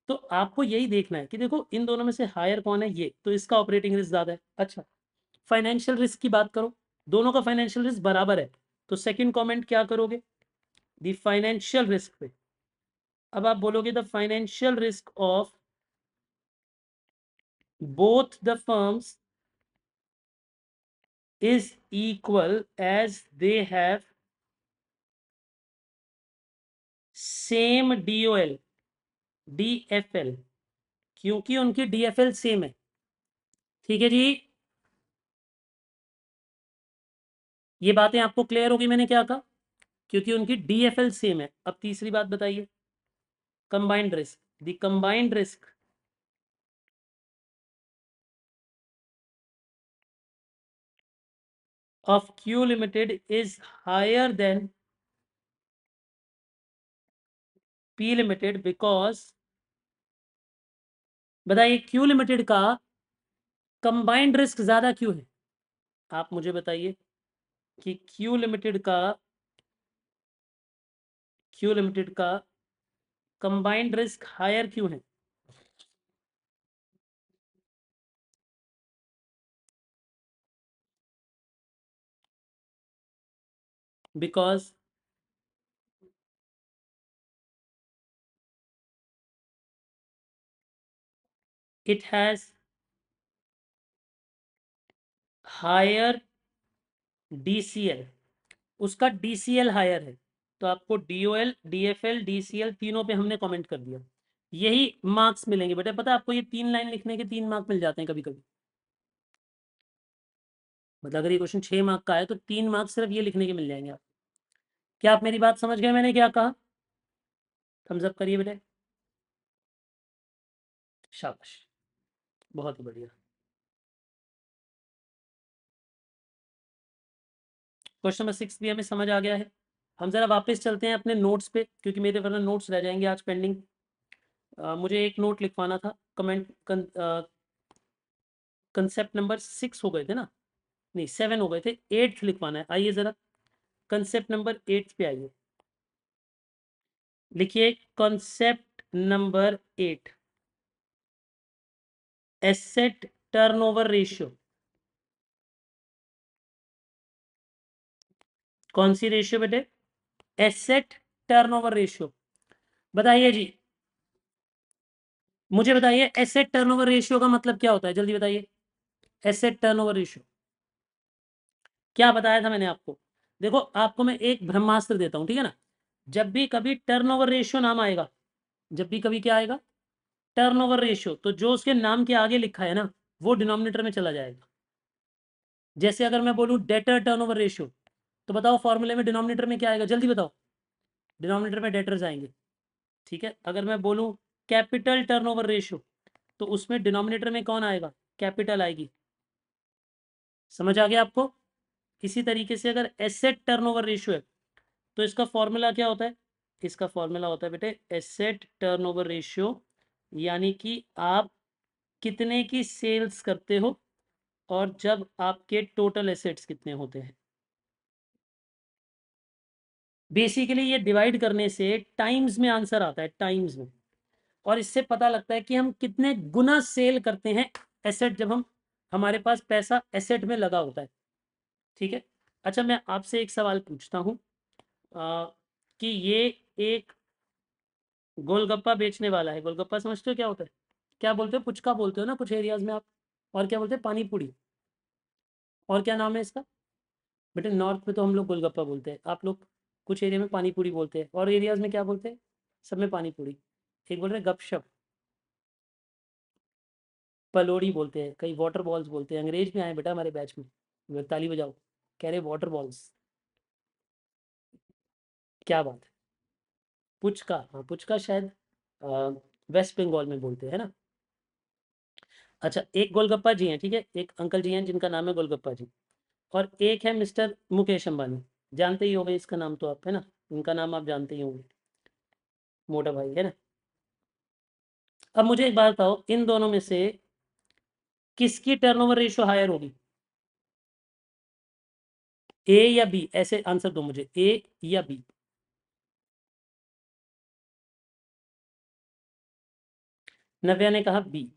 तो आपको यही देखना है कि देखो इन दोनों में से हायर कौन है, ये तो इसका ऑपरेटिंग रिस्क ज्यादा है। अच्छा, फाइनेंशियल रिस्क की बात करो, दोनों का फाइनेंशियल रिस्क बराबर है, तो सेकंड कमेंट क्या करोगे, द फाइनेंशियल रिस्क पे। अब आप बोलोगे the financial risk of both the firms is equal as they have same DOL, DFL, क्योंकि उनकी DFL सेम है। ठीक है जी, ये बातें आपको क्लियर होगी मैंने क्या कहा, क्योंकि उनकी DFL सेम है। अब तीसरी बात बताइए, combined risk. The combined risk of Q Limited is higher than P Limited because, बताइए Q Limited का कंबाइंड रिस्क ज्यादा क्यों है? आप मुझे बताइए कि Q लिमिटेड का कंबाइंड रिस्क हायर क्यों है? Because it has higher DCL, उसका DCL हायर है। तो आपको DOL, DFL, DCL तीनों पे हमने कमेंट कर दिया। यही मार्क्स मिलेंगे बेटा, पता है आपको, ये 3 लाइन लिखने के 3 मार्क मिल जाते हैं कभी कभी। मतलब अगर ये क्वेश्चन 6 मार्क का है तो 3 मार्क सिर्फ ये लिखने के मिल जाएंगे आप। क्या आप मेरी बात समझ गए मैंने क्या कहा? थम्स अप करिए बेटे, शाबाश, बहुत ही बढ़िया। क्वेश्चन नंबर 6 भी हमें समझ आ गया है। हम जरा वापस चलते हैं अपने नोट्स पे, क्योंकि मेरे वरना नोट्स रह जाएंगे आज पेंडिंग। मुझे एक नोट लिखवाना था, कंसेप्ट नंबर 6 हो गए थे ना, नहीं 7 हो गए थे, 8th लिखवाना है। आइए जरा कंसेप्ट नंबर 8 पे आइए, लिखिए concept number 8, asset turnover ratio. कौन सी रेशियो बेटे? Asset turnover ratio. बताइए जी, मुझे बताइए एसेट टर्नओवर रेशियो का मतलब क्या होता है, जल्दी बताइए। एसेट टर्नओवर रेशियो क्या बताया था मैंने आपको? देखो आपको मैं एक ब्रह्मास्त्र देता हूं, ठीक है ना। जब भी कभी टर्नओवर रेशियो नाम आएगा, जब भी कभी क्या आएगा, टर्नओवर रेशियो, तो जो उसके नाम के आगे लिखा है ना, वो डिनोमिनेटर में चला जाएगा। जैसे अगर मैं बोलूं डेटर टर्नओवर रेशियो, तो बताओ फॉर्मूले में डिनोमिनेटर में क्या आएगा, जल्दी बताओ। डिनोमिनेटर में डेटर्स आएंगे, ठीक है। अगर मैं बोलूं कैपिटल टर्नओवर रेशियो, तो उसमें डिनोमिनेटर में कौन आएगा, कैपिटल आएगी। समझ आ गया आपको? इसी तरीके से अगर एसेट टर्नओवर रेशियो है, तो इसका फॉर्मूला क्या होता है? इसका फॉर्मूला होता है बेटे एसेट टर्नओवर रेशियो, यानी कि आप कितने की सेल्स करते हो और जब आपके टोटल एसेट्स कितने होते हैं। बेसिकली ये डिवाइड करने से टाइम्स में आंसर आता है, टाइम्स में, और इससे पता लगता है कि हम कितने गुना सेल करते हैं एसेट, जब हम, हमारे पास पैसा एसेट में लगा होता है, ठीक है। अच्छा मैं आपसे एक सवाल पूछता हूँ, कि ये एक गोलगप्पा बेचने वाला है। गोलगप्पा समझते हो क्या होता है? क्या बोलते हो, पुचका बोलते हो ना कुछ एरियाज में आप, और क्या बोलते हैं, पानी पूरी, और क्या नाम है इसका? बेटे नॉर्थ में तो हम लोग गोलगप्पा बोलते हैं, आप लोग कुछ एरिया में पानी पूरी बोलते हैं, और एरियाज में क्या बोलते हैं? सब में पानी पूरी। एक बोल रहे गपशप, पलोड़ी बोलते हैं, कई वाटर बॉल्स बोलते हैं। अंग्रेज में आए बेटा हमारे बैच में, ताली बजाओ, कह रहे वाटर बॉल्स। क्या बात है, पुचका, हाँ पुचका शायद वेस्ट बंगाल में बोलते हैं ना। अच्छा एक गोलगप्पा जी हैं, ठीक है, एक अंकल जी हैं जिनका नाम है गोलगप्पा जी, और एक है मिस्टर मुकेश अंबानी, जानते ही होंगे इसका नाम तो आप, है ना, इनका नाम आप जानते ही होंगे, मोटा भाई है ना। अब मुझे एक बात बताओ, इन दोनों में से किसकी टर्नओवर रेशियो हायर होगी? ए या बी, ऐसे आंसर दो मुझे, ए या बी। नव्या ने कहा बी,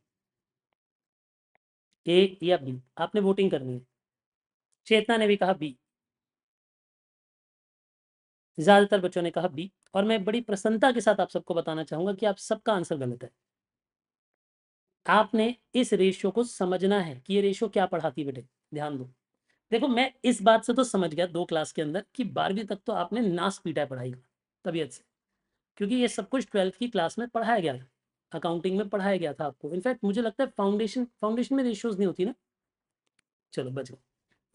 ए या बी, आपने वोटिंग करनी है। चेतना ने भी कहा बी, ज्यादातर बच्चों ने कहा बी, और मैं बड़ी प्रसन्नता के साथ आप सबको बताना चाहूंगा कि आप सबका आंसर गलत है। आपने इस रेशियो को समझना है कि ये रेशियो क्या पढ़ाती है बेटे, ध्यान दो। देखो मैं इस बात से तो समझ गया 2 क्लास के अंदर कि 12वीं तक तो आपने नाश पीटा है पढ़ाई का, तबीयत से, क्योंकि ये सब कुछ 12th की क्लास में पढ़ाया गया था, अकाउंटिंग में पढ़ाया गया था आपको। इनफैक्ट मुझे लगता है फाउंडेशन फाउंडेशन में रेशियोज नहीं होती ना, चलो बच गए,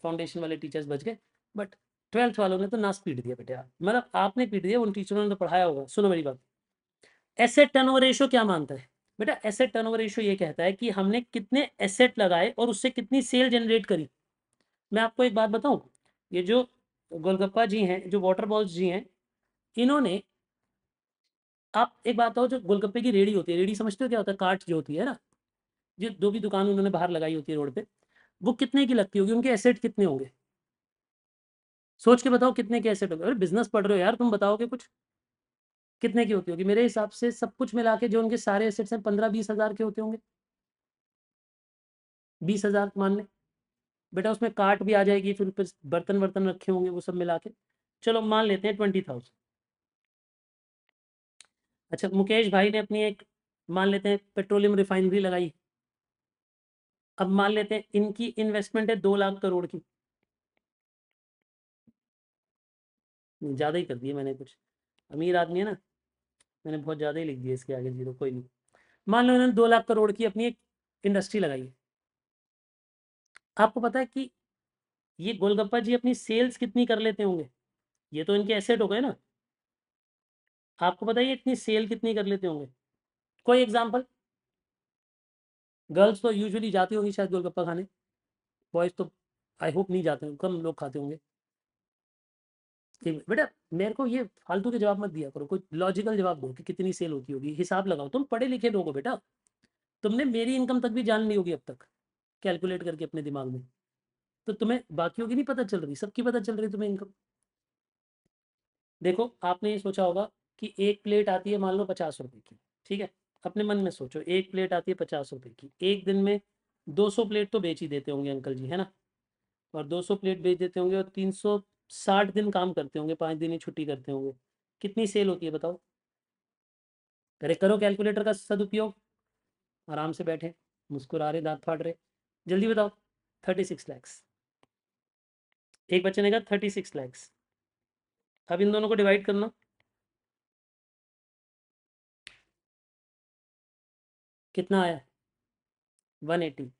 फाउंडेशन वाले टीचर्स बच गए। बट 12th वालों ने तो नाश पीट दिया बेटा, मतलब आपने पीट दिया, उन टीचरों ने तो पढ़ाया होगा। सुनो मेरी बात, एसेट टर्नओवर रेशियो क्या मानता है बेटा? एसेट टर्नओवर रेशियो ये कहता है कि हमने कितने एसेट लगाए और उससे कितनी सेल जनरेट करी। मैं आपको एक बात बताऊं, ये जो गोलगप्पा जी हैं, जो वाटर बॉल्स जी हैं, इन्होंने, आप एक बात बताओ, जो गोलगप्पे की रेडी होती है, रेडी समझते हो क्या होता है? कार्ट जो होती है ना, जो भी दुकान उन्होंने बाहर लगाई होती है रोड पे, वो कितने की लगती होगी? उनके एसेट कितने होंगे? सोच के बताओ कितने के एसेट होंगे। अरे बिजनेस पढ़ रहे हो यार, तुम बताओगे कुछ, कितने की होती होगी? मेरे हिसाब से सब कुछ मिला के जो उनके सारे एसेट्स हैं 15-20 हज़ार के होते होंगे। 20 हज़ार मान ले बेटा, उसमें कार्ट भी आ जाएगी, फिर बर्तन वर्तन रखे होंगे, वो सब मिला के चलो मान लेते हैं 20,000। अच्छा, मुकेश भाई ने अपनी एक, मान लेते हैं पेट्रोलियम रिफाइनरी लगाई। अब मान लेते हैं इनकी इन्वेस्टमेंट है 2 लाख करोड़ की। ज़्यादा ही कर दिए मैंने, कुछ अमीर आदमी है ना, मैंने बहुत ज़्यादा ही लिख दिया इसके आगे जीरो, कोई नहीं। मान लो इन्होंने 2 लाख करोड़ की अपनी एक इंडस्ट्री लगाई है। आपको पता है कि ये गोलगप्पा जी अपनी सेल्स कितनी कर लेते होंगे? ये तो इनके एसेट हो गए ना। आपको पता है ये इतनी सेल कितनी कर लेते होंगे? कोई एग्जांपल? गर्ल्स तो यूजुअली जाती होंगी शायद गोलगप्पा खाने, बॉयज तो आई होप नहीं जाते होंगे, कम लोग खाते होंगे। ठीक बेटा, मेरे को ये फालतू के जवाब मत दिया करो, कोई लॉजिकल जवाब दो कि कितनी सेल होती होगी, हिसाब लगाओ। तुम पढ़े लिखे लोग हो बेटा, तुमने मेरी इनकम तक भी जान ली होगी अब तक, कैलकुलेट करके अपने दिमाग में। तो तुम्हें बाकियों की नहीं पता चल रही, सबकी पता चल रही तुम्हें इनकम। देखो, आपने ये सोचा होगा कि एक प्लेट आती है मान लो 50 रुपए की, ठीक है? अपने मन में सोचो, एक प्लेट आती है 50 रुपए की, एक दिन में 200 प्लेट तो बेच ही देते होंगे अंकल जी, है ना? और 200 प्लेट बेच देते होंगे और 360 दिन काम करते होंगे, 5 दिन ही छुट्टी करते होंगे, कितनी सेल होती है बताओ? अरे करो कैलकुलेटर का सदुपयोग, आराम से बैठे, मुस्कुरा रहे, दांत फाड़ रहे, जल्दी बताओ। 36 लैक्स। एक बच्चे ने कहा 36 लैक्स। अब इन दोनों को डिवाइड करना, कितना आया? 180।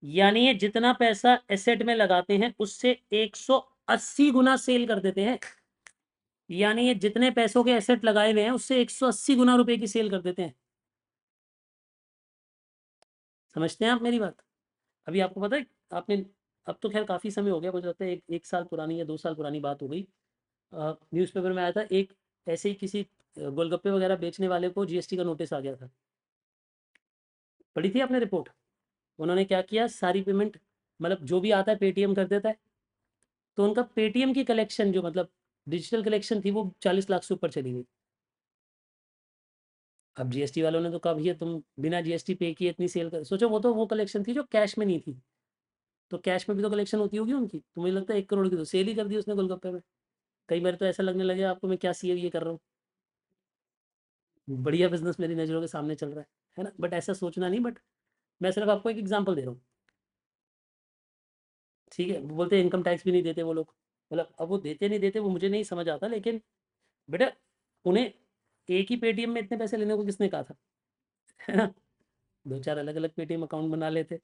यानी ये जितना पैसा एसेट में लगाते हैं उससे 180 गुना सेल कर देते हैं। यानी ये जितने पैसों के एसेट लगाए हुए हैं उससे 180 गुना रुपए की सेल कर देते हैं। समझते हैं आप मेरी बात? अभी आपको पता है, आपने, अब तो खैर काफ़ी समय हो गया, मुझे लगता है एक साल पुरानी या 2 साल पुरानी बात हो गई। न्यूज़पेपर में आया था एक, ऐसे ही किसी गोलगप्पे वगैरह बेचने वाले को जीएसटी का नोटिस आ गया था। पढ़ी थी आपने रिपोर्ट? उन्होंने क्या किया, सारी पेमेंट, मतलब जो भी आता है पेटीएम कर देता है, तो उनका पेटीएम की कलेक्शन जो, मतलब डिजिटल कलेक्शन थी, वो 40 लाख से ऊपर चली गई। अब जीएसटी वालों ने तो कहा भैया तुम बिना जीएसटी पे किए इतनी सेल कर, सोचो वो तो वो कलेक्शन थी जो कैश में नहीं थी, तो कैश में भी तो कलेक्शन होती होगी उनकी, तो मुझे लगता है 1 करोड़ की तो सेल ही कर दी उसने गोलगप्पे में। कई बार तो ऐसा लगने लगे आपको मैं क्या सीए कर रहा हूँ, बढ़िया बिजनेस मेरी नज़रों के सामने चल रहा है ना? बट ऐसा सोचना नहीं, बट मैं सिर्फ आपको एक एग्जांपल दे रहा हूँ, ठीक है? वो बोलते हैं इनकम टैक्स भी नहीं देते वो लोग, मतलब अब वो देते नहीं देते वो मुझे नहीं समझ आता, लेकिन बेटा उन्हें एक ही पेटीएम में इतने पैसे लेने को किसने कहा था? है ना? दो चार अलग अलग पेटीएम अकाउंट बना लेते।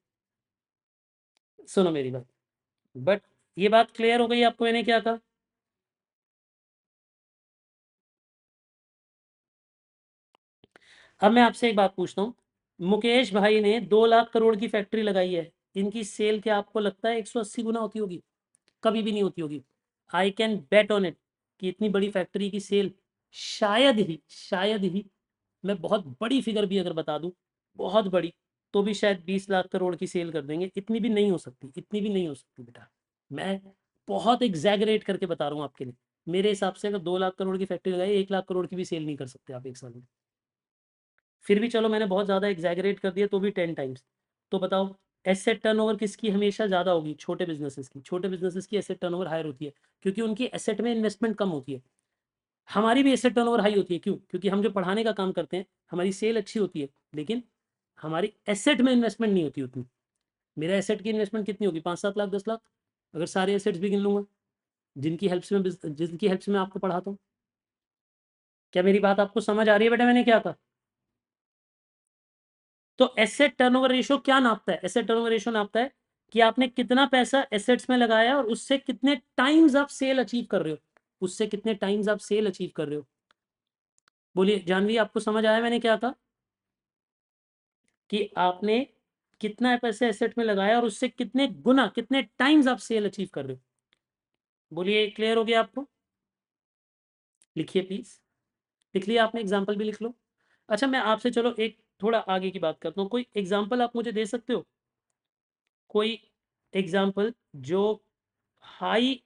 सुनो मेरी बात, बट ये बात क्लियर हो गई आपको मैंने क्या कहा? अब मैं आपसे एक बात पूछता हूँ, मुकेश भाई ने 2 लाख करोड़ की फैक्ट्री लगाई है, इनकी सेल क्या आपको लगता है 180 गुना होती होगी? कभी भी नहीं होती होगी। I can bet on it कि इतनी बड़ी फैक्ट्री की सेल शायद ही मैं बहुत बड़ी फिगर भी अगर बता दूं, बहुत बड़ी, तो भी शायद 20 लाख करोड़ की सेल कर देंगे। इतनी भी नहीं हो सकती, इतनी भी नहीं हो सकती बेटा। मैं बहुत एग्जैगरेट करके बता रहा हूँ आपके लिए। मेरे हिसाब से अगर 2 लाख करोड़ की फैक्ट्री लगाई, 1 लाख करोड़ की भी सेल नहीं कर सकते आप एक साल में। फिर भी चलो मैंने बहुत ज़्यादा एग्जैगरेट कर दिया, तो भी 10 टाइम्स। तो बताओ, एसेट टर्नओवर किसकी हमेशा ज़्यादा होगी? छोटे बिजनेसेस की। छोटे बिजनेसेस की एसेट टर्नओवर हायर होती है, क्योंकि उनकी एसेट में इन्वेस्टमेंट कम होती है। हमारी भी एसेट टर्नओवर हाई होती है, क्यों? क्योंकि हम जो पढ़ाने का काम करते हैं, हमारी सेल अच्छी होती है, लेकिन हमारी एसेट में इन्वेस्टमेंट नहीं होती उतनी। मेरा एसेट की इन्वेस्टमेंट कितनी होगी? 5-7 लाख, 10 लाख, अगर सारे एसेट्स भी गिन लूंगा, जिनकी हेल्प से मैं आपको पढ़ाता हूँ। क्या मेरी बात आपको समझ आ रही है बेटा मैंने क्या कहा? तो एसेट टर्नओवर रेशियो क्या नापता है? एसेट टर्नओवर रेशियो नापता है कि आपने कितना पैसा एसेट्स में लगाया और उससे कितने टाइम्स आप सेल अचीव कर रहे हो, उससे कितने टाइम्स आप सेल अचीव कर रहे हो। बोलिए जानवी, आपको समझ आया मैंने क्या कहा, कि आपने कितना पैसा एसेट में लगाया और उससे कितने गुना, कितने टाइम्स आप सेल अचीव कर रहे हो। बोलिए क्लियर हो गया आपको। लिखिए प्लीज, लिख लिया आपने, एग्जाम्पल भी लिख लो। अच्छा मैं आपसे चलो एक थोड़ा आगे की बात करता हूँ, कोई एग्जाम्पल आप मुझे दे सकते हो, कोई एग्जाम्पल जो हाई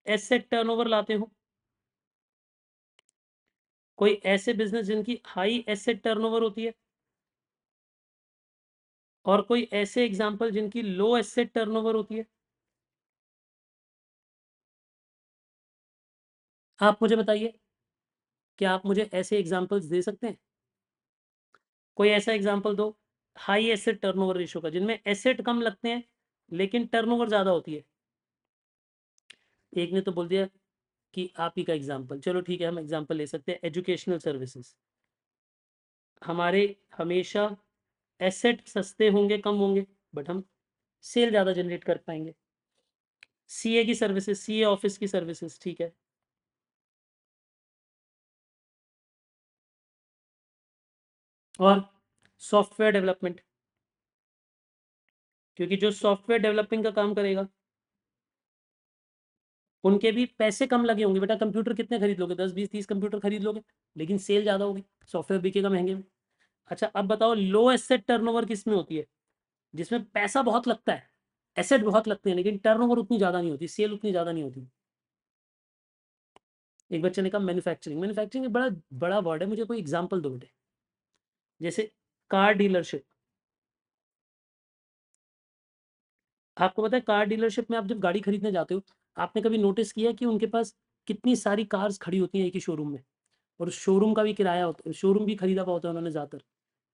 एसेट टर्नओवर लाते हो, कोई ऐसे बिजनेस जिनकी हाई एसेट टर्नओवर होती है, और कोई ऐसे एग्जाम्पल जिनकी लो एसेट टर्नओवर होती है। आप मुझे बताइए, क्या आप मुझे ऐसे एग्जाम्पल्स दे सकते हैं? कोई ऐसा एग्जाम्पल दो हाई एसेट टर्नओवर रेशियो का, जिनमें एसेट कम लगते हैं लेकिन टर्नओवर ज्यादा होती है। एक ने तो बोल दिया कि आप ही का एग्जाम्पल, चलो ठीक है, हम एग्जाम्पल ले सकते हैं एजुकेशनल सर्विसेज। हमारे हमेशा एसेट सस्ते होंगे, कम होंगे, बट हम सेल ज़्यादा जनरेट कर पाएंगे। सीए की सर्विसेज, सीए ऑफिस की सर्विसेज, ठीक है। और सॉफ्टवेयर डेवलपमेंट, क्योंकि जो सॉफ्टवेयर डेवलपिंग का काम करेगा उनके भी पैसे कम लगे होंगे। बेटा कंप्यूटर कितने खरीद लोगे, 10 20 30 कंप्यूटर खरीद लोगे, लेकिन सेल ज़्यादा होगी, सॉफ्टवेयर बिकेगा महंगे में। अच्छा अब बताओ लो एसेट टर्नओवर किस में होती है, जिसमें पैसा बहुत लगता है, एसेट बहुत लगते हैं लेकिन टर्नओवर उतनी ज़्यादा नहीं होती, सेल उतनी ज़्यादा नहीं होती। एक बच्चे ने कहा मैन्युफैक्चरिंग, मैन्युफैक्चरिंग एक बड़ा बड़ा वर्ड है, मुझे कोई एग्जाम्पल दो बेटे। जैसे कार डीलरशिप, आपको पता है कार डीलरशिप में आप जब गाड़ी खरीदने जाते हो, आपने कभी नोटिस किया कि उनके पास कितनी सारी कार्स खड़ी होती हैं एक ही शोरूम में, और उस शोरूम का भी किराया होता है, शोरूम भी खरीदा हुआ होता है उन्होंने ज़्यादातर।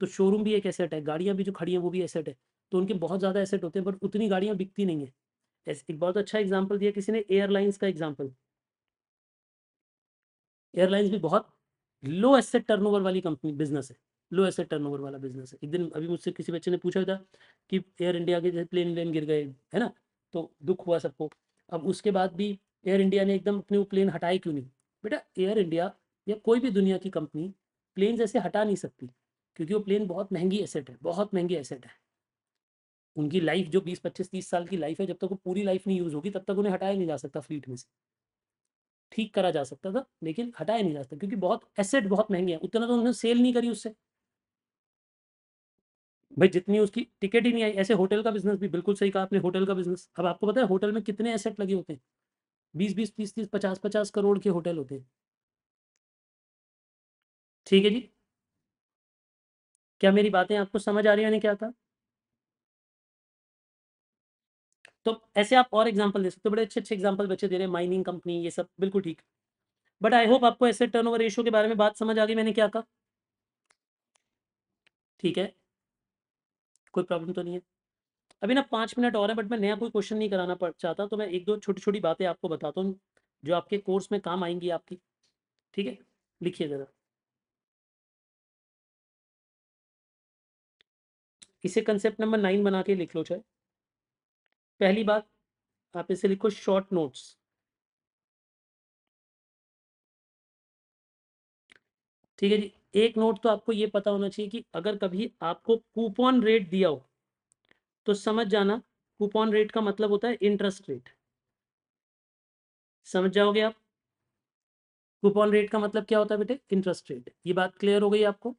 तो शोरूम भी एक एसेट है, गाड़ियाँ भी जो खड़ी हैं वो भी एसेट है। तो उनके बहुत ज़्यादा एसेट होते हैं, बट उतनी गाड़ियाँ बिकती नहीं है। ऐसे एक बहुत अच्छा एग्जाम्पल दिया किसी ने, एयरलाइंस का एग्जाम्पल। एयरलाइंस भी बहुत लो एसेट टर्नओवर वाली कंपनी, बिजनेस है, लो एसेट टर्नओवर वाला बिजनेस है। एक दिन अभी मुझसे किसी बच्चे ने पूछा था कि एयर इंडिया के जैसे प्लेन व्लेन गिर गए, है ना, तो दुख हुआ सबको। अब उसके बाद भी एयर इंडिया ने एकदम अपने वो प्लेन हटाए क्यों नहीं? बेटा एयर इंडिया या कोई भी दुनिया की कंपनी प्लेन ऐसे हटा नहीं सकती, क्योंकि वो प्लेन बहुत महंगी एसेट है, बहुत महंगी एसेट है। उनकी लाइफ जो 20 25 30 साल की लाइफ है, जब तक वो पूरी लाइफ नहीं यूज होगी तब तक उन्हें हटाया नहीं जा सकता फ्लीट में से। ठीक करा जा सकता था लेकिन हटाया नहीं जा सकता, क्योंकि बहुत एसेट बहुत महंगे हैं, उतना तो उन्होंने सेल नहीं करी उससे। भाई जितनी उसकी टिकट ही नहीं आई। ऐसे होटल का बिजनेस भी, बिल्कुल सही कहा आपने, होटल का बिजनेस, अब आपको पता है होटल में कितने एसेट लगे होते हैं, 20 20 30 30 50 50 करोड़ के होटल होते हैं। ठीक है जी, क्या मेरी बातें आपको समझ आ रही है, मैंने क्या कहा? तो ऐसे आप और एग्जांपल दे सकते हो, बड़े अच्छे अच्छे एग्जांपल बच्चे दे रहे हैं, माइनिंग कंपनी, ये सब बिल्कुल ठीक। बट आई होप आपको एसेट टर्नओवर रेशियो के बारे में बात समझ आ गई मैंने क्या कहा। ठीक है, कोई प्रॉब्लम तो नहीं है। अभी ना 5 मिनट और है, बट मैं नया कोई क्वेश्चन नहीं कराना चाहता, तो मैं एक दो छोटी छोटी बातें आपको बताता हूँ जो आपके कोर्स में काम आएंगी आपकी। ठीक है, लिखिए ज़रा, इसे कंसेप्ट नंबर 9 बना के लिख लो चाहे। पहली बात, आप इसे लिखो शॉर्ट नोट्स। ठीक है जी, एक नोट तो आपको ये पता होना चाहिए कि अगर कभी आपको कूपन रेट दिया हो तो समझ जाना, कूपन रेट का मतलब होता है इंटरेस्ट रेट। समझ जाओगे आप, कूपन रेट का मतलब क्या होता है बेटे? Interest rate. ये बात क्लियर हो गई आपको?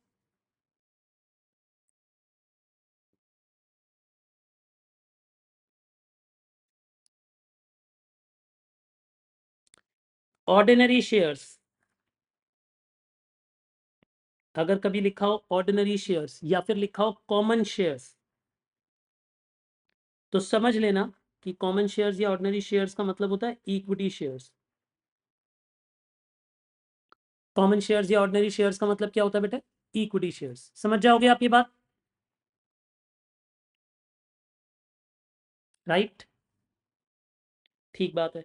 ऑर्डिनरी शेयर्स, अगर कभी लिखा हो ऑर्डिनरी शेयर्स या फिर लिखा हो कॉमन शेयर्स, तो समझ लेना कि कॉमन शेयर्स या ऑर्डिनरी शेयर्स का मतलब होता है इक्विटी शेयर्स। कॉमन शेयर्स या ऑर्डिनरी शेयर्स का मतलब क्या होता है बेटा? Equity shares. समझ जाओगे आप ये बात? राइट, ठीक बात है।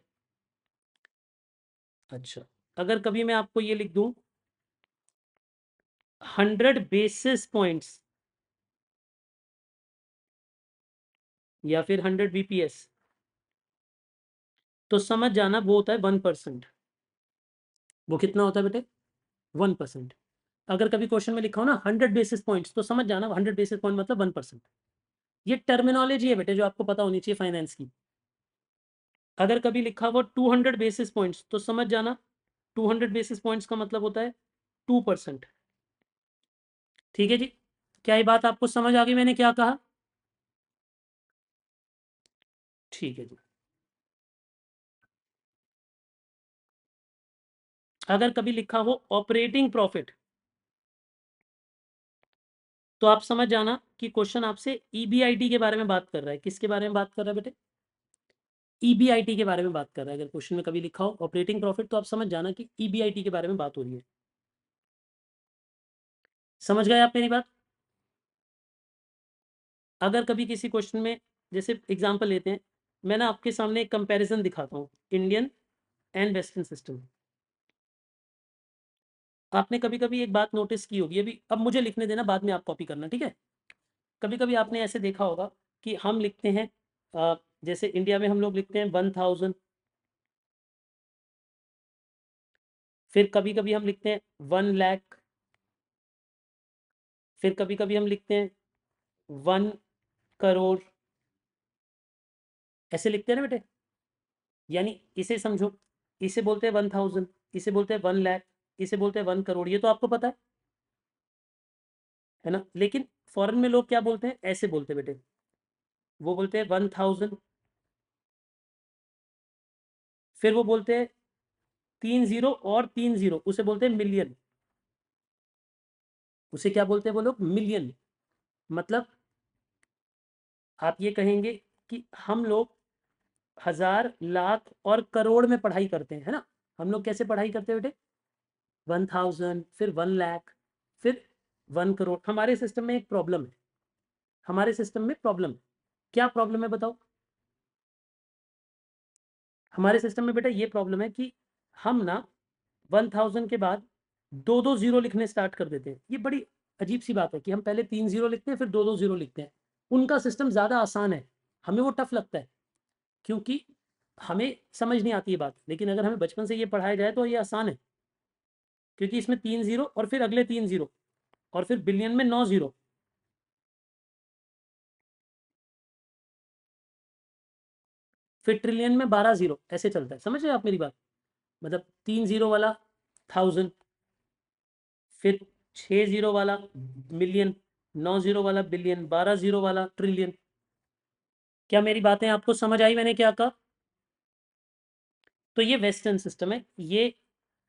अच्छा, अगर कभी मैं आपको ये लिख दूं 100 बेसिस पॉइंट्स या फिर 100 बीपीएस, तो समझ जाना वो होता है 1%। वो कितना होता है बेटे? 1%। अगर कभी क्वेश्चन में लिखा हो ना 100 बेसिस पॉइंट्स, तो समझ जाना 100 बेसिस पॉइंट मतलब 1%। ये टर्मिनोलॉजी है बेटे जो आपको पता होनी चाहिए फाइनेंस की। अगर कभी लिखा हो 200 बेसिस पॉइंट्स, तो समझ जाना 200 बेसिस पॉइंट्स का मतलब होता है 2%। ठीक है जी, क्या ये बात आपको समझ आ गई मैंने क्या कहा? ठीक है जी। अगर कभी लिखा हो ऑपरेटिंग प्रॉफिट, तो आप समझ जाना कि क्वेश्चन आपसे ईबीआईटी के बारे में बात कर रहा है। किसके बारे में बात कर रहा है बेटे? ईबीआईटी के बारे में बात कर रहा है। अगर क्वेश्चन में कभी लिखा हो ऑपरेटिंग प्रॉफिट, तो आप समझ जाना कि ईबीआईटी के बारे में बात हो रही है। समझ गए आप मेरी बात? अगर कभी किसी क्वेश्चन में, जैसे एग्जांपल लेते हैं, मैं ना आपके सामने एक कंपैरिजन दिखाता हूँ, इंडियन एंड वेस्टर्न सिस्टम। आपने कभी कभी एक बात नोटिस की होगी, अभी अब मुझे लिखने देना, बाद में आप कॉपी करना, ठीक है? कभी कभी आपने ऐसे देखा होगा कि हम लिखते हैं जैसे इंडिया में हम लोग लिखते हैं 1000, फिर कभी कभी हम लिखते हैं 1 लाख, फिर कभी कभी हम लिखते हैं 1 करोड़। ऐसे लिखते हैं ना बेटे? यानी इसे समझो, इसे बोलते हैं 1000, इसे बोलते हैं 1 लाख, इसे बोलते हैं 1 करोड़। ये तो आपको पता है ना? लेकिन फॉरेन में लोग क्या बोलते हैं? ऐसे बोलते हैं बेटे, वो बोलते हैं 1000, फिर वो बोलते हैं 30 और 30, उसे बोलते हैं मिलियन। उसे क्या बोलते हैं वो लोग? मिलियन। मतलब आप ये कहेंगे कि हम लोग हजार, लाख और करोड़ में पढ़ाई करते हैं, है ना? हम लोग कैसे पढ़ाई करते हैं बेटे? 1000, फिर 1 लाख, फिर 1 करोड़। हमारे सिस्टम में एक प्रॉब्लम है, हमारे सिस्टम में प्रॉब्लम है। क्या प्रॉब्लम है बताओ? हमारे सिस्टम में बेटा ये प्रॉब्लम है कि हम ना 1000 के बाद दो दो जीरो लिखने स्टार्ट कर देते हैं। ये बड़ी अजीब सी बात है कि हम पहले 3 जीरो लिखते हैं, फिर दो दो जीरो लिखते हैं। उनका सिस्टम ज़्यादा आसान है, हमें वो टफ लगता है, क्योंकि हमें समझ नहीं आती ये बात। लेकिन अगर हमें बचपन से ये पढ़ाया जाए तो ये आसान है, क्योंकि इसमें 3 जीरो और फिर अगले 3 जीरो, और फिर बिलियन में 9 जीरो, फिर ट्रिलियन में 12 जीरो, ऐसे चलता है। समझ रहे आप मेरी बात? मतलब 3 जीरो वाला 1000, फिर 6 जीरो वाला मिलियन, 9 जीरो वाला बिलियन, 12 जीरो वाला ट्रिलियन। क्या मेरी बातें आपको समझ आई मैंने क्या कहा? तो ये वेस्टर्न सिस्टम है। ये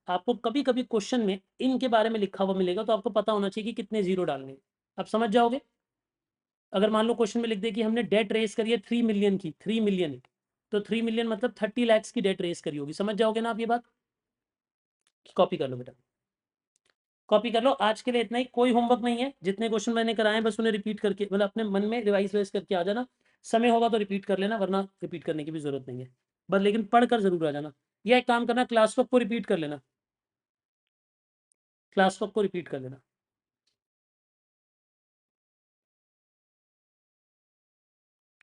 आपको कभी कभी क्वेश्चन में इनके बारे में लिखा हुआ मिलेगा, तो आपको पता होना चाहिए कि कितने जीरो डालने हैं। आप समझ जाओगे। अगर मान लो क्वेश्चन में लिख दे कि हमने डेट रेस करी है 3 मिलियन की, 3 मिलियन, तो 3 मिलियन मतलब 30 लाख की डेट रेस करी होगी। समझ जाओगे ना आप ये बात? कॉपी कर लो बेटा, कॉपी कर लो। आज के लिए इतना ही, कोई होमवर्क नहीं है। जितने क्वेश्चन मैंने कराए हैं बस उन्हें रिपीट करके, मतलब अपने मन में रिवाइज वाइज करके आ जाना। समय होगा तो रिपीट कर लेना, वरना रिपीट करने की भी जरूरत नहीं है। बस लेकिन पढ़ कर जरूर आ जाना। यह एक काम करना, क्लास वर्क को रिपीट कर लेना, क्लास वर्क को रिपीट कर लेना।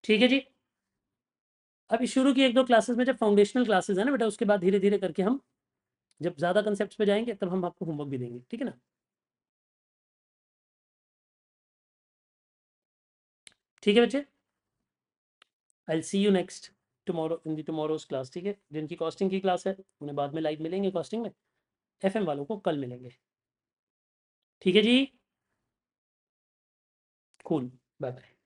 ठीक है जी। अभी शुरू की एक दो क्लासेस में, जब फाउंडेशनल क्लासेस है ना बेटा, उसके बाद धीरे धीरे करके हम जब ज़्यादा कंसेप्ट पे जाएंगे तब हम आपको होमवर्क भी देंगे, ठीक है ना? ठीक है बच्चे, I will see you next tomorrow in the tomorrow's class. ठीक है, जिनकी कॉस्टिंग की क्लास है उन्हें बाद में लाइव मिलेंगे कॉस्टिंग में, एफएम वालों को कल मिलेंगे। ठीक है जी, कूल, बाय बाय।